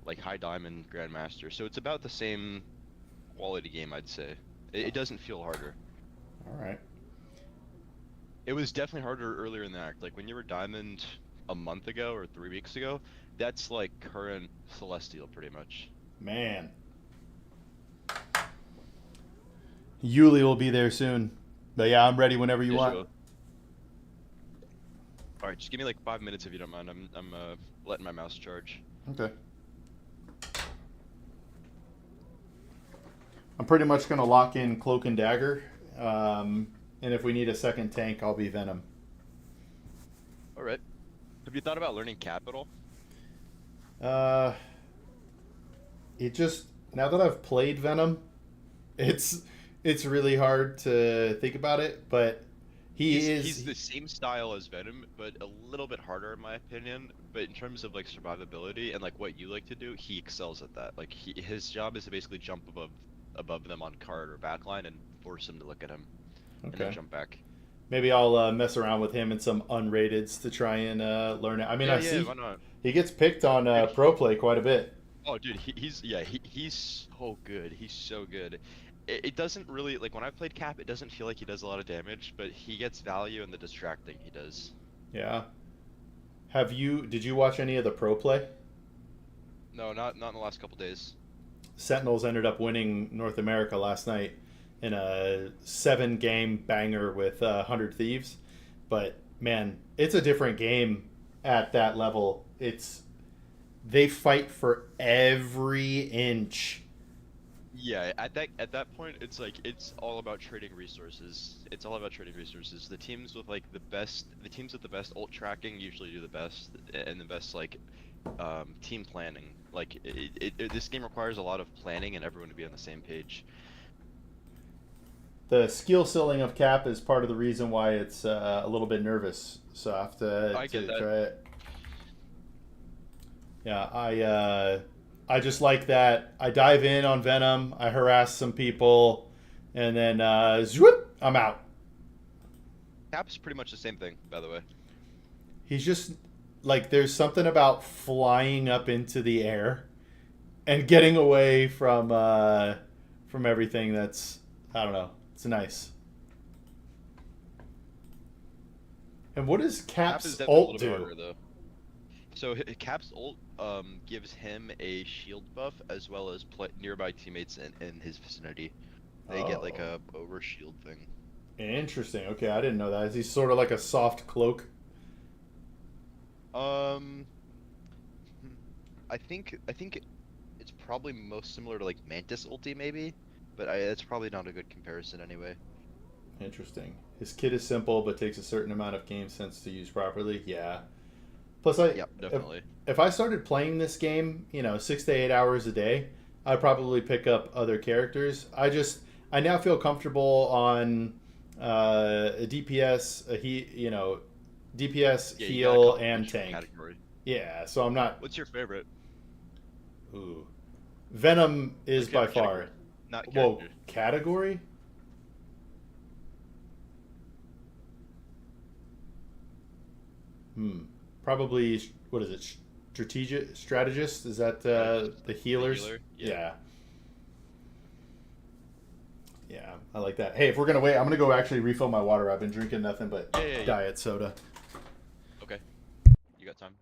Like High Diamond Grandmaster. So it's about the same quality game, I'd say. It doesn't feel harder. Alright. It was definitely harder earlier in the act. Like when you were Diamond a month ago or 3 weeks ago, that's like current Celestial pretty much. Man. Yuli will be there soon. But yeah, I'm ready whenever you want. Alright, just give me like 5 minutes if you don't mind. I'm letting my mouse charge. Okay. I'm pretty much going to lock in Cloak and Dagger. And if we need a second tank, I'll be Venom. Alright. Have you thought about learning Capital? It just, now that I've played Venom, it's really hard to think about it, but he's the same style as Venom, but a little bit harder in my opinion. But in terms of like survivability and like what you like to do, he excels at that. Like his job is to basically jump above them on card or backline and force them to look at him, and then jump back. Maybe I'll mess around with him in some unrateds to try and learn it. I mean, I see why not? He gets picked on pro play quite a bit. Oh, dude, he's so good. He's so good. it doesn't really like when I played Cap, it doesn't feel like he does a lot of damage, but he gets value in the distracting he does. Yeah. Did you watch any of the pro play? No, not in the last couple days. Sentinels ended up winning North America last night in a 7-game banger with 100 Thieves. But man, it's a different game at that level. They fight for every inch. Yeah, at that point, it's like it's all about trading resources. It's all about trading resources. The teams with like the teams with the best ult tracking usually do the best and the best like team planning. Like this game requires a lot of planning and everyone to be on the same page. The skill ceiling of Cap is part of the reason why it's a little bit nervous. So I have I get that. try it. Yeah, I just like that. I dive in on Venom, I harass some people, and then zoop, I'm out. Cap's pretty much the same thing, by the way. He's just like there's something about flying up into the air and getting away from everything that's I don't know. It's nice. And what does Cap Cap's is definitely a ult little do? harder though. So Cap's ult gives him a shield buff as well as nearby teammates in his vicinity. They get like a over shield thing. Interesting. Okay, I didn't know that. Is he sort of like a soft cloak? I think it's probably most similar to like Mantis ulti maybe, but it's probably not a good comparison anyway. Interesting. His kit is simple, but takes a certain amount of game sense to use properly. Yeah. Plus, Yep, definitely. If I started playing this game, 6 to 8 hours a day, I'd probably pick up other characters. I now feel comfortable on a DPS, DPS, Yeah, you got a heal, couple and each tank. category. Yeah, so I'm not. What's your favorite? Ooh, Venom is Okay, by category. far. Not Whoa, character. category? Probably, what is it? Strategist? Is that the healers? healer? Yeah. Yeah, I like that. Hey, if we're gonna wait, I'm gonna go actually refill my water. I've been drinking nothing but Yeah. diet soda. Okay. You got time.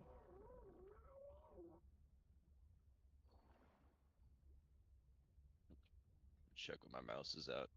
Check when my mouse is out.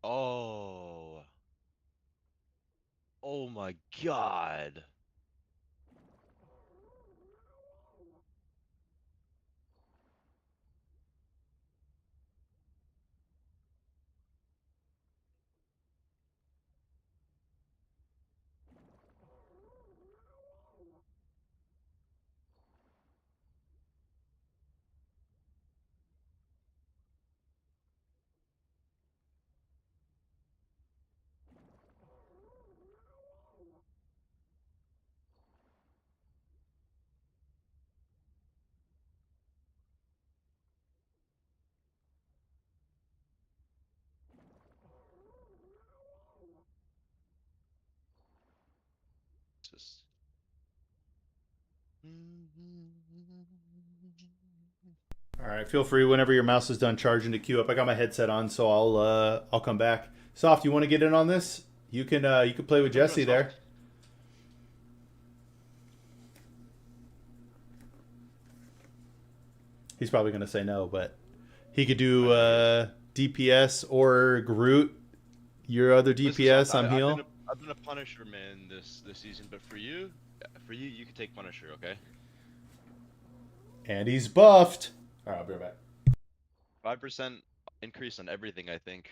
Oh. Oh my god. Just All right, feel free whenever your mouse is done charging to queue up. I got my headset on, so I'll come back. Soft, you want to get in on this? You can play with Jesse there. He's probably gonna say no, but he could do DPS or Groot. Your other DPS, I'm heal. I've been a Punisher man this season, but for you, you can take Punisher, okay? And he's buffed. All right, I'll be right back. 5% increase on everything, I think.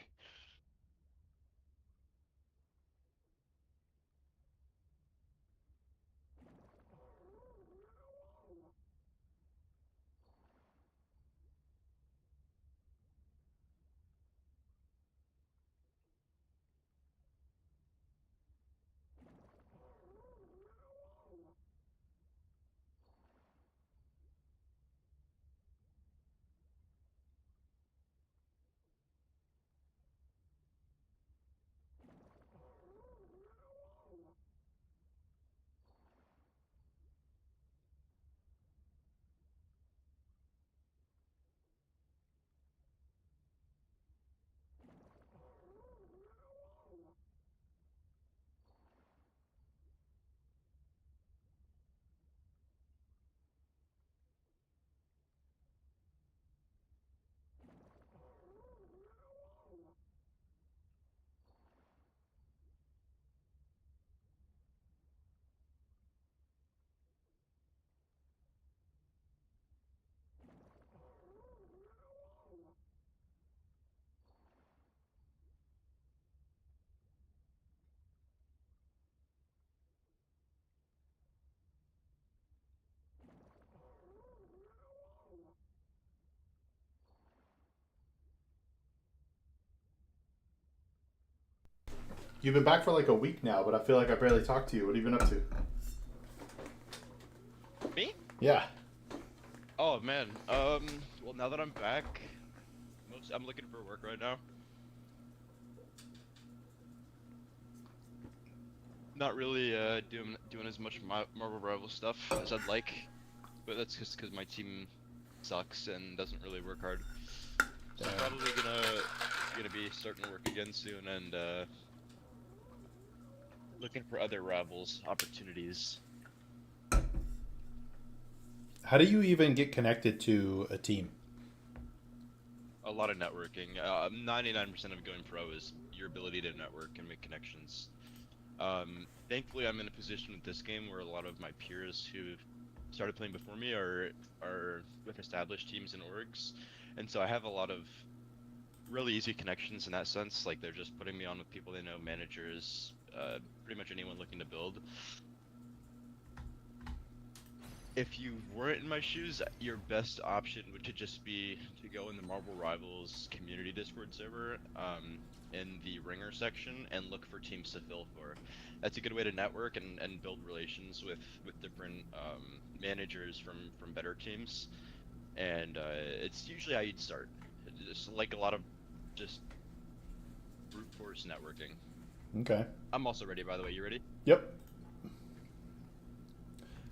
You've been back for like a week now, but I feel like I barely talked to you. What have you been up to? Me? Yeah. Oh man. Well, now that I'm back, I'm looking for work right now. Not really doing as much Marvel Rival stuff as I'd like, but that's just because my team sucks and doesn't really work hard. So I'm probably gonna be starting to work again soon and looking for other Rivals opportunities. How do you even get connected to a team? A lot of networking. 99% of going pro is your ability to network and make connections. Thankfully, I'm in a position with this game where a lot of my peers who started playing before me are with established teams and orgs, and so I have a lot of really easy connections in that sense. Like they're just putting me on with people they know, managers, pretty much anyone looking to build. If you weren't in my shoes, your best option would just be to go in the Marvel Rivals community Discord server, in the Ringer section, and look for teams to fill for. That's a good way to network and build relations with different managers from better teams, and it's usually how you'd start. Just like a lot of just brute force networking. Okay. I'm also ready, by the way. You ready? Yep.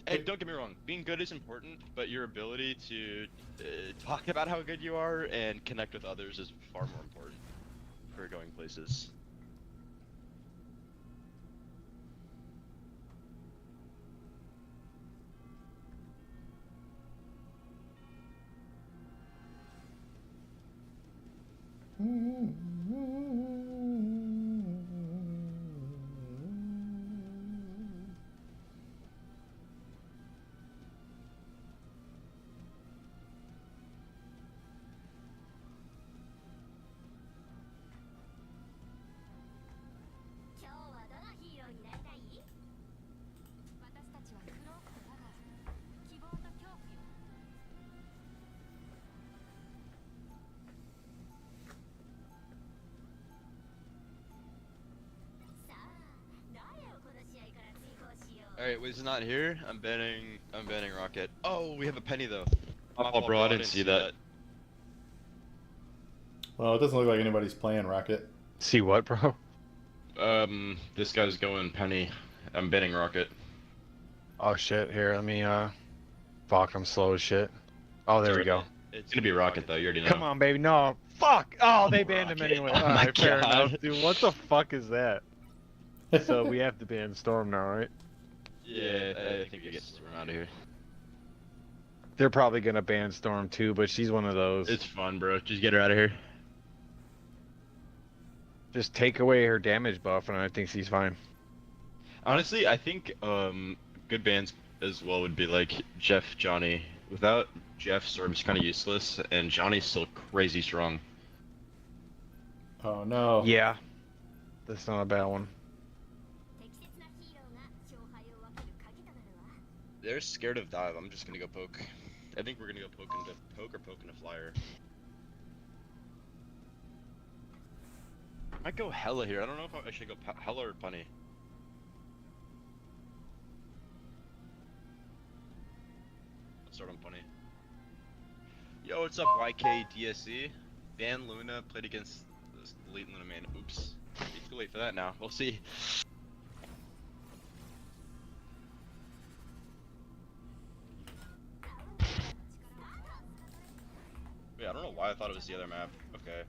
Hey, don't get me wrong, being good is important, but your ability to talk about how good you are and connect with others is far more important for going places. Alright, Wiz not here. I'm banning Rocket. Oh, we have a penny though. Oh, bro, I didn't see that. Well, it doesn't look like anybody's playing Rocket. See what, bro? This guy's going penny. I'm banning Rocket. Oh shit, here, let me, fuck, I'm slow as shit. Oh, there we go. It's gonna be Rocket though, you already know. Come on, baby, no. Fuck! Oh, they banned him Rocket. anyway. Oh my Alright, fair God. enough. Dude, what the fuck is that? So we have to ban Storm now, right? Yeah, I think we get Storm out of here. They're probably gonna ban Storm too, but she's one of those. It's fun, bro. Just get her out of here. Just take away her damage buff and I think she's fine. Honestly, I think good bans as well would be like Jeff, Johnny. Without Jeff, Storm's kind of useless, and Johnny's still crazy strong. Oh no. Yeah. That's not a bad one. They're scared of dive. I'm just gonna go poke. I think we're gonna go poke or poke into flyer. I might go Hella here. I don't know if I should go Hella or Punny. Let's start on Punny. Yo, what's up, YK DSC? Dan Luna played against this late Luna man. Oops. It's too late for that now. We'll see. Wait, I don't know why I thought it was the other map. Okay.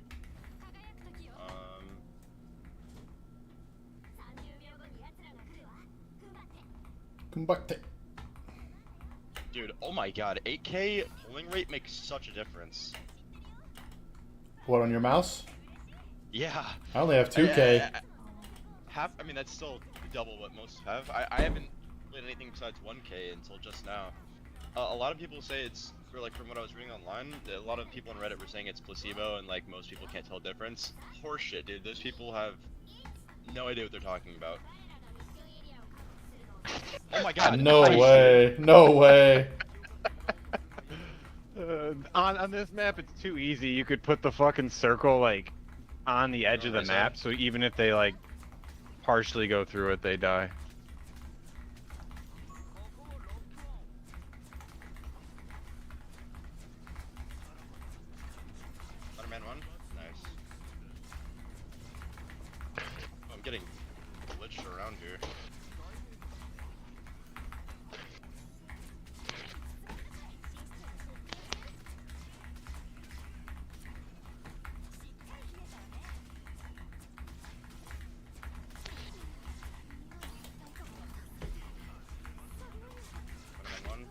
Kumbakte. Dude, oh my god, 8K pulling rate makes such a difference. What, on your mouse? Yeah. I only have 2K. I mean, that's still double what most have. I haven't played anything besides 1K until just now. A lot of people say it's, for like from what I was reading online, a lot of people on Reddit were saying it's placebo and like most people can't tell the difference. Horseshit, dude. Those people have no idea what they're talking about. Oh my god. No way. No way. On this map, it's too easy. You could put the fucking circle like on the edge of the map, so even if they like partially go through it, they die. Spider-Man 1? Nice. Oh, I'm getting glitched around here. Spider-Man 1,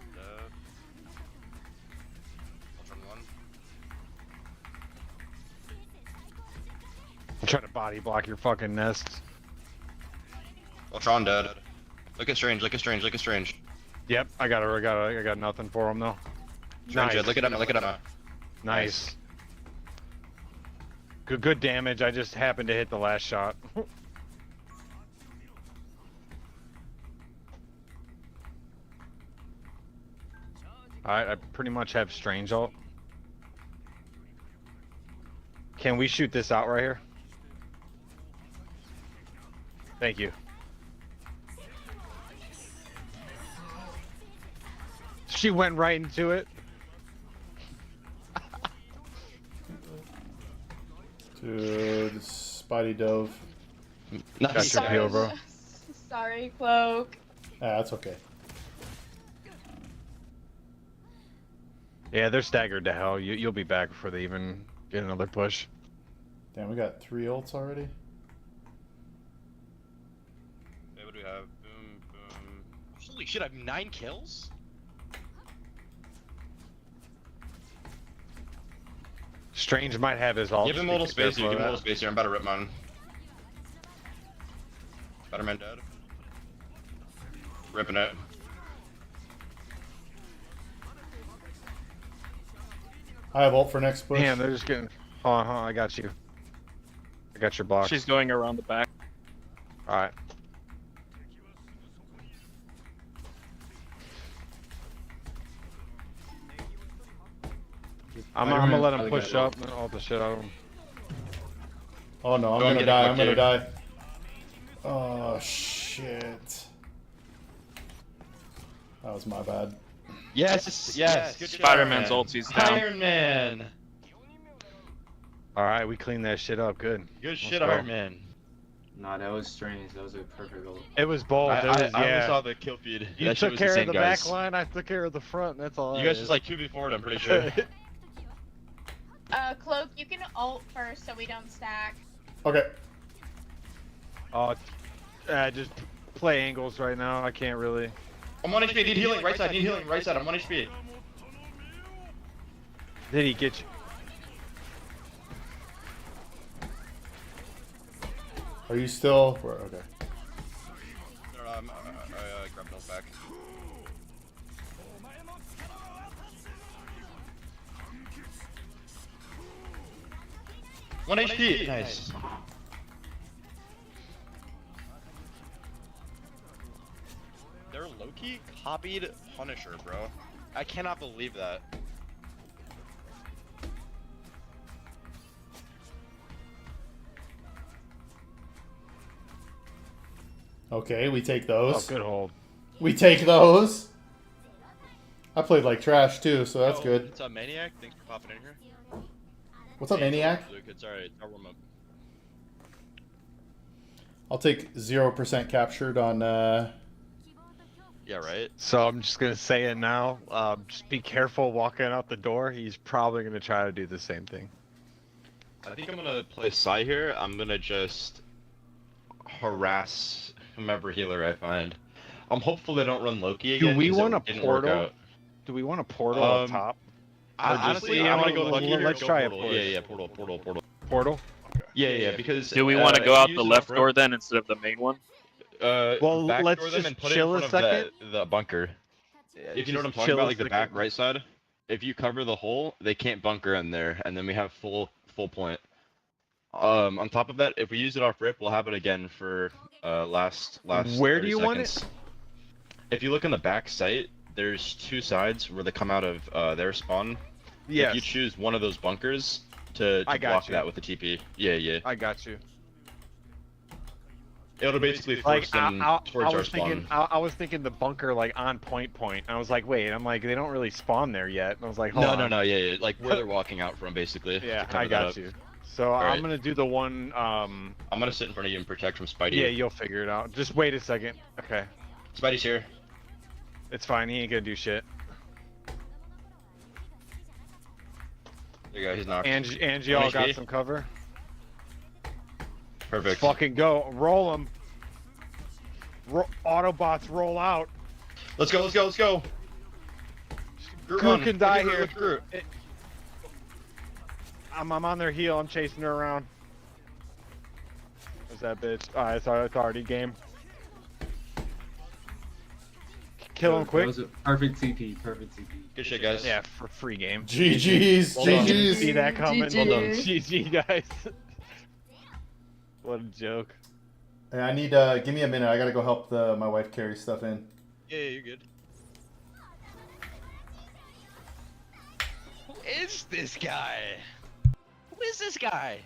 Ultron 1. I'm trying to body block your fucking nests. Ultron dead. Look at Strange, look at Strange, look at Strange. Yep, I got nothing for him though. Strange Nice. dead, look at him, look at him. Nice. Good damage. I just happened to hit the last shot. Alright, I pretty much have Strange ult. Can we shoot this out right here? Thank you. She went right into it. Dude, Spidey dove. Got your peel, bro. Sorry, Cloak. Ah, that's okay. Yeah, they're staggered to hell. You'll be back before they even get another push. Damn, we got 3 ults already. Hey, what do we have? Boom, boom. Holy shit, I have 9 kills? Strange might have his ult. Give him a little space here, give him a little space here. I'm about to rip mine. Spider-Man dead. Ripping it. I have ult for next push. Damn, they're just getting... Hold on, I got you. I got your block. She's going around the back. Alright. I'm gonna let him push up and all the shit out of him. Oh no, I'm Go and gonna get die, it, I'm gonna fuck die. Oh shit. That was my bad. Yes, yes. Good Spider-Man's job, ulti's down. Iron Man. Alright, we cleaned that shit up. Good. Good Let's shit, go. Iron Man. Nah, that was strange. That was a perfect goal. It was bold. I It was, only yeah. saw the kill feed. You That shit took was care insane, of the guys. back line. I took care of the front. That's all. You guys just like 2v forward, I'm pretty sure. Cloak, you can ult first so we don't stack. Okay. Oh, just play angles right now. I can't really. I'm 1 HP. Need healing. Right side. Need healing. Right side. I'm 1 HP. Did he get you? Are you still? Okay. No, I grabbed health back. One HP. Nice. They're low-key copied Punisher, bro. I cannot believe that. Okay, we take those. Oh, good hold. We take those. I played like trash too, so that's good. What's up, Maniac? Thanks for popping in here. What's up, Maniac? Luke, it's alright. I'll warm up. I'll take 0% captured on. Yeah, right. So I'm just gonna say it now. Just be careful walking out the door. He's probably gonna try to do the same thing. I think I'm gonna play Psy here. I'm gonna just harass whomever healer I find. I'm hopeful they don't run Loki again. Do we 'cause it want a didn't work portal? out. Do we want a portal up top? Honestly, I'm gonna go Loki here. Let's Go try a portal. portal. Yeah, portal. Portal? Yeah, because. Do we want to go if out you the use left it door for- then instead of the main one? Well, backdoor let's them just and put it chill in a front of second. the bunker. If you know what I'm Just talking chill about, a like the second. back right side. If you cover the hole, they can't bunker in there, and then we have full point. On top of that, if we use it off rip, we'll have it again for last. Where 30 do you want it? seconds. If you look in the back site, there's two sides where they come out of their spawn. Yes. If you choose one of those bunkers to I got block you. that with the TP. Yeah. I got you. It'll basically Like force them towards our spawn. I was thinking the bunker like on point. I was like, wait, I'm like, they don't really spawn there yet. And I was like, hold on. No, yeah, like where they're walking out from, basically. Yeah, to cover I that got up. you. So All I'm right. gonna do the one. I'm gonna sit in front of you and protect from Spidey. Yeah, you'll figure it out. Just wait a second. Okay. Spidey's here. It's fine. He ain't gonna do shit. There you go. He's knocked. Angie all got some cover. Perfect. Fucking go. Roll him. Autobots roll out. Let's go. Groot can die here. Groot. I'm on their heel. I'm chasing her around. What's that bitch? It's already game. Kill him quick. That was a perfect CP. Perfect CP. Good shit, guys. Yeah, for free game. GG's. Well done. GG's. See that coming? Well done. GG, guys. What a joke. Hey, I need. Give me a minute. I gotta go help my wife carry stuff in. Yeah, you're good. Who is this guy? Who is this guy?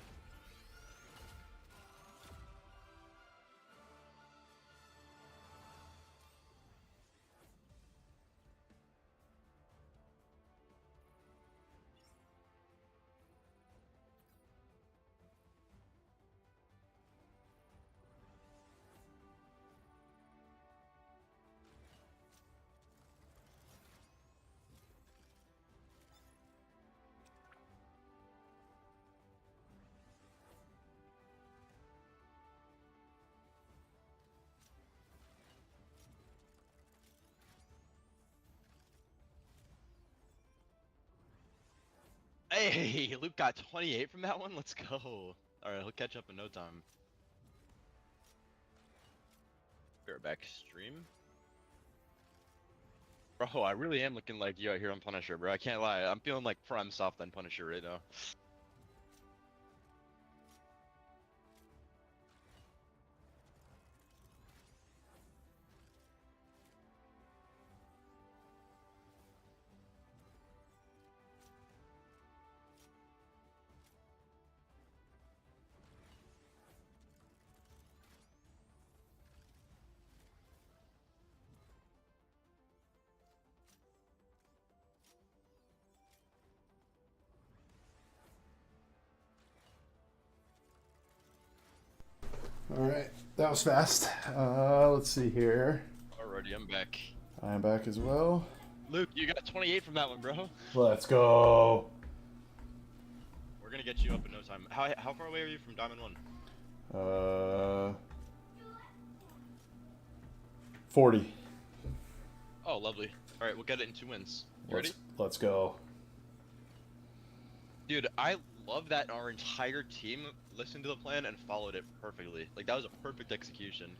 Hey, Luke got 28 from that one. Let's go. All right, he'll catch up in no time. Be right back. Stream. Bro, I really am looking like you out here on Punisher, bro. I can't lie. I'm feeling like prime soft on Punisher right now. right, that was fast. Let's see here. Alrighty, I'm back. I am back as well. Luke, you got 28 from that one, bro. Let's go. We're gonna get you up in no time. How far away are you from Diamond 1? 40. Oh, lovely. Alright, we'll get it in 2 wins. You ready? Let's go. Dude, I love that our entire team listened to the plan and followed it perfectly. Like, that was a perfect execution.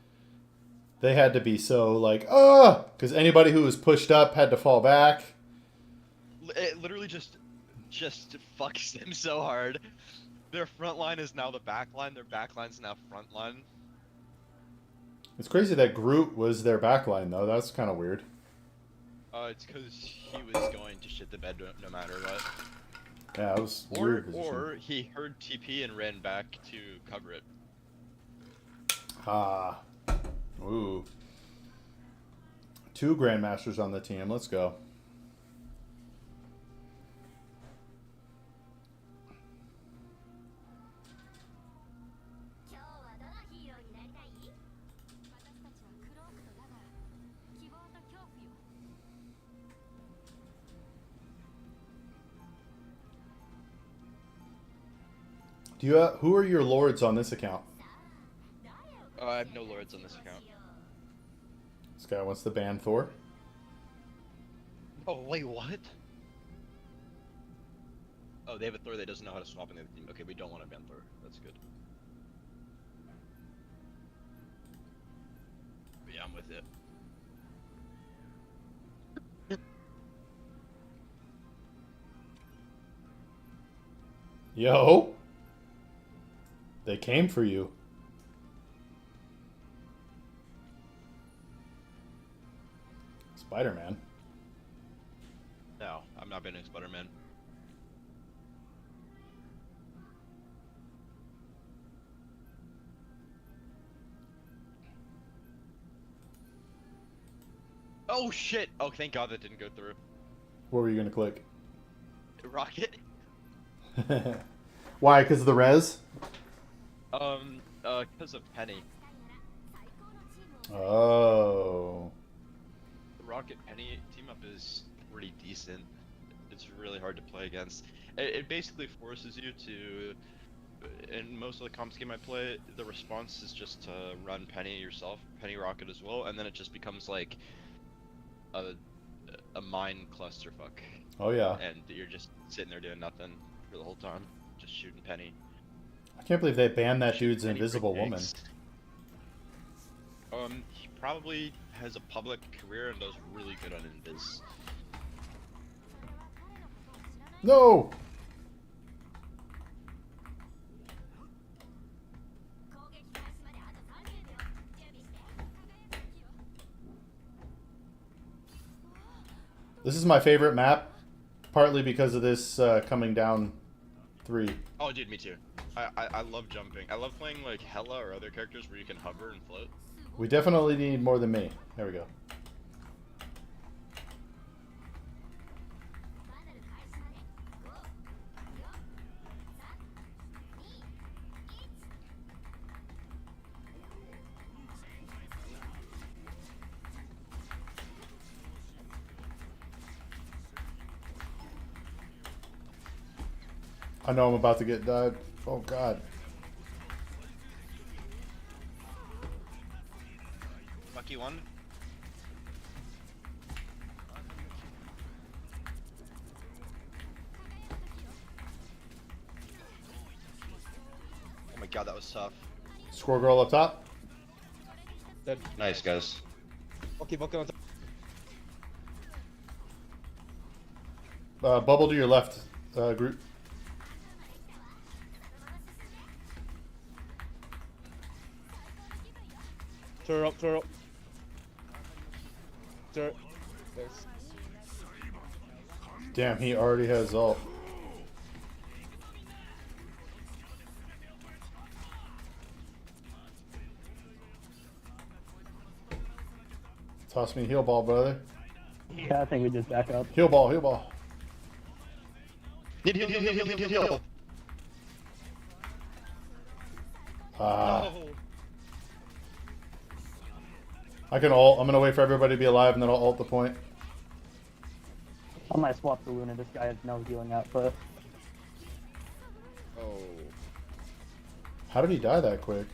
They had to be so like, oh, because anybody who was pushed up had to fall back. It literally just fucks them so hard. Their front line is now the back line. Their back line's now front line. It's crazy that Groot was their back line, though. That's kind of weird. It's because he was going to shit the bed no matter what. Yeah, it was weird position. Or he heard TP and ran back to cover it. Ah. Ooh. 2 Grandmasters on the team. Let's go. Do you who are your lords on this account? I have no lords on this account. This guy wants to ban Thor. Oh, wait, what? Oh, they have a Thor that doesn't know how to swap in the other team. Okay, we don't want to ban Thor. That's good. But yeah, I'm with it. Yo! They came for you. Spider-Man. No, I'm not banning Spider-Man. Oh shit! Oh, thank God that didn't go through. What were you gonna click? Rocket? Why? Because of the res? Because of Penny. Oh. The Rocket Penny team up is pretty decent. It's really hard to play against. It basically forces you to, in most of the comps game I play, the response is just to run Penny yourself, Penny Rocket as well, and then it just becomes like a mine clusterfuck. Oh yeah. And you're just sitting there doing nothing for the whole time, just shooting Penny. I can't believe they banned that dude's Invisible Woman. He probably has a public career and does really good on Invis. No! This is my favorite map, partly because of this coming down 3. Oh, dude, me too. I love jumping. I love playing like Hella or other characters where you can hover and float. We definitely need more than me. There we go. I know I'm about to get died. Oh God. Lucky one. Oh my God, that was tough. Score girl up top. Dead. Nice, guys. Okay, on top. Bubble to your left, Groot. Turn up, turn up. Turn. There's. Damn, he already has ult. Toss me a heal ball, brother. Yeah, I think we just back up. Heal ball, heal ball. Heal. Ah. No. I can ult. I'm gonna wait for everybody to be alive and then I'll ult the point. I might swap the Luna. This guy has no healing output. Oh. How did he die that quick?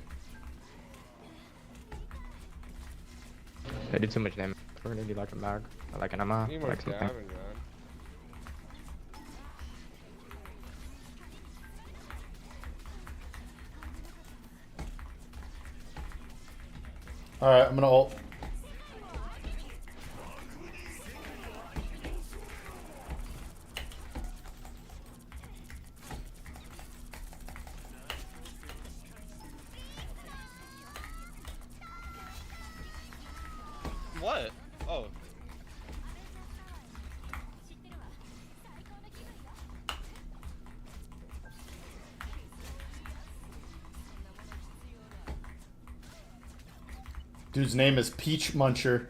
I did too much damage. We're gonna need like a mag, or like an ammo, Need or more like something. damage, man. Alright, I'm gonna ult. What? Oh. Dude's name is Peach Muncher.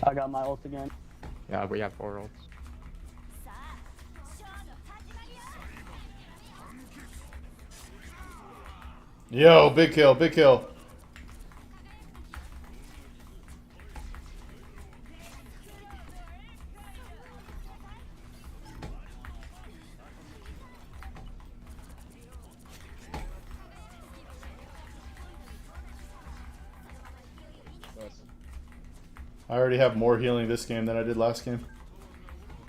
I got my ult again. Yeah, we have 4 ults. Yo, big kill, big kill. I already have more healing this game than I did last game.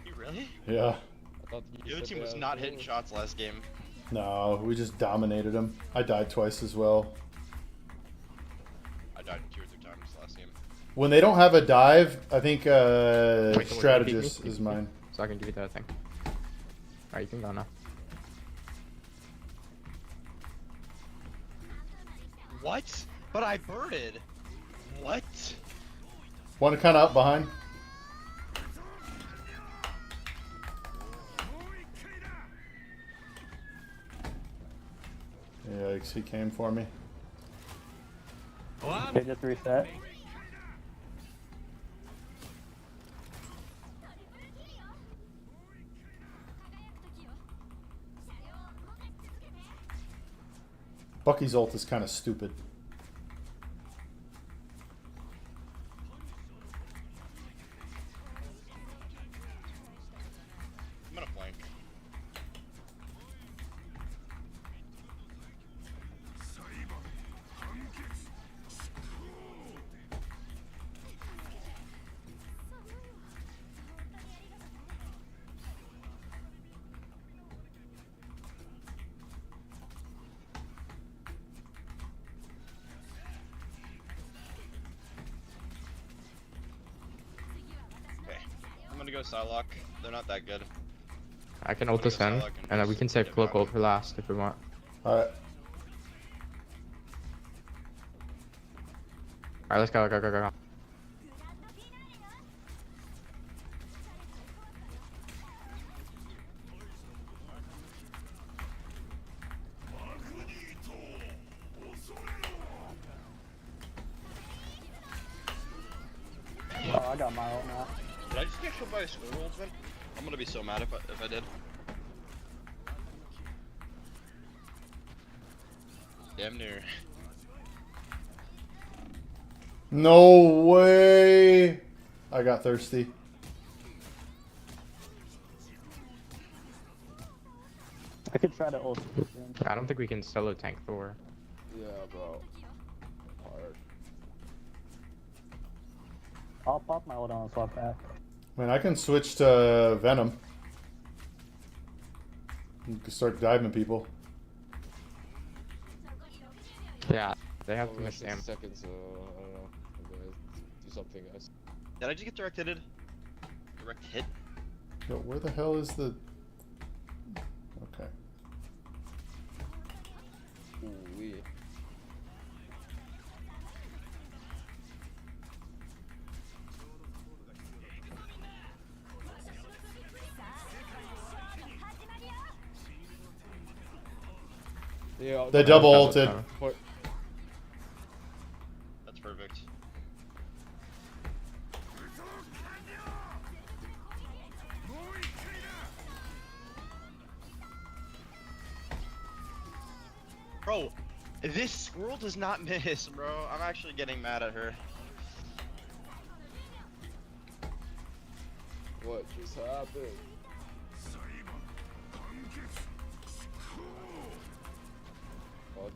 You really? Yeah. Your team was not hitting shots last game. No, we just dominated him. I died twice as well. I died 2 or 3 times last game. When they don't have a dive, I think Wait, strategist is mine. So I can give you that thing. Alright, you can go now. What? But I birded. What? One kind of up behind. Yikes, he came for me. They just reset. Bucky's ult is kind of stupid. I'm gonna flank. Okay, I'm gonna go Psylocke. They're not that good. I can ult this in, and then we can save Cloak ult for last if we want. Alright. Alright, let's go, go. Oh, I got my ult now. Did I just get killed by a squirrel ultimate? I'm gonna be so mad if I did. Damn near. No way! I got thirsty. I could try to ult. I don't think we can solo tank Thor. Yeah, bro. Hard. I'll pop my ult on and swap back. Man, I can switch to Venom. You can start diving people. Yeah, they have too much damage. Seconds, I don't know. I'm gonna do something, guys. Did I just get direct hitted? Direct hit? Yo, where the hell is the... Okay. Ooh-wee. Yeah, They double ulted. That's perfect. Bro, This squirrel does not miss, bro. I'm actually getting mad at her. What just happened? What?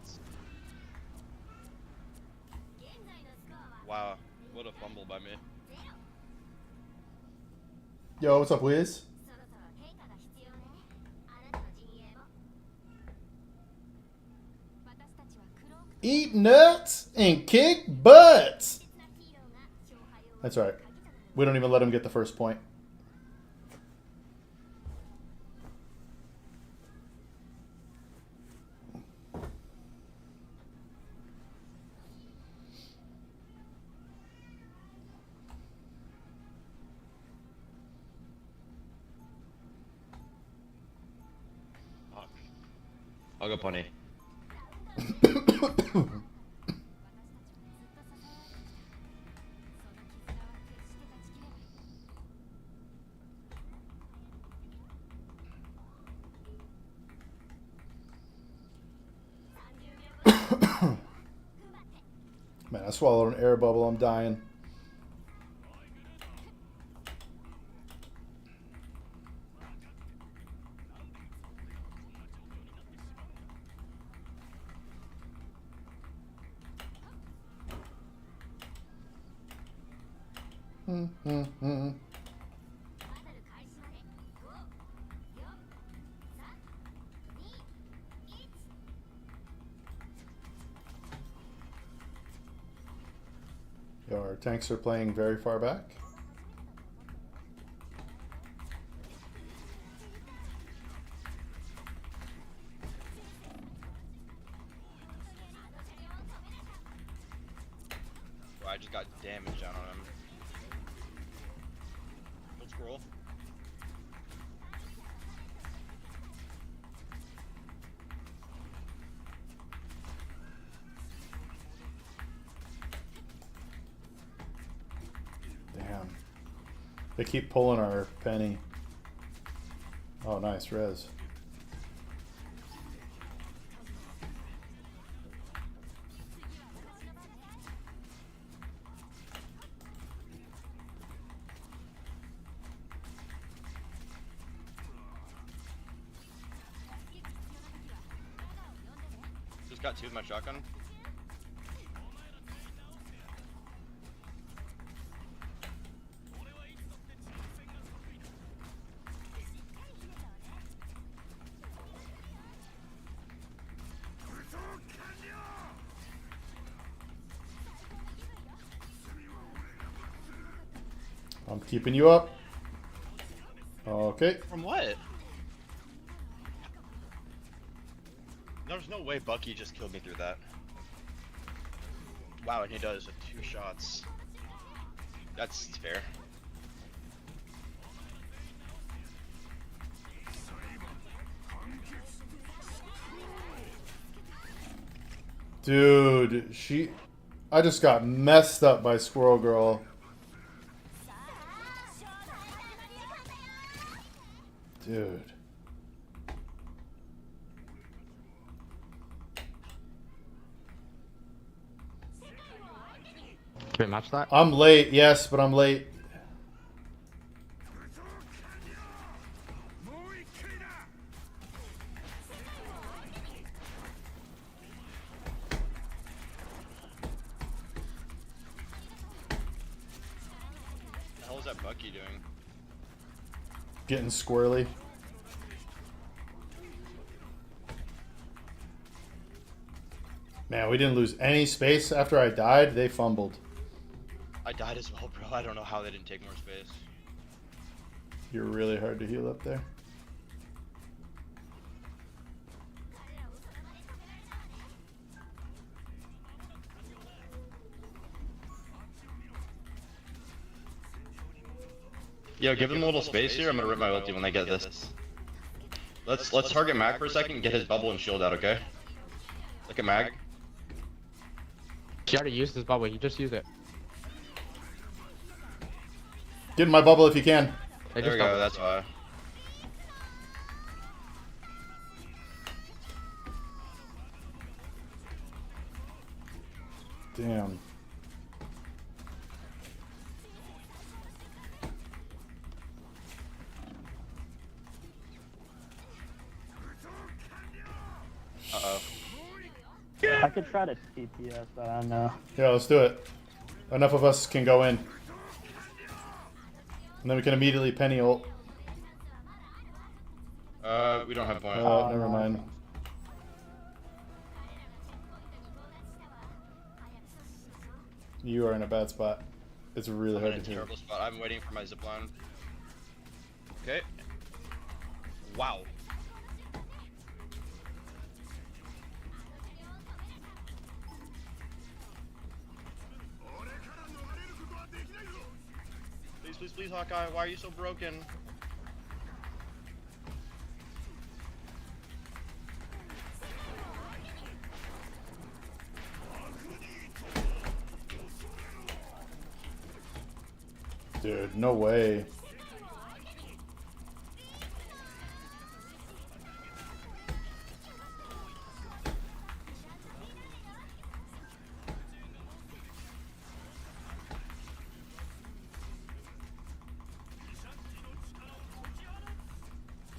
Wow, what a fumble by me. Yo, what's up, Wiz? Eat nuts and kick butts. That's right. We don't even let him get the first point. I'll go pony. Man, I swallowed an air bubble. I'm dying. Our tanks are playing very far back. Well, I just got damage on him. Let's scroll. Damn. They keep pulling our penny. Oh, nice res. Just got two with my shotgun. I'm keeping you up. Okay. From what? There's no way Bucky just killed me through that. Wow, and he does with 2 shots. That's fair. Dude, I just got messed up by Squirrel Girl. Dude. Can we match that? I'm late, yes, but I'm late. What the hell is that Bucky doing? Getting squirrely. Man, we didn't lose any space after I died. They fumbled. I died as well, bro. I don't know how they didn't take more space. You're really hard to heal up there. Yo, give him a little space here. I'm gonna rip my ulti when they get this. Let's target Mag for a second and get his bubble and shield out, okay? Look at Mag. He already used his bubble. He just used it. Get in my bubble if you can. There we go, that's why. Damn. Uh-oh. I could try to TPS, but I don't know. Yeah, let's do it. Enough of us can go in. And then we can immediately penny ult. We don't have point. Never mind. You are in a bad spot. It's really hard I'm in to a do. terrible spot. I'm waiting for my zipline. Okay. Wow. Please, please, please, Hawkeye. Why are you so broken? Dude, no way.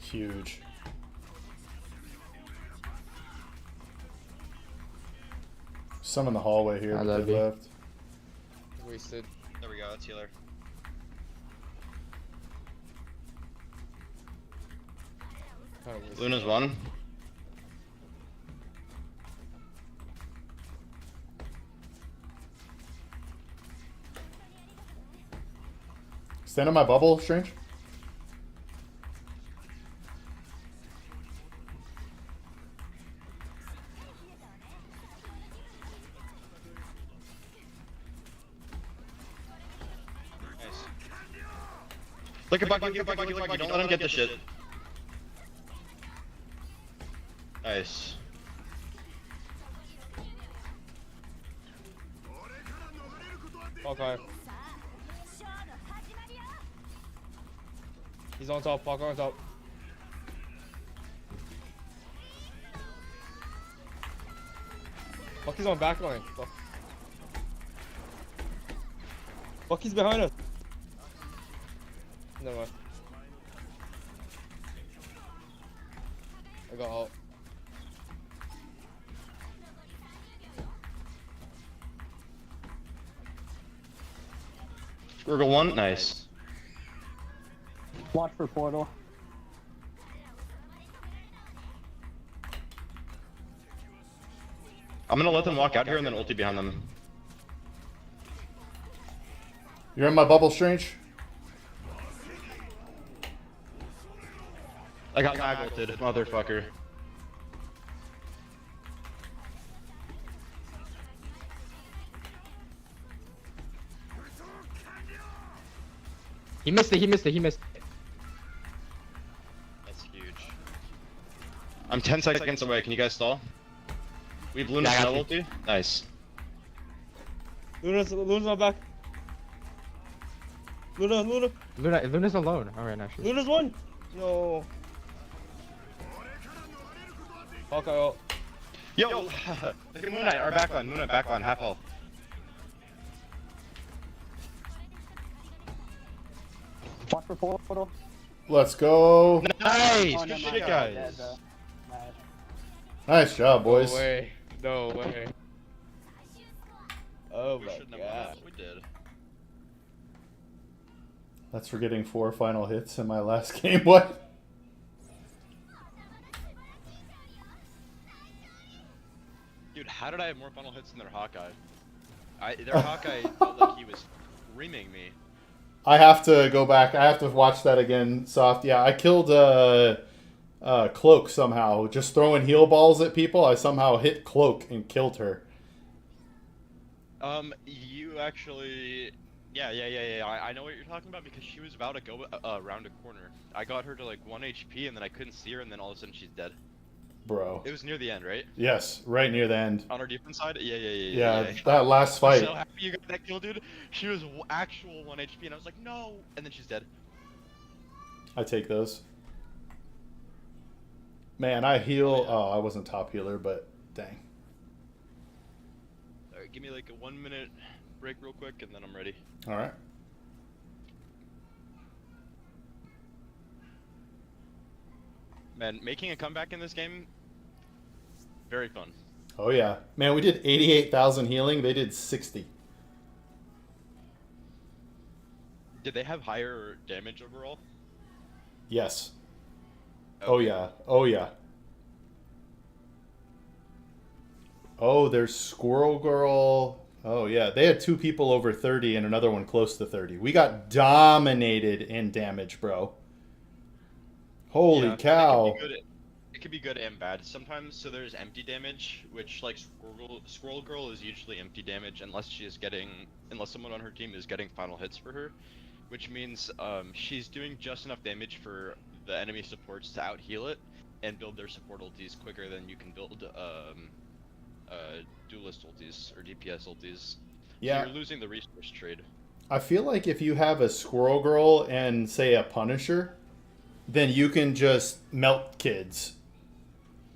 Huge. Some in the hallway here, I but love they you. left. Wasted. There we go. That's healer. Kinda wasted. Luna's one. Stand on my bubble, Strange. Nice. Look at Bucky, look at Bucky, look at Bucky. Don't let him get the shit. Nice. Hawkeye. He's on top, Hawkeye on top. Bucky's on backline. Bucky's behind us. Never mind. I got out. Squirgle one. Nice. Watch for portal. I'm gonna let them walk out here and then ulti behind them. You're in my bubble, Strange. I got mag ulted, motherfucker. He missed it, he missed it, he missed it. That's huge. I'm 10 seconds away. Can you guys stall? We have Luna's Yeah, I got ulti. Nice. Luna's on back. Luna's alone. Alright, now she's. Luna's one. No. Hawkeye out. Yo! Look at Moon Knight, our backline. Moon Knight backline, half health. Watch for portal. Let's go. Nice! Oh, Good no, shit, no, guys. dead, though. Nice. Nice job, boys. No way. No way. Oh We my shouldn't have god. won. We did. That's for getting 4 final hits in my last game. What? Dude, how did I have more final hits than their Hawkeye? Their Hawkeye felt like he was reaming me. I have to go back. I have to watch that again, Soft. Yeah, I killed Cloak somehow. Just throwing heal balls at people. I somehow hit Cloak and killed her. You actually... Yeah. I know what you're talking about because she was about to go around a corner. I got her to like 1 HP and then I couldn't see her and then all of a sudden she's dead. Bro. It was near the end, right? Yes, right near the end. On our defense side? Yeah. Yeah, that last fight. I'm so happy you got that kill, dude. She was actual 1 HP and I was like, no! And then she's dead. I take those. Man, I heal. Oh, I wasn't top healer, but dang. Alright, give me like a 1 minute break real quick and then I'm ready. All right. Man, making a comeback in this game, very fun. Oh yeah, man. We did 88,000 healing. They did 60. Did they have higher damage overall? Yes. Okay. Oh yeah. Oh yeah. Oh, there's Squirrel Girl. Oh yeah, they had 2 people over 30 and another one close to 30. We got dominated in damage, bro. Holy Yeah, cow. It could be good and bad sometimes. So there's empty damage, which like Squirrel Girl is usually empty damage unless unless someone on her team is getting final hits for her, which means she's doing just enough damage for the enemy supports to out heal it and build their support ultis quicker than you can build duelist ultis or DPS ultis. Yeah. So you're losing the resource trade. I feel like if you have a Squirrel Girl and say a Punisher, then you can just melt kids.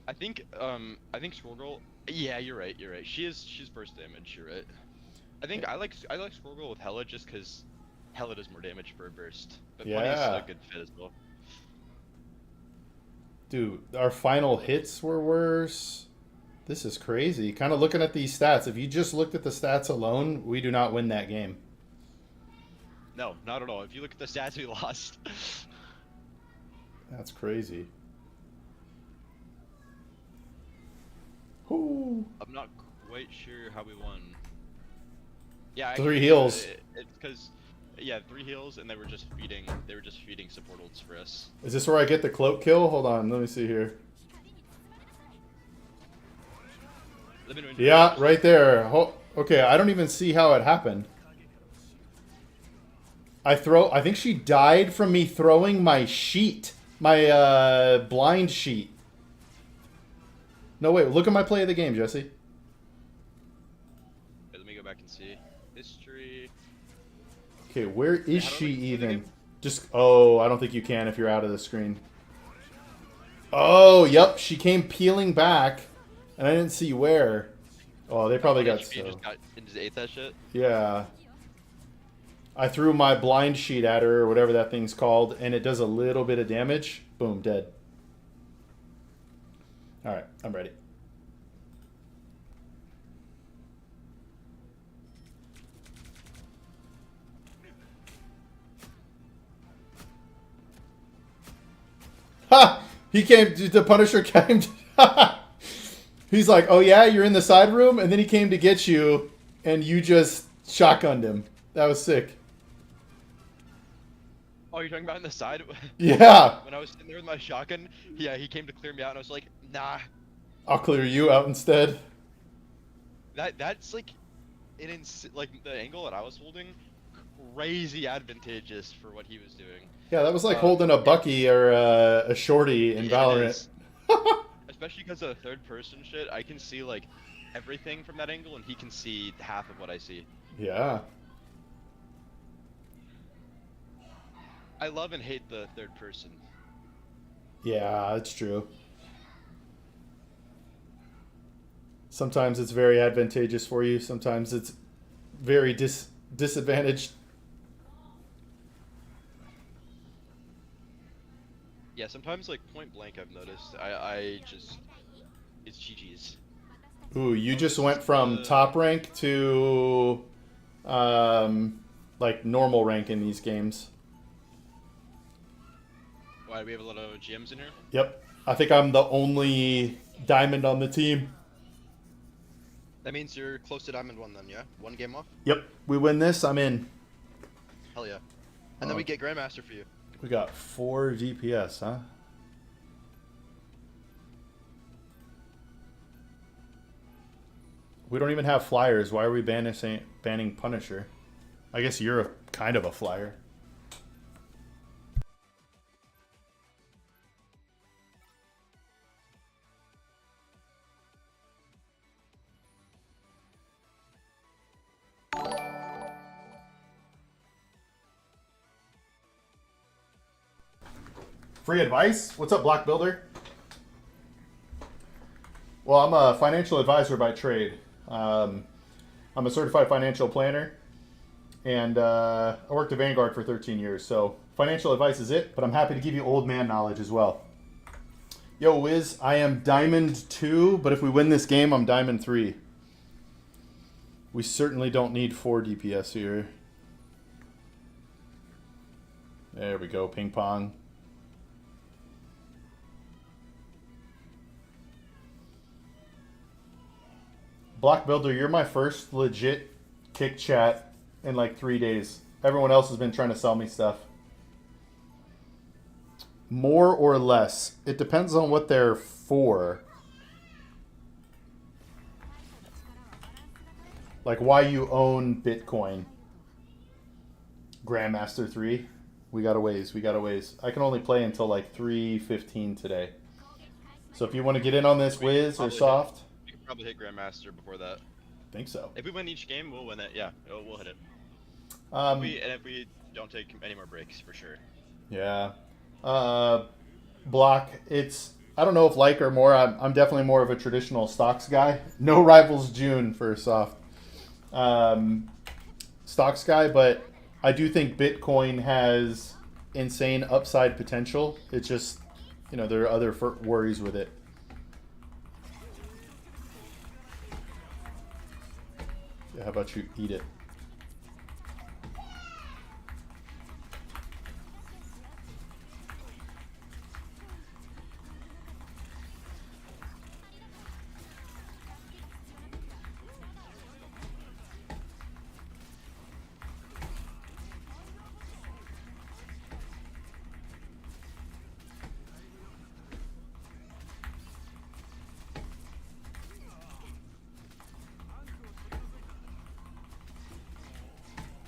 I think Squirrel Girl. Yeah, you're right. She's burst damage. You're right. I like Squirrel Girl with Hela just because Hela does more damage per burst. But Bunny's a good fit as well. Dude, our final hits were worse. This is crazy. Kind of looking at these stats. If you just looked at the stats alone, we do not win that game. No, not at all. If you look at the stats, we lost. That's crazy. Ooh. I'm not quite sure how we won. Yeah, 3 heals. It's because, 3 heals, and they were just feeding support ults for us. Is this where I get the cloak kill? Hold on, let me see here. Yeah, right there. Okay, I don't even see how it happened. I think she died from me throwing my sheet. My blind sheet. No, wait, look at my play of the game, Jesse. Let me go back and see. History. Okay, where is she even? I don't think you can if you're out of the screen. Oh, yep, she came peeling back, and I didn't see where. Oh, they probably got so. Just ate that shit? Yeah. I threw my blind sheet at her, or whatever that thing's called, and it does a little bit of damage. Boom, dead. Alright, I'm ready. Ha! He came, the Punisher came. He's like, oh yeah, you're in the side room? And then he came to get you, and you just shotgunned him. That was sick. Oh, you're talking about in the side? Yeah. When I was sitting there with my shotgun, he came to clear me out, and I was like, nah. I'll clear you out instead. That's like, the angle that I was holding, crazy advantageous for what he was doing. Yeah, that was like holding a Bucky or a Shorty in Valorant. Especially because of the third-person shit, I can see like everything from that angle, and he can see half of what I see. Yeah. I love and hate the third person. Yeah, it's true. Sometimes it's very advantageous for you. Sometimes it's very disadvantaged. Yeah, sometimes like point blank I've noticed. It's GG's. Ooh, you just went from top rank to like normal rank in these games. Why, do we have a lot of GMs in here? Yep. I think I'm the only diamond on the team. That means you're close to Diamond 1 then, yeah? 1 game off? Yep. We win this, I'm in. Hell yeah. And then we get Grandmaster for you. We got 4 DPS, huh? We don't even have flyers. Why are we banning Punisher? I guess you're kind of a flyer. Free advice? What's up, Block Builder? Well, I'm a financial advisor by trade. I'm a certified financial planner, and I worked at Vanguard for 13 years. So financial advice is it, but I'm happy to give you old man knowledge as well. Yo, Wiz, I am Diamond 2, but if we win this game, I'm Diamond 3. We certainly don't need 4 DPS here. There we go, ping pong. Block Builder, you're my first legit kick chat in like 3 days. Everyone else has been trying to sell me stuff. More or less. It depends on what they're for. Like why you own Bitcoin. Grandmaster 3. We got a ways. We got a ways. I can only play until like 3:15 today. So if you want to get in on this, Wiz or Soft. We can probably hit Grandmaster before that. Think so. If we win each game, we'll win it. Yeah, we'll hit it. If we don't take any more breaks, for sure. Yeah. Block, it's, I don't know if like or more. I'm definitely more of a traditional stocks guy. No rivals June for Soft. Stocks guy, but I do think Bitcoin has insane upside potential. It's just, you know, there are other worries with it. Yeah, how about you eat it?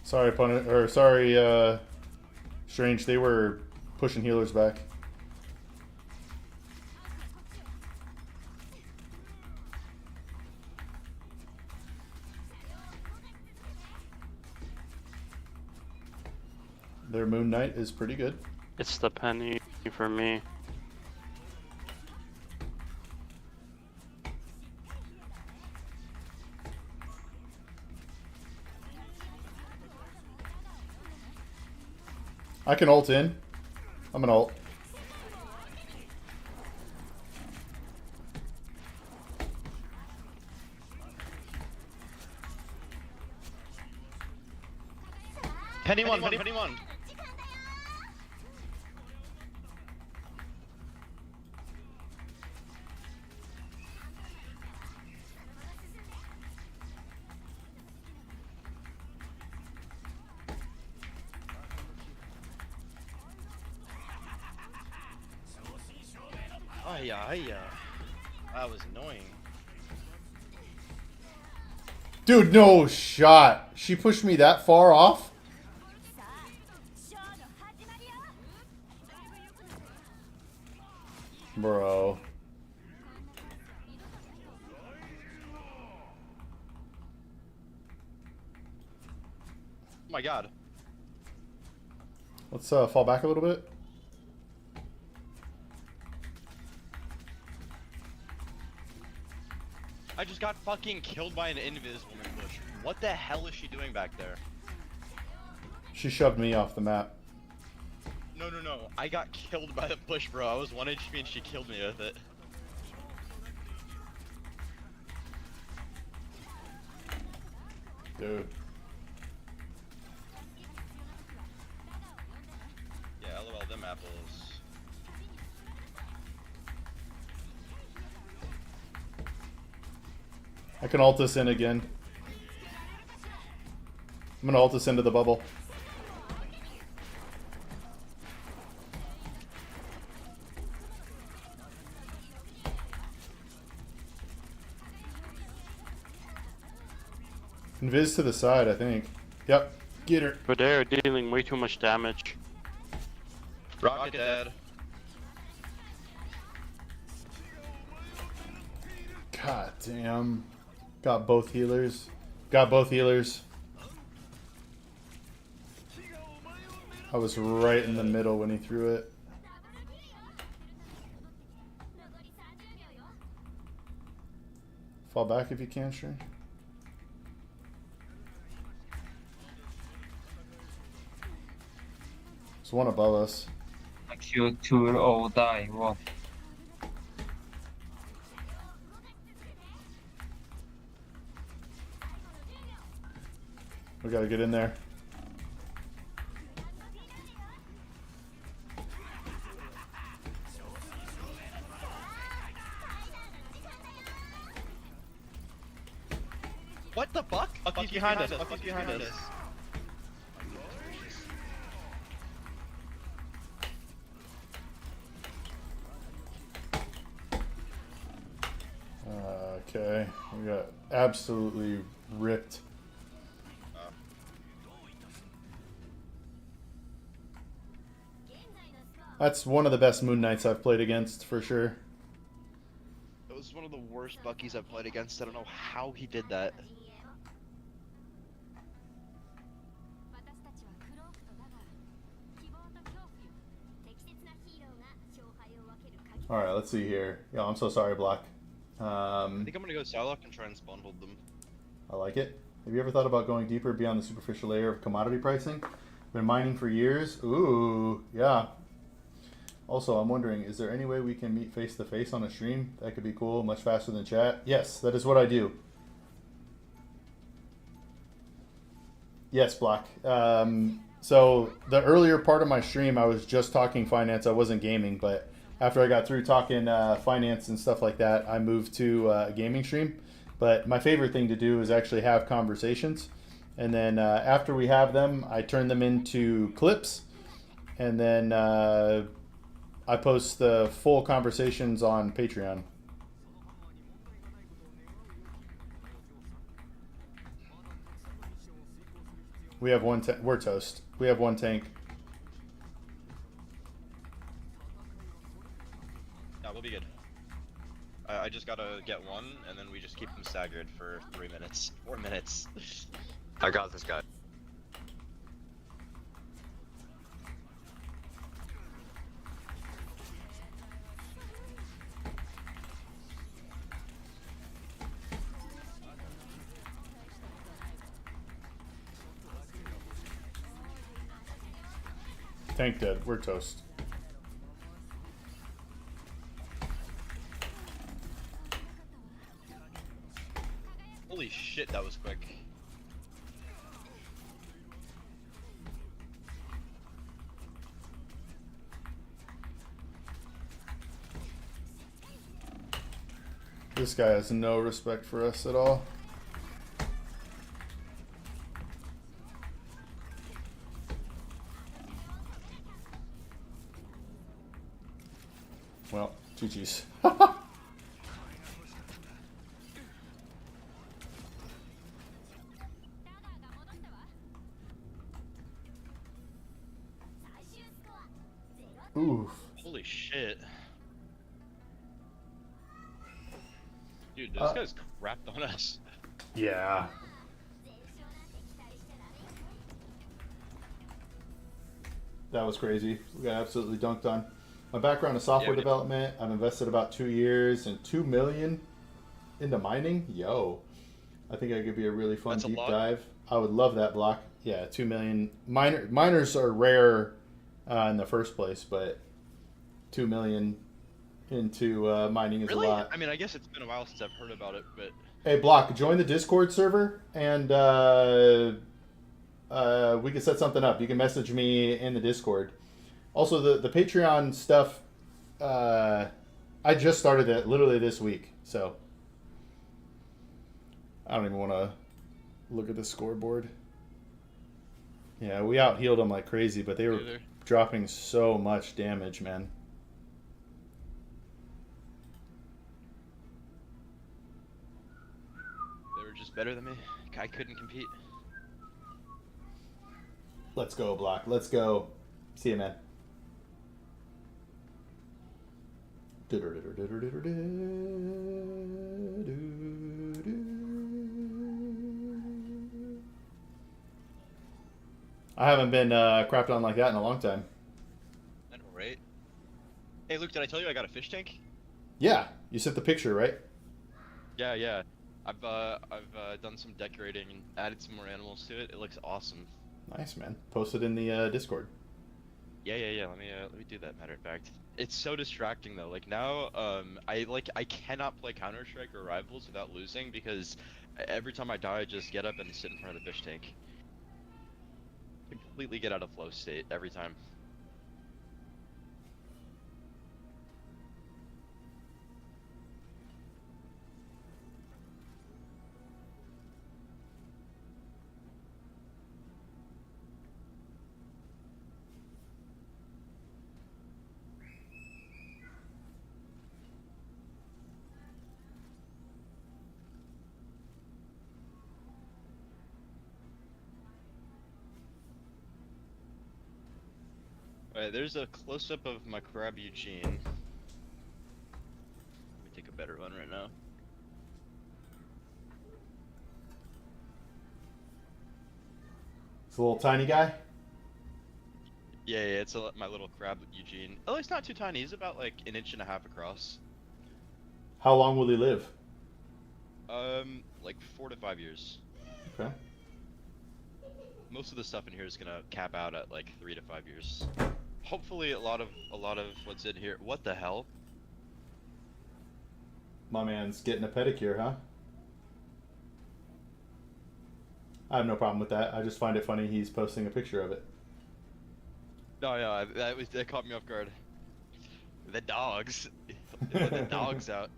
Sorry, opponent, or sorry, Strange. They were pushing healers back. Their Moon Knight is pretty good. It's the penny for me. I can ult in. I'm gonna ult. Penny one, penny one. That was annoying. Dude, no shot. She pushed me that far off? Bro. Oh my god. Let's fall back a little bit. I just got fucking killed by an invis woman bush. What the hell is she doing back there? She shoved me off the map. No. I got killed by the push, bro. I was 1 HP and she killed me with it. Dude. Yeah, lol, them apples. I can ult this in again. I'm gonna ult this into the bubble. Invis to the side, I think. Yep. Get her. But they're dealing way too much damage. Rocket dead. God damn. Got both healers. Got both healers. I was right in the middle when he threw it. Fall back if you can, sure. There's one above us. Future or die. What? We gotta get in there. What the fuck? He's behind us. He's behind us. Okay, we got absolutely ripped. That's one of the best Moon Knights I've played against, for sure. It was one of the worst Buckies I've played against. I don't know how he did that. Alright, let's see here. Yo, I'm so sorry, Block. I think I'm gonna go Psylocke and try and spawn hold them. I like it. Have you ever thought about going deeper beyond the superficial layer of commodity pricing? Been mining for years? Ooh, yeah. Also, I'm wondering, is there any way we can meet face to face on a stream? That could be cool, much faster than chat. Yes, that is what I do. Yes, Block. So the earlier part of my stream, I was just talking finance. I wasn't gaming, but after I got through talking finance and stuff like that, I moved to a gaming stream. But my favorite thing to do is actually have conversations. And then after we have them, I turn them into clips. And then I post the full conversations on Patreon. We have one we're toast. We have one tank. Yeah, we'll be good. I just gotta get one, and then we just keep them staggered for 3 minutes, 4 minutes. I got this guy. Tank dead. We're toast. Holy shit, that was quick. This guy has no respect for us at all. Well, GG's. Oof. Holy shit. Dude, this guy's crapped on us. Yeah. That was crazy. We got absolutely dunked on. My background is software development. I've invested about 2 years and 2 million into mining. Yo, I think I could be a really fun deep dive. I would love that, Block. Yeah, 2 million. Miners are rare in the first place, but 2 million into mining is Really? a lot. I mean, I guess it's been a while since I've heard about it, but... Hey, Block, join the Discord server, and we can set something up. You can message me in the Discord. Also, the Patreon stuff, I just started it literally this week, so I don't even want to look at the scoreboard. Yeah, we out-healed them like crazy, but they were dropping so much damage, man. They were just better than me. I couldn't compete. Let's go, Block. Let's go. See you, man. I haven't been crapped on like that in a long time. I know, right? Hey, Luke, did I tell you I got a fish tank? Yeah, you sent the picture, right? Yeah, yeah. I've done some decorating and added some more animals to it. It looks awesome. Nice, man. Post it in the Discord. Yeah. Let me do that. Matter of fact, it's so distracting though. Like now, I cannot play Counter Strike or Rivals without losing because every time I die, I just get up and sit in front of the fish tank. Completely get out of flow state every time. Alright, there's a close-up of my crab Eugene. Let me take a better one right now. It's a little tiny guy. Yeah, it's my little crab Eugene. Oh, he's not too tiny. He's about like 1.5 inches across. How long will he live? Like 4 to 5 years. Okay. Most of the stuff in here is gonna cap out at like 3 to 5 years. Hopefully, a lot of what's in here. What the hell? My man's getting a pedicure, huh? I have no problem with that. I just find it funny he's posting a picture of it. No, yeah, that caught me off guard. The dogs. They let the dogs out.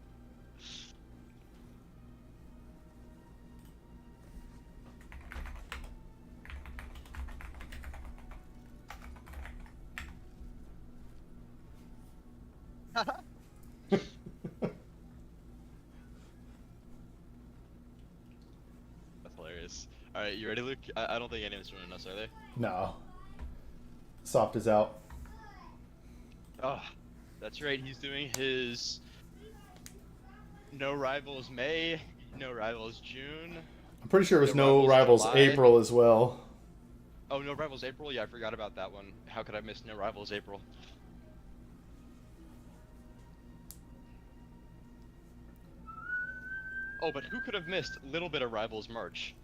That's hilarious. Alright, you ready, Luke? I don't think anyone's joining us, are they? No. Soft is out. Oh, that's right. He's doing his No Rivals May, No Rivals June. I'm pretty sure it was No Rivals July. April as well. Oh, No Rivals April? Yeah, I forgot about that one. How could I miss No Rivals April? Oh, but who could have missed a little bit of Rivals March?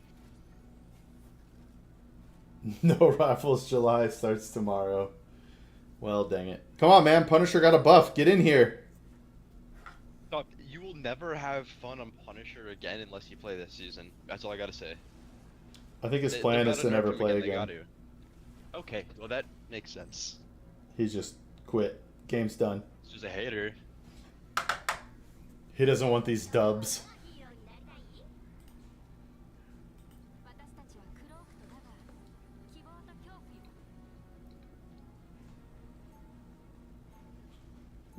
No Rivals July starts tomorrow. Well, dang it. Come on, man. Punisher got a buff. Get in here. Stop. You will never have fun on Punisher again unless you play this season. That's all I gotta say. I think his plan is to never play They got again. to. Okay, well that makes sense. He's just quit. Game's done. He's just a hater. He doesn't want these dubs.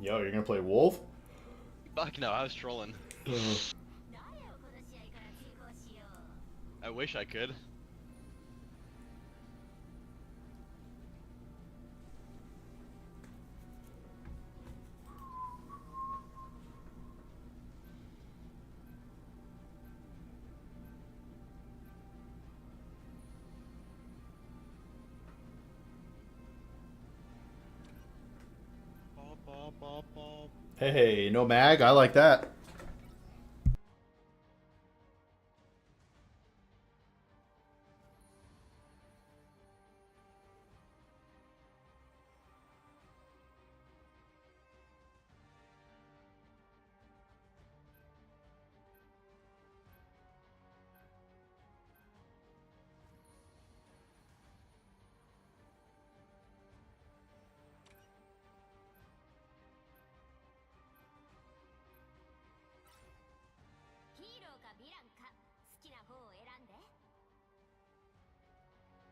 Yo, you're gonna play Wolf? Fuck no, I was trolling. I wish I could. Hey, no mag? I like that.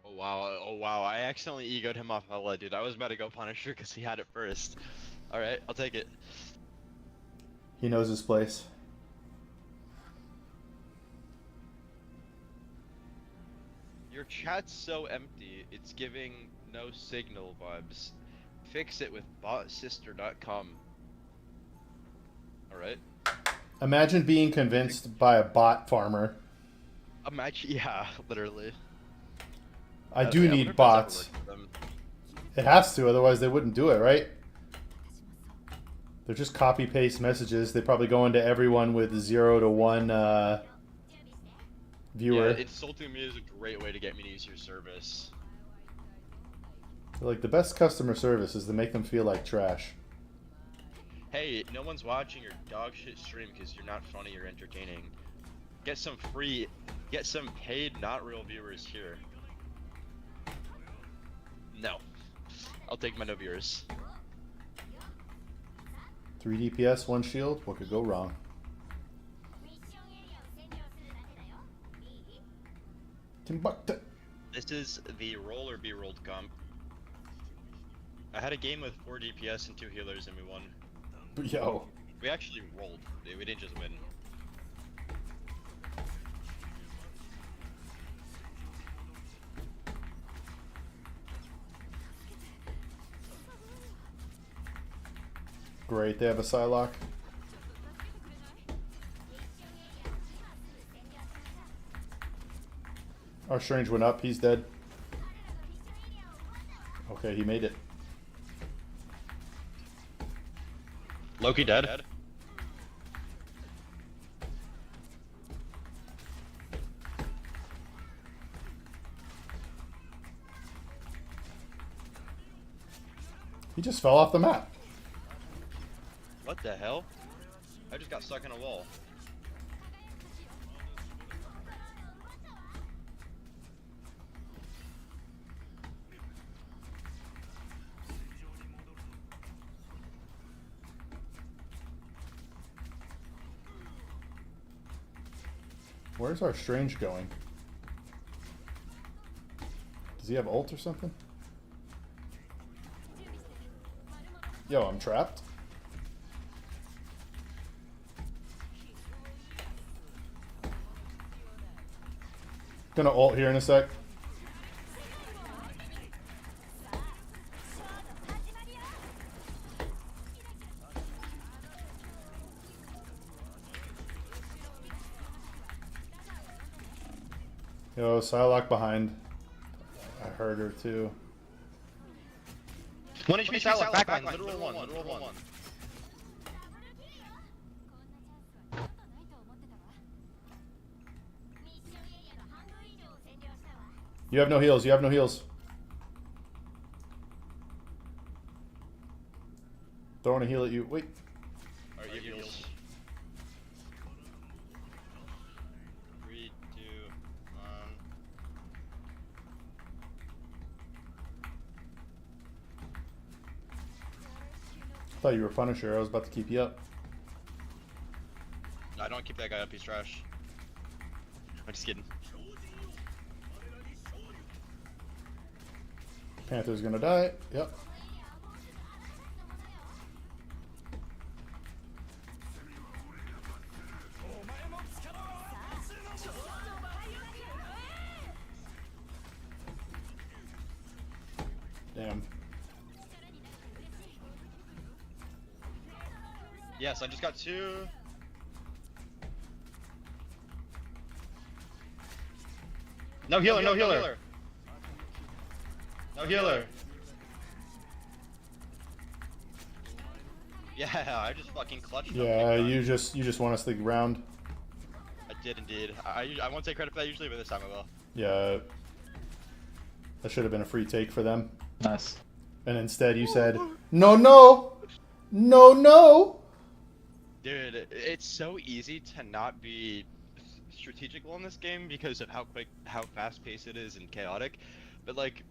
Oh wow, oh wow, I accidentally egoed him off Ella, dude. I was about to go Punisher because he had it first. Alright, I'll take it. He knows his place. Your chat's so empty, it's giving no signal vibes. Fix it with botsister.com. Alright. Imagine being convinced by a bot farmer. Imagine, yeah, literally. I do wonder need if that's ever bots. worked for them. It has to, otherwise they wouldn't do it, right? They're just copy-paste messages. They probably go into everyone with 0 to 1 viewer. Yeah, insulting me is a great way to get me to use your service. Like, the best customer service is to make them feel like trash. Hey, no one's watching your dog shit stream because you're not funny or entertaining. Get some paid, not real viewers here. No. I'll take my no viewers. 3 DPS, 1 shield. What could go wrong? Timbuktu. This is the roll or be rolled comp. I had a game with 4 DPS and 2 healers and we won. Yo. We actually rolled. We didn't just win. Great, they have a Psylocke. Our Strange went up, he's dead. Okay, he made it. Loki dead. He just fell off the map. What the hell? I just got stuck in a wall. Where's our Strange going? Does he have ult or something? Yo, I'm trapped. Gonna ult here in a sec. Yo, Psylocke behind. I heard her too. 1 HP Psylocke, backline, literal one. You have no heals, you have no heals. Throwing a heal at you. Wait. Alright, you heals. 3, 2, 1. I thought you were Punisher, I was about to keep you up. No, I don't keep that guy up, he's trash. I'm just kidding. Panther's gonna die. Yep. Damn. Yes, I just got 2. No healer, no healer. No healer. Yeah, I just fucking clutched. Yeah, you just want us to round. I did indeed. I won't take credit for that usually, but this time I will. Yeah. That should have been a free take for them. Nice. And instead you said, no, no! No, no! Dude, it's so easy to not be strategical in this game because of how fast paced it is and chaotic. But like,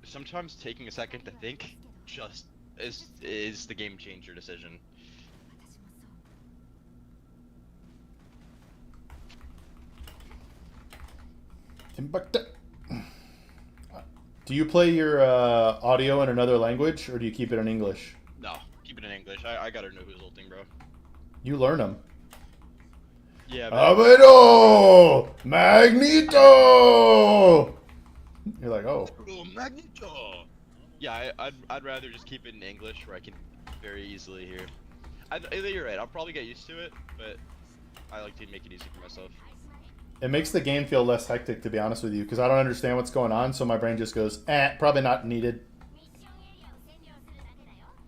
sometimes taking a second to think just is the game changer decision. Timbuktu. Do you play your audio in another language, or do you keep it in English? No, keep it in English. I gotta know who's ulting, bro. You learn them. Yeah. Abedo! Magneto! You're like, oh. Magneto! Yeah, I'd rather just keep it in English where I can very easily hear. You're right, I'll probably get used to it, but I like to make it easy for myself. It makes the game feel less hectic, to be honest with you, because I don't understand what's going on, so my brain just goes, probably not needed.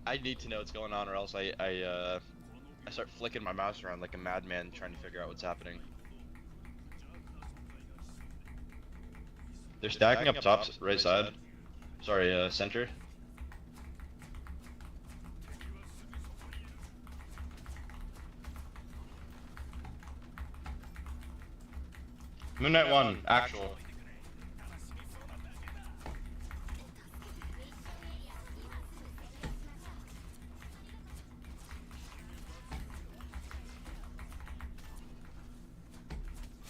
I need to know what's going on, or else I start flicking my mouse around like a madman trying to figure out what's happening. They're stacking up top right side. Sorry, center. Moon Knight 1, actual.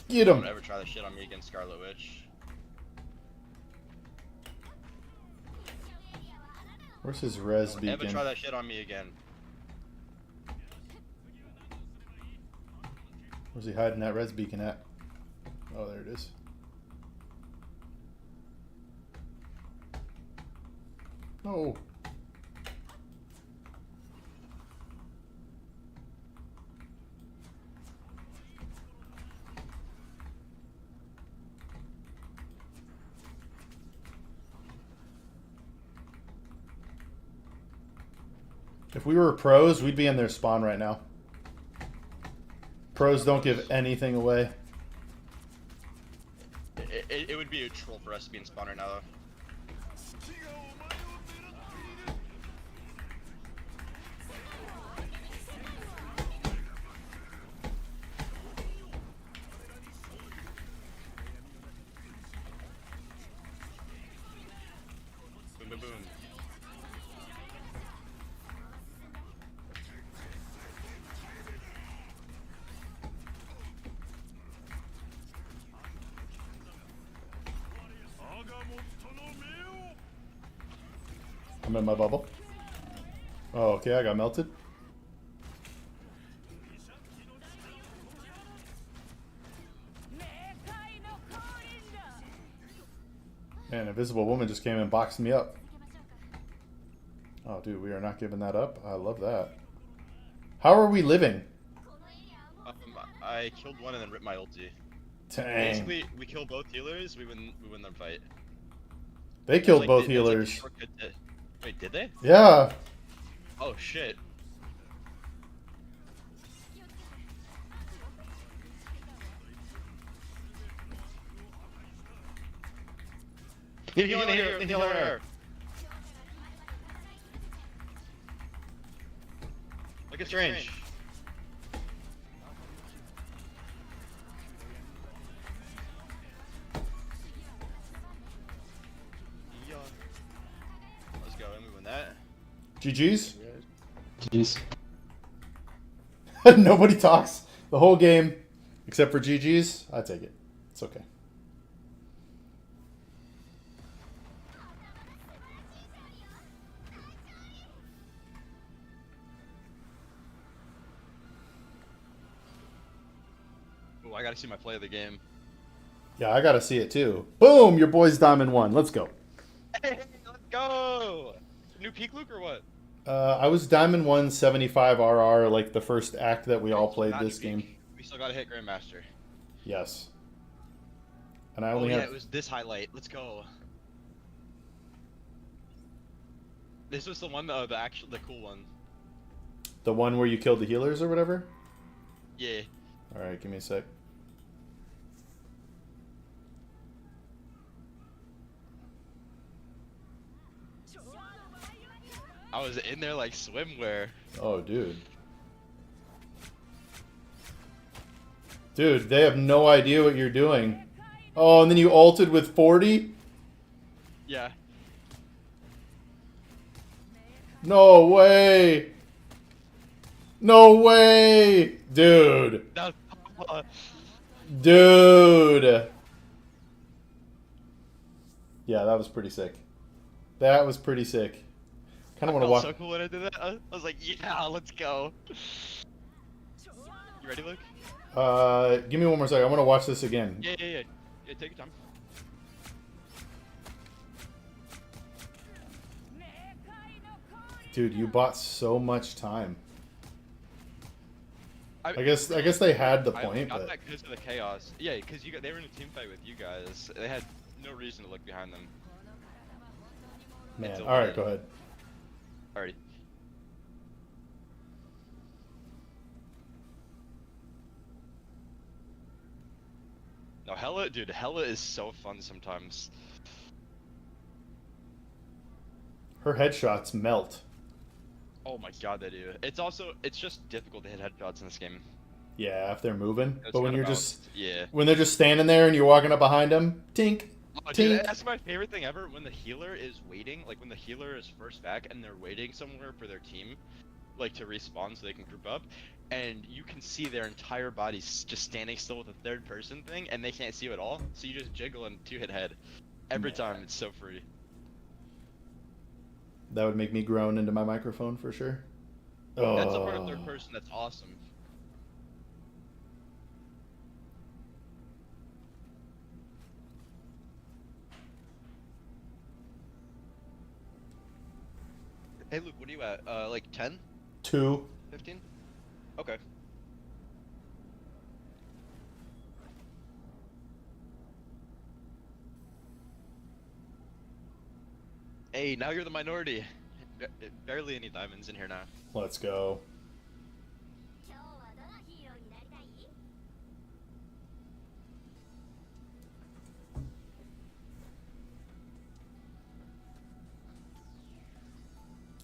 Get him. Don't ever try this shit on me against Scarlet Witch. Where's his res Don't beacon? ever try that shit on me again. Where's he hiding that res beacon at? Oh, there it is. No. If we were pros, we'd be in their spawn right now. Pros don't give anything away. It would be a troll for us to be in spawn right now, though. Boom, boom, boom. I'm in my bubble. Oh, okay, I got melted. Man, Invisible Woman just came and boxed me up. Oh, dude, we are not giving that up. I love that. How are we living? I killed one and then ripped my ulti. Dang. Basically, we kill both healers, we win their fight. They killed Like, both it's like a healers. shortcut to- Wait, did they? Yeah. Oh shit. Need healer here, need healer here. Look at Strange. Yeah. Let's go, and we win that. GG's? GG's. Nobody talks the whole game except for GG's. I take it. It's okay. Ooh, I gotta see my play of the game. Yeah, I gotta see it too. Boom! Your boy's Diamond 1. Let's go. Hey, let's go! New peak Luke or what? I was Diamond 1 75 RR, like the first act that we all played Not this new game. peak. We still gotta hit Grandmaster. Yes. And I Oh only yeah, have... it was this highlight. Let's go. This was the one, the cool one. The one where you killed the healers or whatever? Yeah. Alright, give me a sec. I was in there like swimwear. Oh, dude. Dude, they have no idea what you're doing. Oh, and then you ulted with 40? Yeah. No way! No way! Dude. That was, Dude. Yeah, that was pretty sick. That was pretty sick. Kind of want to watch. So cool when I did that. I was like, yeah, let's go. You ready, Luke? Give me one more second. I want to watch this again. Yeah. Yeah, take your time. Dude, you bought so much time. I guess they had the point, I got but that because of the chaos. Yeah, because they were in a team fight with you guys. They had no reason to look behind them. man. All right, go ahead. Alrighty. No, Hella is so fun sometimes. Her headshots melt. Oh my god, they do. It's just difficult to hit headshots in this game. Yeah, if they're moving. It's But when kinda you're balanced, just yeah. when they're just standing there and you're walking up behind them, tink, Oh, dude, tink. that's my favorite thing ever. When the healer is waiting, like when the healer is first back and they're waiting somewhere for their team, like to respawn so they can group up, and you can see their entire body just standing still with a third person thing, and they can't see you at all. So you just jiggle and 2-hit head. Every time, it's so free. That would make me groan into my microphone for sure. That's the part of third person that's awesome. Hey Luke, what are you at? Like 10? 2. 15? Okay. Hey, now you're the minority. Barely any diamonds in here now. Let's go.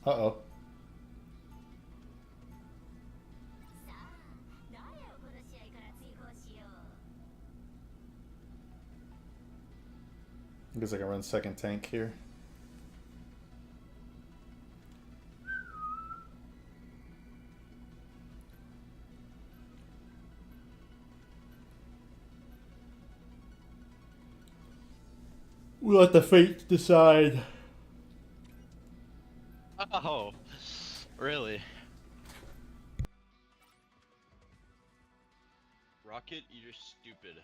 Uh-oh. I guess I can run second tank here. We'll let the fate decide. Oh, really? Rocket, you're stupid.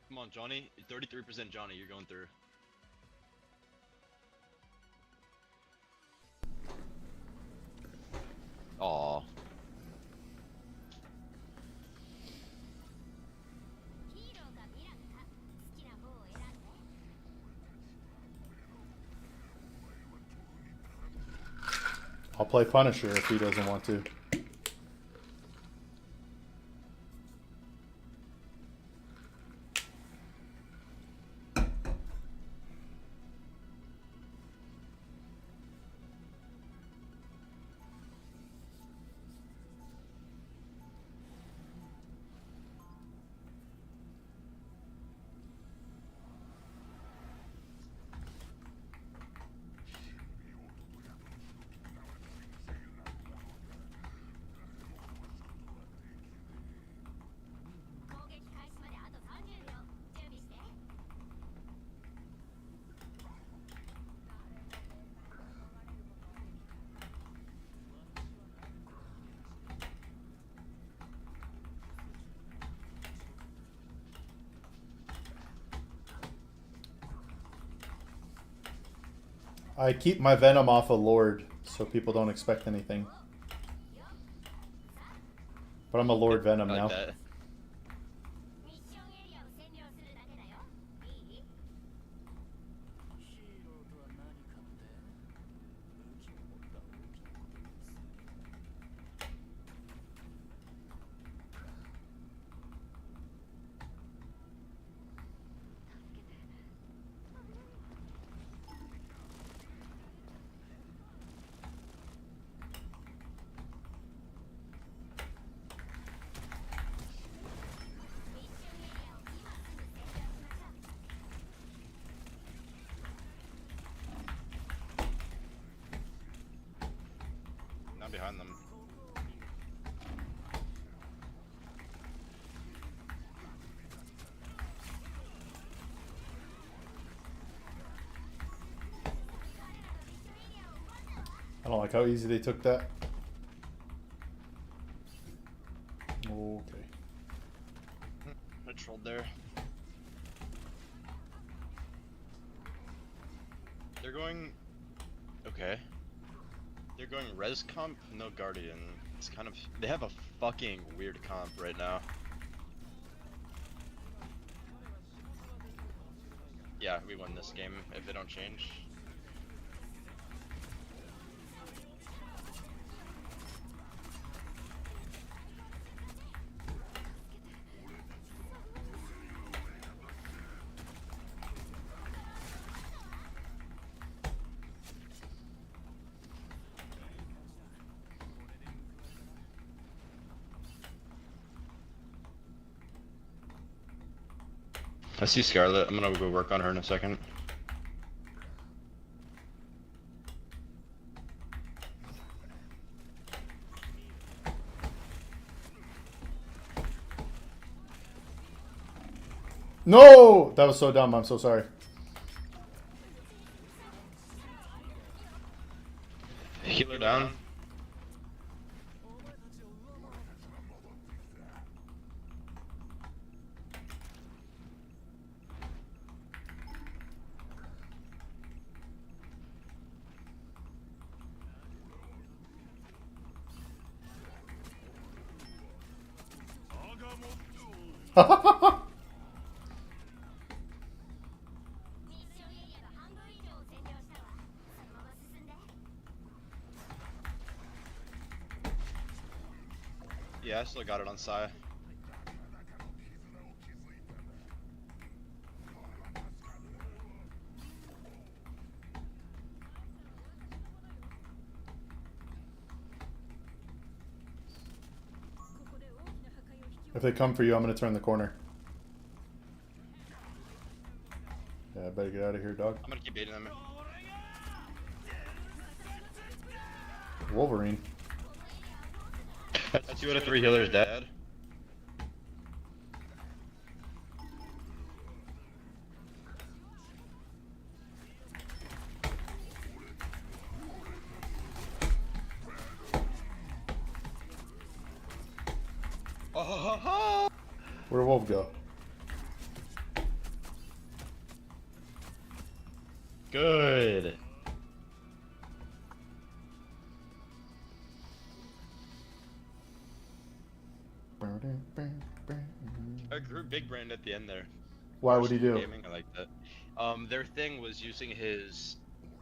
Come on, Johnny. 33% Johnny, you're going through. Aw. I'll play Punisher if he doesn't want to. I keep my Venom off a Lord, so people don't expect anything. But I'm a Lord Venom now. That. Not behind them. I don't like how easy they took that. Okay. I trolled there. They're going... Okay. They're going res comp, no guardian. It's kind of... They have a fucking weird comp right now. Yeah, we win this game if they don't change. I see Scarlet. I'm gonna go work on her in a second. No! That was so dumb. I'm so sorry. Healer down. Yeah, I still got it on Saya. If they come for you, I'm gonna turn the corner. Yeah, I better get out of here, dog. I'm gonna keep baiting them. Wolverine. That's 2 out of 3 healers dead. Oh, Where'd Wolf go? good. I grew big brand at the end there. Why would he do? Gaming, I like that. Their thing was using his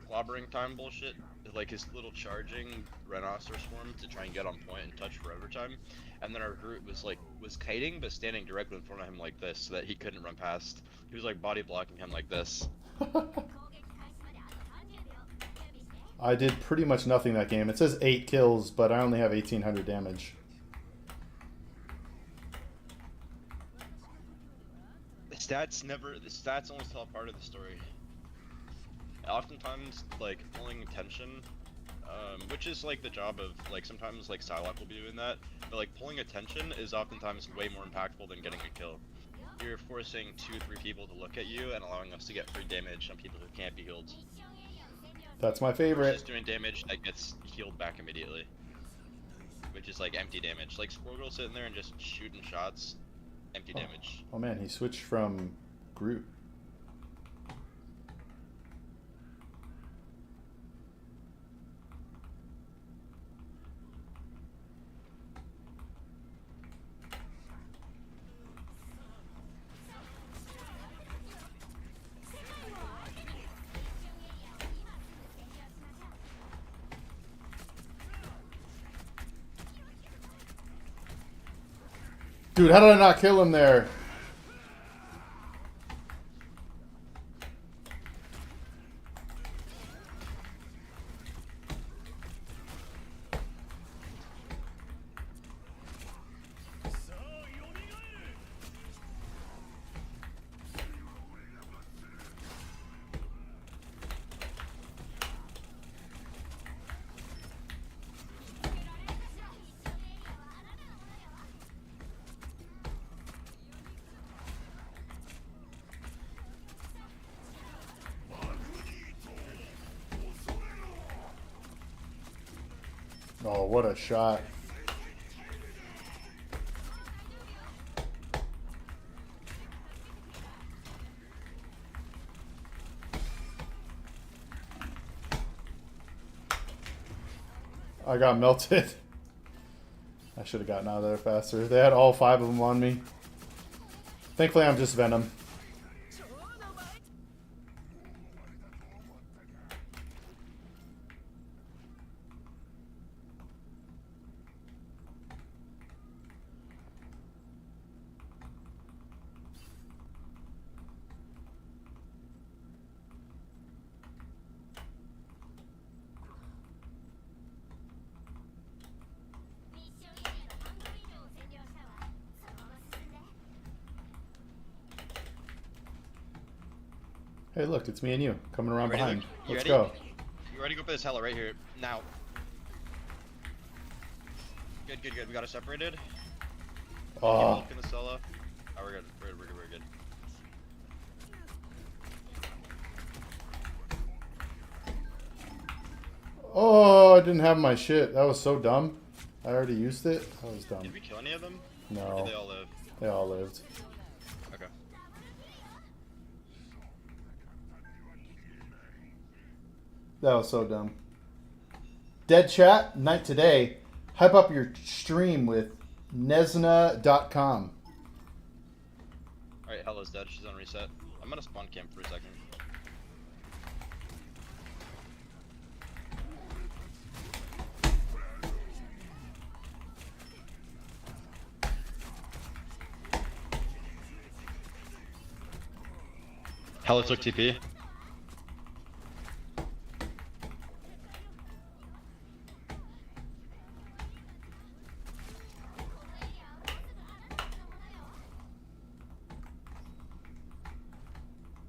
clobbering time bullshit, like his little charging rhinoceros form to try and get on point and touch forever time. And then our group was kiting but standing directly in front of him like this so that he couldn't run past. He was like body blocking him like this. I did pretty much nothing that game. It says 8 kills, but I only have 1800 damage. The stats only tell a part of the story. Oftentimes, like, pulling attention, which is like the job of, like, sometimes like Psylocke will be doing that, but like pulling attention is oftentimes way more impactful than getting a kill. You're forcing 2-3 people to look at you and allowing us to get free damage on people who can't be healed. That's my favorite. Just doing damage that gets healed back immediately, which is like empty damage. Like Squirtle sitting there and just shooting shots, empty damage. Oh man, he switched from Groot. Dude, how did I not kill him there? Oh, what a shot. I got melted. I should have gotten out of there faster. They had all 5 of them on me. Thankfully, I'm just Venom. Hey, look, it's me and you coming around You ready, behind. Luke? You Let's ready? go. You ready to go for this hella right here now? Good, good, good. We got it separated. Oh. Keep looking the solo. Oh, we're good. We're good. We're good. We're good. Oh, I didn't have my shit. That was so dumb. I already used it. That was dumb. Did we kill any of them? No. Or did they all live? They all lived. Okay. That was so dumb. Dead chat, night today. Hype up your stream with Nesna.com. Alright, Hella's dead. She's on reset. I'm gonna spawn camp for a second. Hella took TP.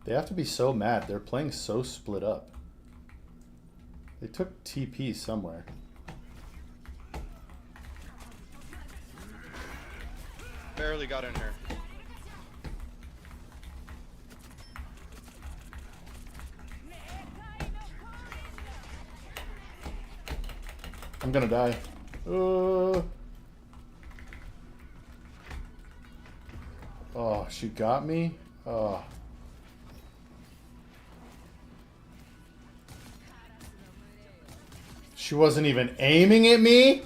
They have to be so mad. They're playing so split up. They took TP somewhere. Barely got in her. I'm gonna die. Oh, she got me? Oh. She wasn't even aiming at me? Here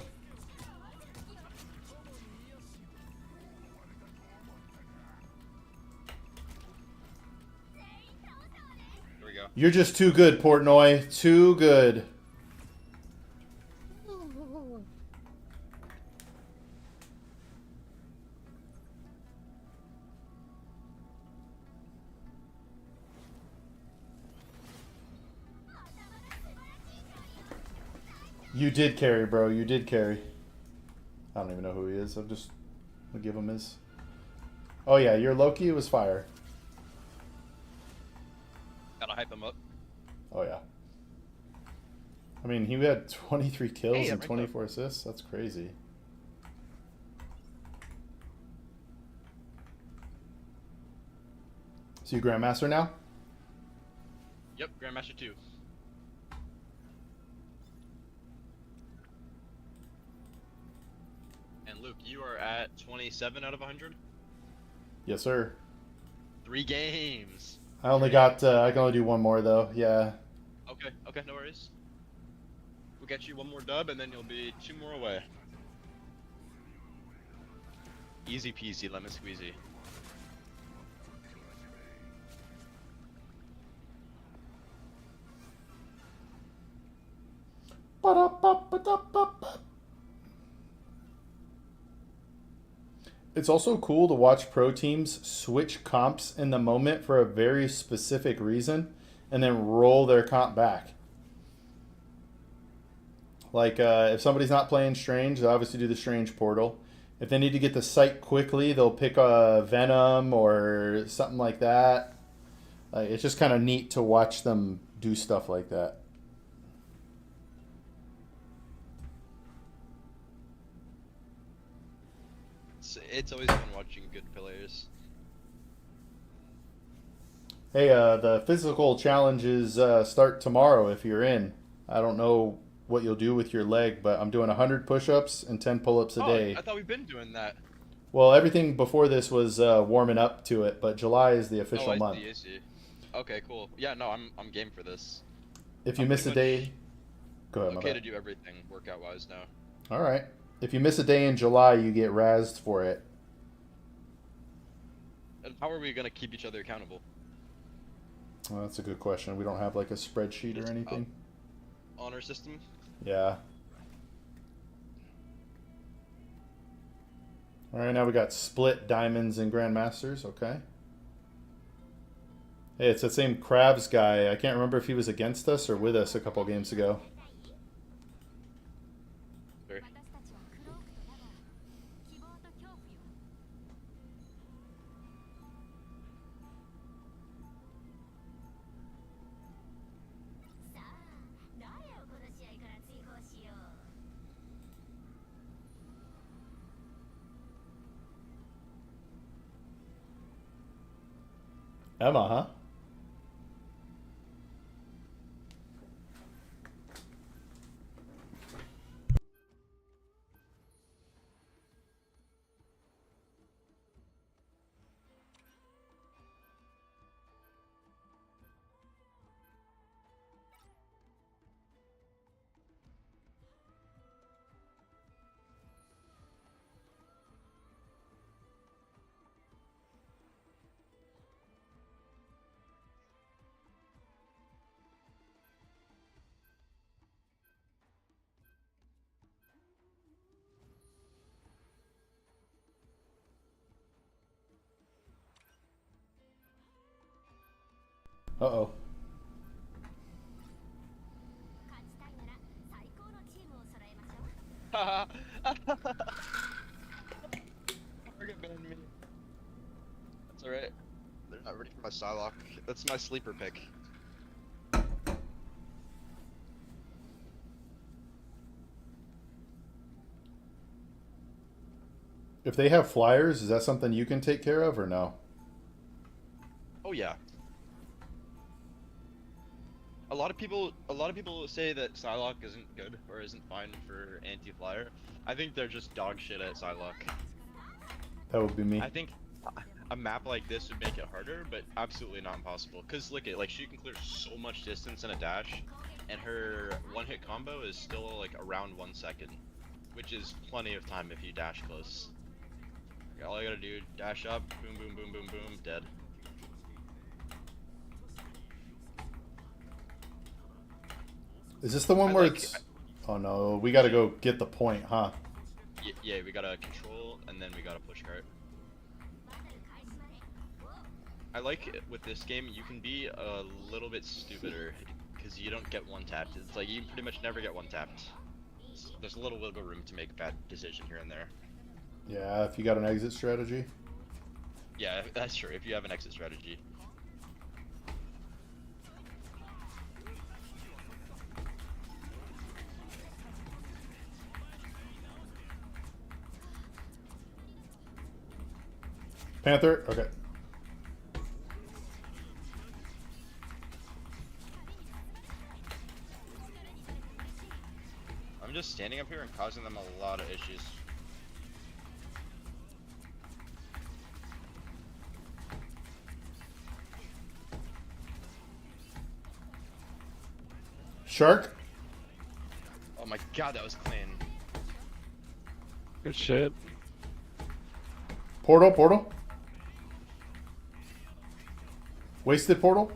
we go. You're just too good, Portnoy. Too good. You did carry, bro. You did carry. I don't even know who he is. I'll give him his. Oh yeah, your Loki was fire. Gotta hype him up. Oh yeah. I mean, he had 23 kills Hey, and right 24 assists. That's crazy. So you Grandmaster now? Yep, Grandmaster 2. And Luke, you are at 27 out of 100? Yes, sir. 3 games. I only got, I can only do one more though. Yeah. Okay, okay, no worries. We'll get you one more dub and then you'll be 2 more away. Easy peasy, lemon squeezy. It's also cool to watch pro teams switch comps in the moment for a very specific reason and then roll their comp back. Like if somebody's not playing Strange, they obviously do the Strange portal. If they need to get the site quickly, they'll pick a Venom or something like that. It's just kind of neat to watch them do stuff like that. It's always fun watching good players. Hey, the physical challenges start tomorrow if you're in. I don't know what you'll do with your leg, but I'm doing 100 push-ups and 10 pull-ups a day. I thought we've been doing that. Well, everything before this was warming up to it, but July is the official month. I see. Okay, cool. Yeah, no, I'm game for this. If you miss a day, go ahead. Okay to do everything workout-wise now. All right. If you miss a day in July, you get razzed for it. And how are we gonna keep each other accountable? Well, that's a good question. We don't have like a spreadsheet or anything. Honor system? Yeah. All right, now we got split diamonds and grandmasters. Okay. Hey, it's that same Krabs guy. I can't remember if he was against us or with us a couple games ago. Sure. Emma, huh? Uh-oh. Target banned me. That's alright. They're not ready for my Psylocke. That's my sleeper pick. If they have flyers, is that something you can take care of or no? Oh yeah. A lot of people say that Psylocke isn't good or isn't fine for anti-flyer. I think they're just dog shit at Psylocke. That would be me. I think a map like this would make it harder, but absolutely not impossible. Cause look at, like, she can clear so much distance in a dash, and her one-hit combo is still like around 1 second, which is plenty of time if you dash close. All I gotta do, dash up, boom, boom, boom, boom, boom, dead. Is this the one where it's... Oh no, we gotta go get the point, huh? Yeah, we gotta control, and then we gotta push cart. I like it with this game, you can be a little bit stupider, because you don't get one tapped. It's like, you pretty much never get one tapped. There's a little wiggle room to make a bad decision here and there. Yeah, if you got an exit strategy. Yeah, that's true, if you have an exit strategy. Panther? Okay. I'm just standing up here and causing them a lot of issues. Shark? Oh my god, that was clean. Good shit. Portal? Wasted portal?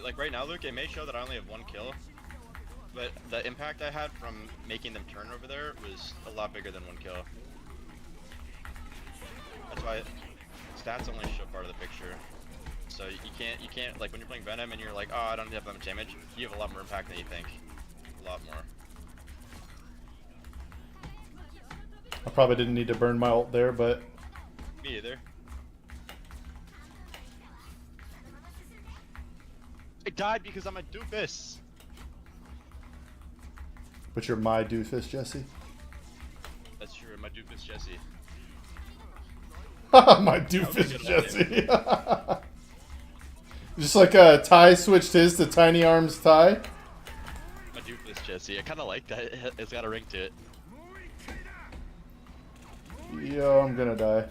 Like right now, Luke, it may show that I only have 1 kill, but the impact I had from making them turn over there was a lot bigger than 1 kill. That's why stats only show part of the picture. So you can't like when you're playing Venom and you're like, oh, I don't have that much damage. You have a lot more impact than you think. A lot more. I probably didn't need to burn my ult there, but... Me either. I died because I'm a doofus. But you're my doofus, Jesse. That's true, my doofus Jesse. My doofus Jesse. Just like Ty switched his to Tiny Arms Ty. My doofus Jesse. I kind of like that. It's got a ring to it. Yo, I'm gonna die.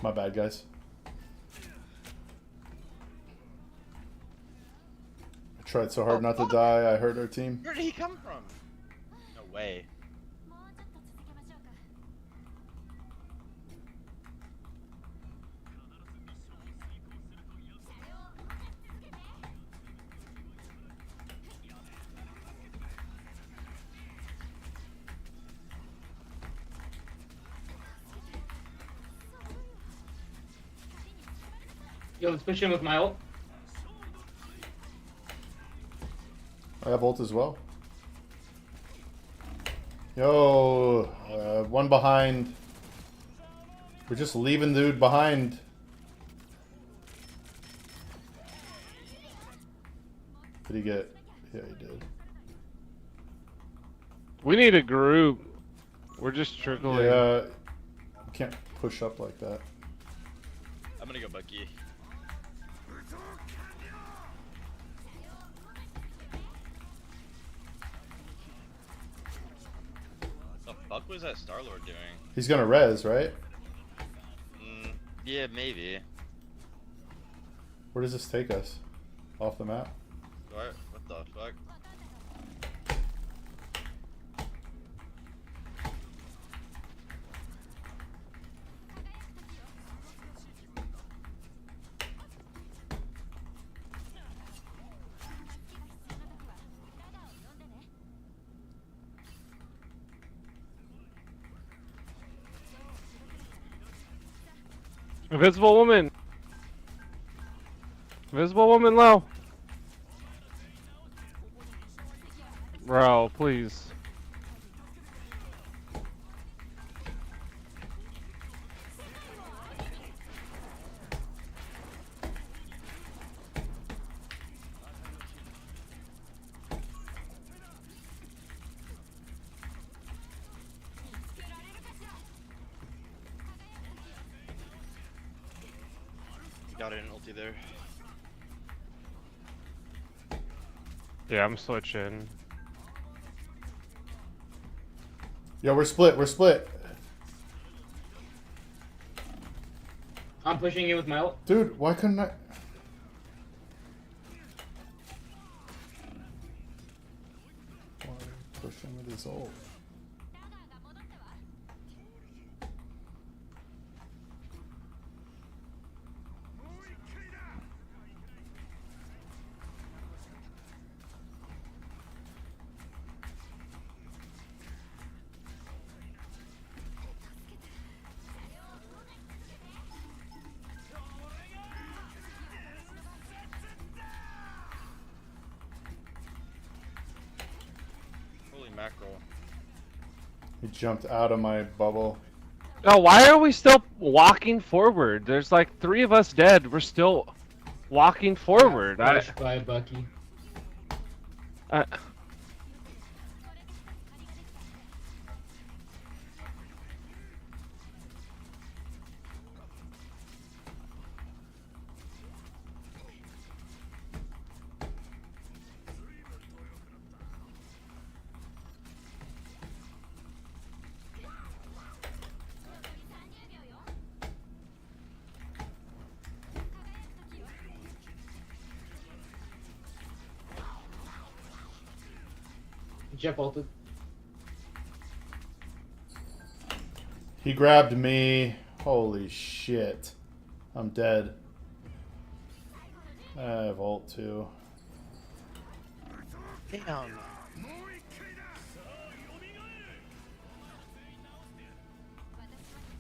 My bad, guys. I tried so hard not to die, I hurt our team. Where did he come from? No way. Yo, let's push in with my ult. I have ult as well. Yo, one behind. We're just leaving the dude behind. Did he get? Yeah, he did. We need a group. We're just trickling. Yeah, you can't push up like that. I'm gonna go Bucky. The fuck was that Star-Lord doing? He's gonna res, right? Yeah, maybe. Where does this take us? Off the map? What? What the fuck? Invisible woman. Invisible woman low. Bro, please. Got an ulti there. Yeah, I'm switching. Yeah, we're split. We're split. I'm pushing you with my ult. Dude, why couldn't I? Why push him with his ult? Holy mackerel. He jumped out of my bubble. Oh, why are we still walking forward? There's like 3 of us dead. We're still walking forward. Push by Bucky. Jeff ulted. He grabbed me. Holy shit. I'm dead. I have ult too. Damn.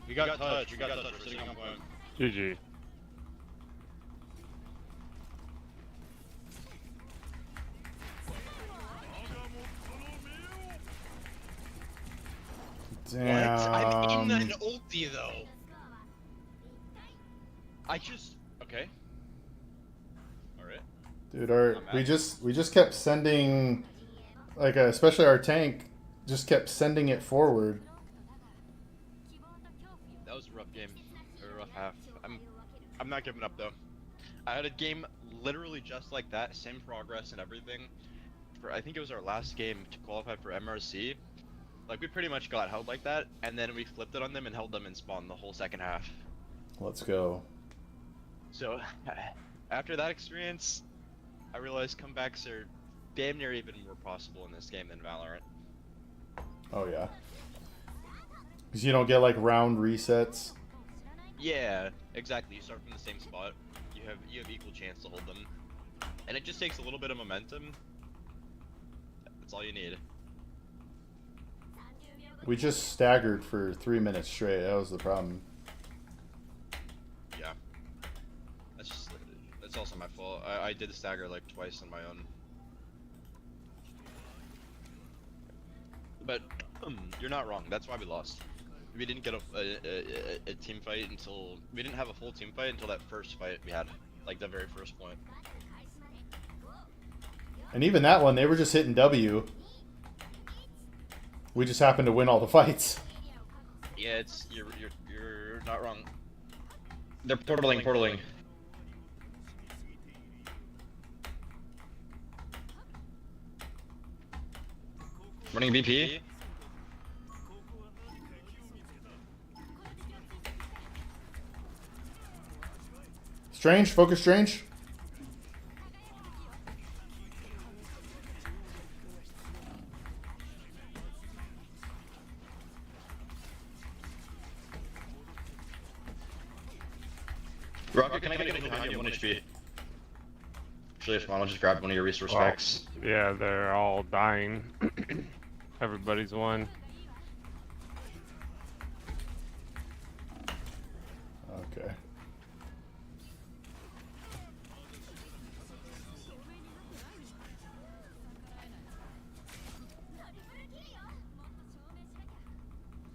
We got touch. We got touch. We're sitting on point. GG. Damn. What? I'm in an ulti though. I just okay. All right. Dude, we just kept sending, like, especially our tank, just kept sending it forward. That was a rough game, or a rough half. I'm not giving up though. I had a game literally just like that, same progress and everything. For I think it was our last game to qualify for MRC. Like, we pretty much got held like that, and then we flipped it on them and held them in spawn the whole second half. Let's go. So, after that experience, I realized comebacks are damn near even more possible in this game than Valorant. Oh, yeah. Because you don't get, like, round resets. Yeah, exactly. You start from the same spot. You have equal chance to hold them. And it just takes a little bit of momentum. That's all you need. We just staggered for 3 minutes straight. That was the problem. Yeah. That's also my fault. I did stagger like twice on my own. But You're not wrong. That's why we lost. We didn't get a team fight until we didn't have a full team fight until that first fight we had, like the very first point. And even that one, they were just hitting W. We just happened to win all the fights. Yeah, it's you're not wrong. They're portaling. Running BP. Strange, focus Strange. Rocket, can I get a behind you 1 HP? Actually, if I'll just grab one of your resource packs. Yeah, they're all dying. Everybody's won. Okay.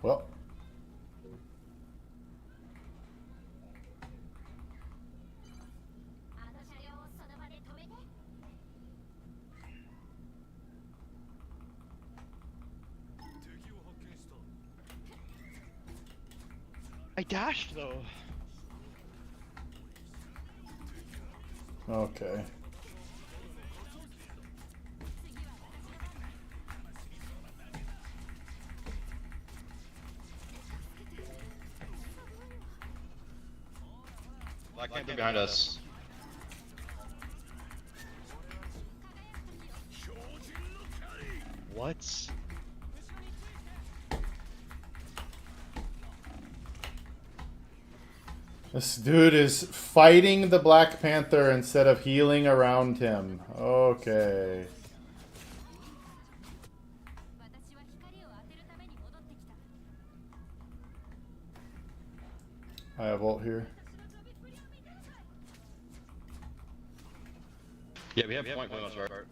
Well. I dashed though. Okay. Black Panther behind us. What? This dude is fighting the Black Panther instead of healing around him. Okay. I have ult here. Yeah, we have point for the most part.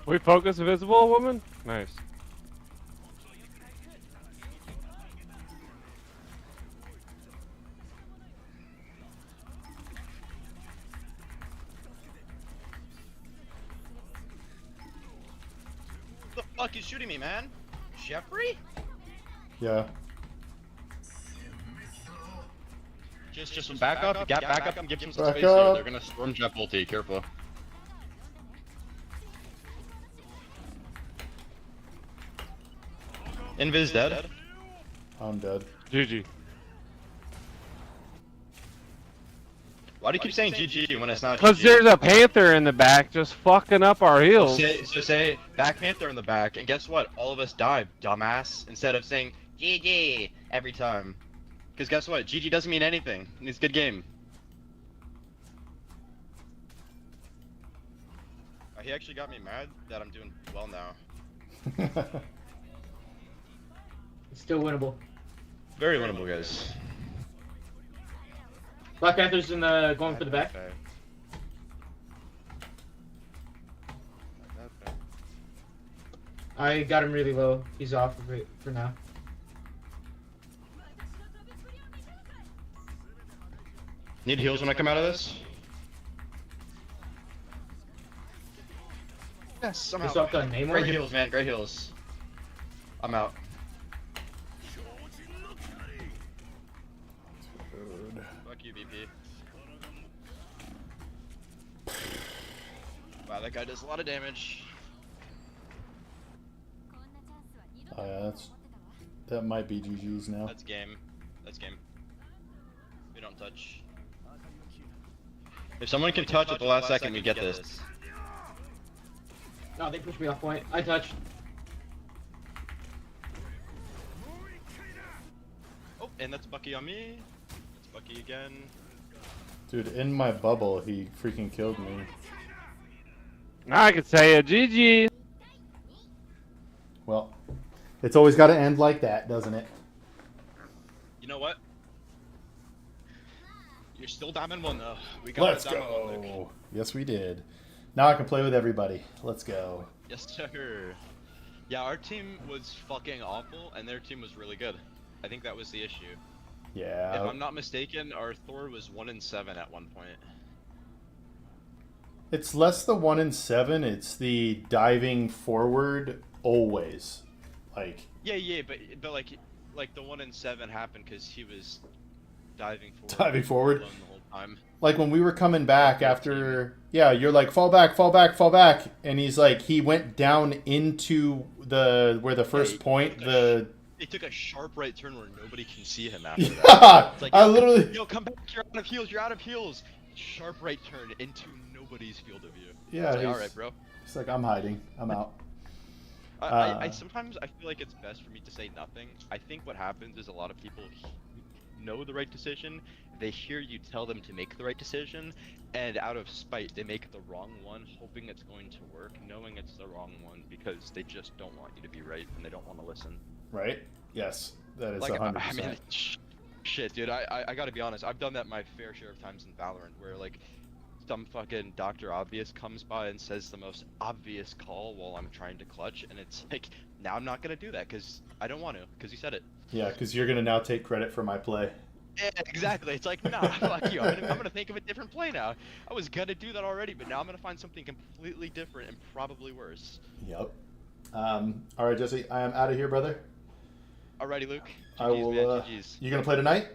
We focus visible woman? Nice. What the fuck is shooting me, man? Jeffrey? Yeah. Just back up, gap back up and give him some Back space here. up. They're gonna storm Jeff ulti, careful. Invis dead. I'm dead. GG. Why do you keep saying GG when it's not GG? Because there's a panther in the back just fucking up our heels. So say Black Panther in the back, and guess what? All of us die, dumbass. Instead of saying GG every time. Because guess what? GG doesn't mean anything. It's a good game. He actually got me mad that I'm doing well now. It's still winnable. Very winnable, guys. Black Panther's in the going for the back. I got him really low. He's off of it for now. Need heals when I come out of this? Yes, I'm Just out. off the name Great one? heals, man. Great heals. I'm out. Dude. Fuck you, BP. Wow, that guy does a lot of damage. Oh, yeah, that might be GG's now. That's game. That's game. We don't touch. If someone can touch at the last second, we get this. No, they pushed me off point. I touched. Oh, and that's Bucky on me. That's Bucky again. Dude, in my bubble, he freaking killed me. Now I could say a GG. Well, it's always got to end like that, doesn't it? know what? You're still Diamond 1 though. We got Let's the Diamond 1, Luke. go. Yes, we did. Now I can play with everybody. Let's go. Yes, sir. Yeah, our team was fucking awful, and their team was really good. I think that was the issue. Yeah. If I'm not mistaken, our Thor was 1-7 at one point. It's less the 1-7. It's the diving forward always. Like. Yeah, but like the 1-7 happened because he was diving forward. Diving forward. The whole time. Like when we were coming back after, yeah, you're like fall back, fall back, fall back, and he's like he went down into where the first point He took a sharp right turn where nobody can see him after that. Yeah, It's like, I literally. Yo, come back! You're out of heals. You're out of heals. Sharp right turn into nobody's field of view. Yeah, It's like, he's, all right, bro. He's like, I'm hiding. I'm out. I sometimes I feel like it's best for me to say nothing. I think what happens is a lot of people know the right decision. They hear you tell them to make the right decision, and out of spite, they make the wrong one, hoping it's going to work, knowing it's the wrong one because they just don't want you to be right and they don't want to listen. Right? Yes, that is Like, 100%. I mean, shit, dude. I gotta be honest. I've done that my fair share of times in Valorant, where like some fucking Dr. Obvious comes by and says the most obvious call while I'm trying to clutch, and it's like, now I'm not gonna do that because I don't want to, because you said it. Yeah, because you're gonna now take credit for my play. Yeah, exactly. It's like, nah, fuck you. I'm gonna think of a different play now. I was gonna do that already, but now I'm gonna find something completely different and probably worse. Yep. All right, Jesse, I am out of here, brother. Alrighty, Luke. GG's, I will. man. GG's. You gonna play tonight?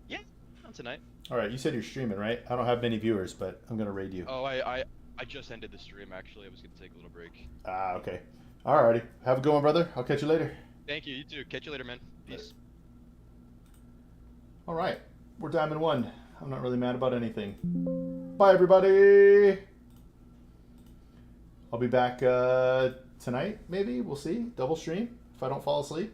Yeah, not tonight. All right. You said you're streaming, right? I don't have many viewers, but I'm gonna raid you. Oh, I just ended the stream actually. I was gonna take a little break. Ah, okay. Alrighty. Have a good one, brother. I'll catch you later. Thank you. You too. Catch you later, man. Peace. All right. We're Diamond 1. I'm not really mad about anything. Bye, everybody. I'll be back tonight, maybe. We'll see. Double stream if I don't fall asleep.